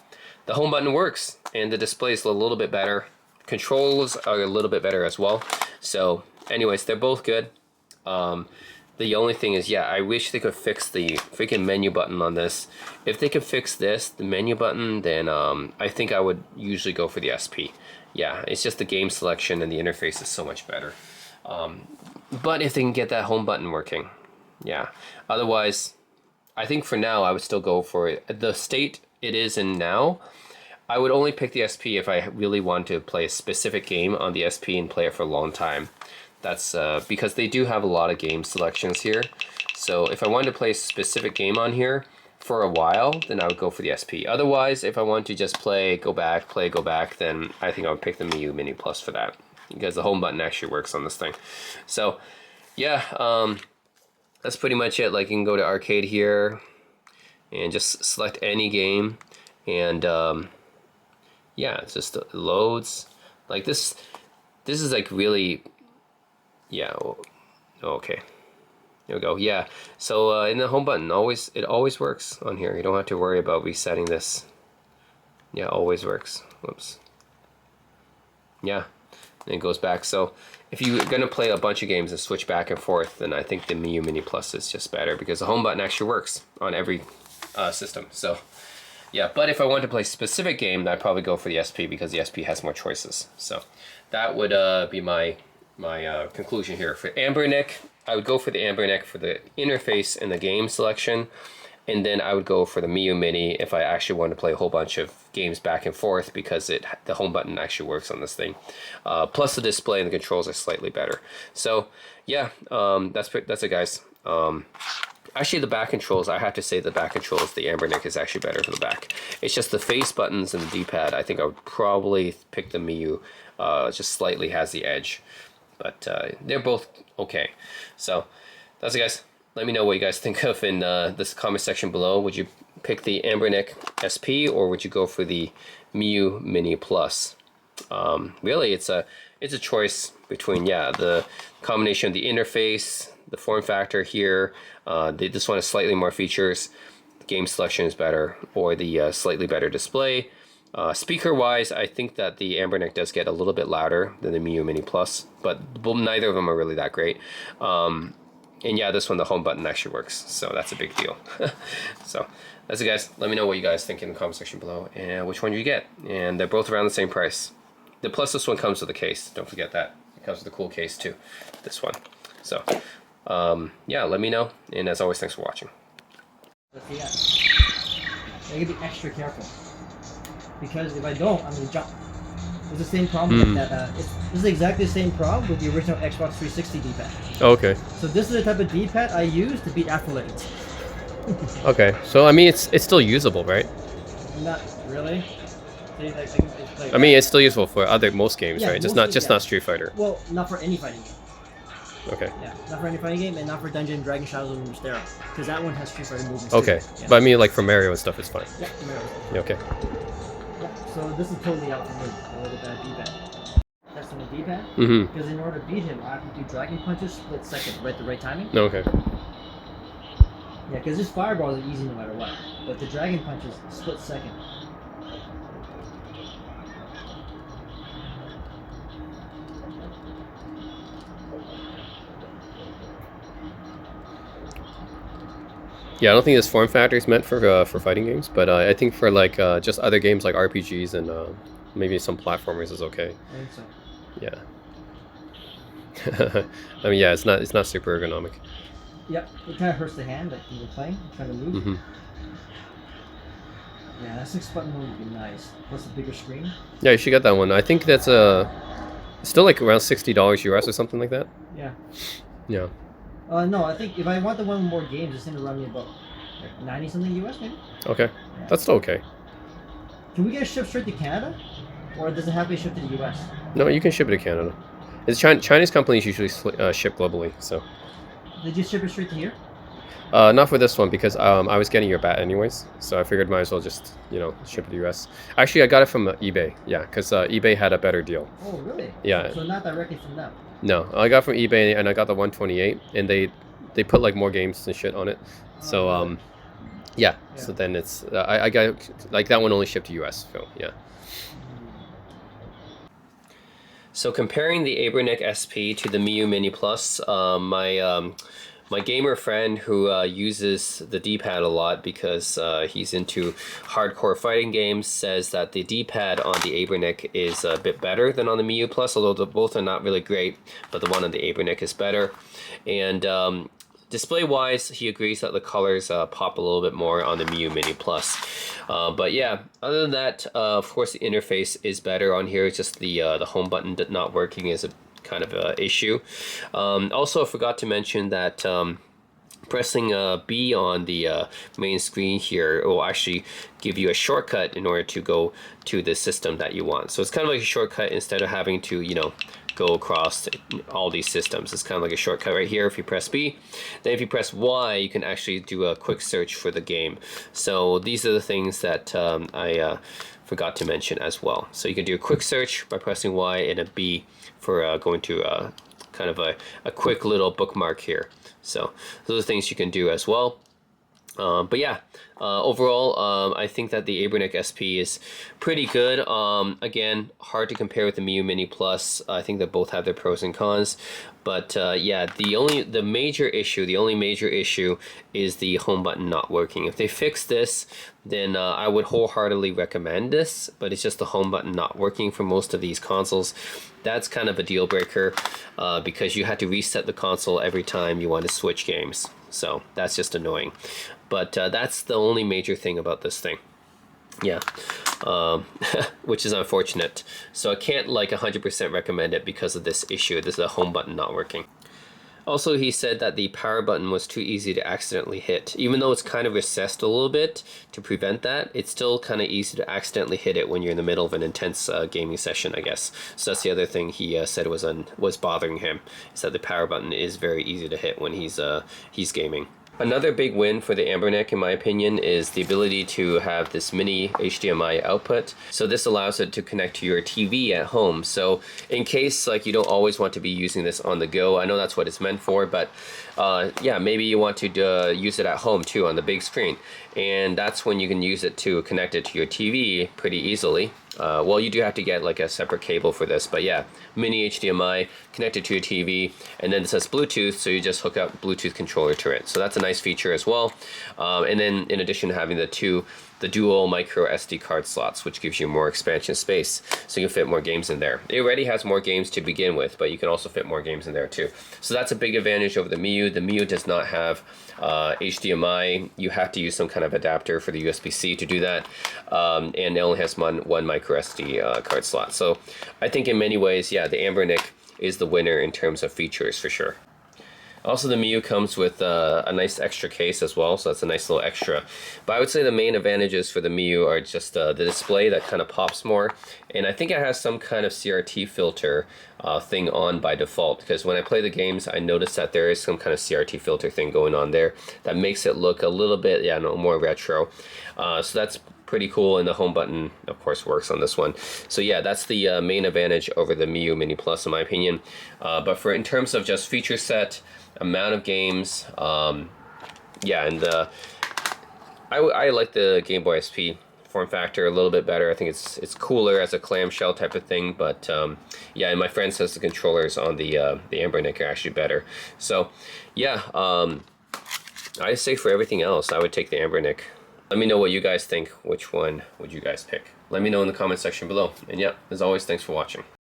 the home button works, and the display is a little bit better. Controls are a little bit better as well. So anyways, they're both good. The only thing is, yeah, I wish they could fix the freaking menu button on this. If they could fix this, the menu button, then I think I would usually go for the SP. Yeah, it's just the game selection and the interface is so much better. But if they can get that home button working, yeah. Otherwise, I think for now I would still go for it. The state it is in now, I would only pick the SP if I really want to play a specific game on the SP and play it for a long time. That's because they do have a lot of game selections here. So if I wanted to play a specific game on here for a while, then I would go for the SP. Otherwise, if I want to just play, go back, then I think I would pick the Miyoo Mini Plus for that, because the home button actually works on this thing. So yeah, that's pretty much it. Like, you can go to arcade here and just select any game, and yeah, it's just loads. Like this is like really, yeah, okay, there we go. Yeah, so in the home button, it always works on here. You don't have to worry about resetting this. Yeah, always works. Whoops. Yeah, and it goes back. So if you're gonna play a bunch of games and switch back and forth, then I think the Miyoo Mini Plus is just better, because the home button actually works on every system. So yeah, but if I want to play a specific game, then I'd probably go for the SP, because the SP has more choices. So that would be my conclusion here. For Anbernic, I would go for the Anbernic for the interface and the game selection, and then I would go for the Miyoo Mini if I actually want to play a whole bunch of games back and forth, because the home button actually works on this thing. Plus the display and the controls are slightly better. So yeah, that's it, guys. Actually, the back controls, I have to say the back controls, the Anbernic is actually better for the back. It's just the face buttons and the D-pad, I think I would probably pick the Miyoo. Just slightly has the edge. But they're both okay. So that's it, guys. Let me know what you guys think of in this comment section below. Would you pick the Anbernic SP, or would you go for the Miyoo Mini Plus? Really, it's a choice between, yeah, the combination of the interface, the form factor here. This one has slightly more features. The game selection is better, or the slightly better display. Speaker wise, I think that the Anbernic does get a little bit louder than the Miyoo Mini Plus, but neither of them are really that great. And yeah, this one, the home button actually works, so that's a big deal. So that's it, guys. Let me know what you guys think in the comment section below, and which one you get. And they're both around the same price. Plus this one comes with a case. Don't forget that. It comes with a cool case too, this one. So yeah, let me know. And as always, thanks for watching. I gotta be extra careful, because if I don't, I'm gonna jump. It's the same problem with that. This is exactly the same problem with the original Xbox 360 D-pad. Oh, okay. So this is the type of D-pad I use to beat Athlete. Okay. So I mean, it's still usable, right? Not really. See, like, it's like I mean, it's still useful for most games, Yeah, right? Just mostly, yeah. not Street Fighter. Well, not for any fighting game. Okay. Yeah, not for any fighting game, and not for Dungeon Dragon Shadows of Mystera, because that one has Street Fighter movements. Okay. Too. Yeah. But I mean, like for Mario and stuff, it's fine. Yeah, Yeah, okay. yeah, so this is totally out for me. With that D-pad. That's on the D-pad. Mm-hmm. Because in order to beat him, I have to do Dragon Punches split second, right? The right timing. Okay. Yeah, because his fireballs are easy no matter what, but the Dragon Punches split second. Yeah, I don't think this form factor is meant for fighting games, but I think for like just other games like RPGs and maybe some platformers is okay. I think so. Yeah. I mean, yeah, it's not super ergonomic. Yep, it kind of hurts the hand, like when you're playing, trying to move. Mm-hmm. Yeah, that 6-button one would be nice. Plus a bigger screen. Yeah, you should get that one. I think that's still like around $60 US or something like that. Yeah. Yeah. No, I think if I want the one with more games, it's gonna run me about like 90 something US maybe. Okay. Yeah. That's still okay. Can we get it shipped straight to Canada, or does it have to be shipped to the US? No, you can ship it to Canada. It's Chinese companies usually ship globally, so. Did you ship it straight to here? Not for this one because I was getting your bat anyways, so I figured might as well just ship it to the US. Actually, I got it from eBay, yeah, because eBay had a better deal. Oh, really? Yeah. So not directly from them. No, I got from eBay and I got the 128, and they put like more games and shit on it. So really? yeah. Yeah. So then it's I got like that one only shipped to US. So yeah. So comparing the Anbernic SP to the Miyoo Mini Plus, my gamer friend who uses the D-pad a lot because he's into hardcore fighting games says that the D-pad on the Anbernic is a bit better than on the Miyoo Plus, although both are not really great, but the one on the Anbernic is better. And display-wise, he agrees that the colors pop a little bit more on the Miyoo Mini Plus. But yeah, other than that, of course, the interface is better on here. It's just the home button not working is a kind of a issue. Also, I forgot to mention that pressing B on the main screen here will actually give you a shortcut in order to go to the system that you want. So it's kind of like a shortcut instead of having to, go across all these systems. It's kind of like a shortcut right here if you press B. Then if you press Y, you can actually do a quick search for the game. So these are the things that I forgot to mention as well. So you can do a quick search by pressing Y and a B for going to kind of a quick little bookmark here. So those are things you can do as well. But yeah, overall, I think that the Anbernic SP is pretty good. Again, hard to compare with the Miyoo Mini Plus. I think that both have their pros and cons. But yeah, the only major issue is the home button not working. If they fix this, then I would wholeheartedly recommend this. But it's just the home button not working for most of these consoles. That's kind of a deal breaker because you had to reset the console every time you want to switch games. So that's just annoying. But that's the only major thing about this thing. Yeah, which is unfortunate. So I can't like 100% recommend it because of this issue. This is the home button not working. Also, he said that the power button was too easy to accidentally hit. Even though it's kind of recessed a little bit to prevent that, it's still kind of easy to accidentally hit it when you're in the middle of an intense gaming session, I guess. So that's the other thing he said was bothering him, is that the power button is very easy to hit when he's gaming. Another big win for the Anbernic, in my opinion, is the ability to have this mini HDMI output. So this allows it to connect to your TV at home. So in case like you don't always want to be using this on the go, I know that's what it's meant for, but yeah, maybe you want to use it at home too on the big screen. And that's when you can use it to connect it to your TV pretty easily. Well, you do have to get like a separate cable for this, but yeah, mini HDMI connected to your TV, and then it says Bluetooth, so you just hook up Bluetooth controller to it. So that's a nice feature as well. And then in addition to having the dual micro SD card slots, which gives you more expansion space, so you can fit more games in there. It already has more games to begin with, but you can also fit more games in there too. So that's a big advantage over the Miyoo. The Miyoo does not have HDMI. You have to use some kind of adapter for the USB-C to do that, and it only has one micro SD card slot. So I think in many ways, yeah, the Anbernic is the winner in terms of features for sure. Also, the Miyoo comes with a nice extra case as well, so that's a nice little extra. But I would say the main advantages for the Miyoo are just the display that kind of pops more, and I think it has some kind of CRT filter thing on by default, because when I play the games, I notice that there is some kind of CRT filter thing going on there that makes it look a little bit, yeah, no, more retro. So that's pretty cool, and the home button of course works on this one. So yeah, that's the main advantage over the Miyoo Mini Plus in my opinion. But for in terms of just feature set, amount of games, yeah, and I like the Game Boy SP form factor a little bit better. I think it's cooler as a clamshell type of thing, but yeah, and my friend says the controllers on the Anbernic are actually better. So yeah, I say for everything else I would take the Anbernic. Let me know what you guys think. Which one would you guys pick? Let me know in the comment section below. And yeah, as always, thanks for watching.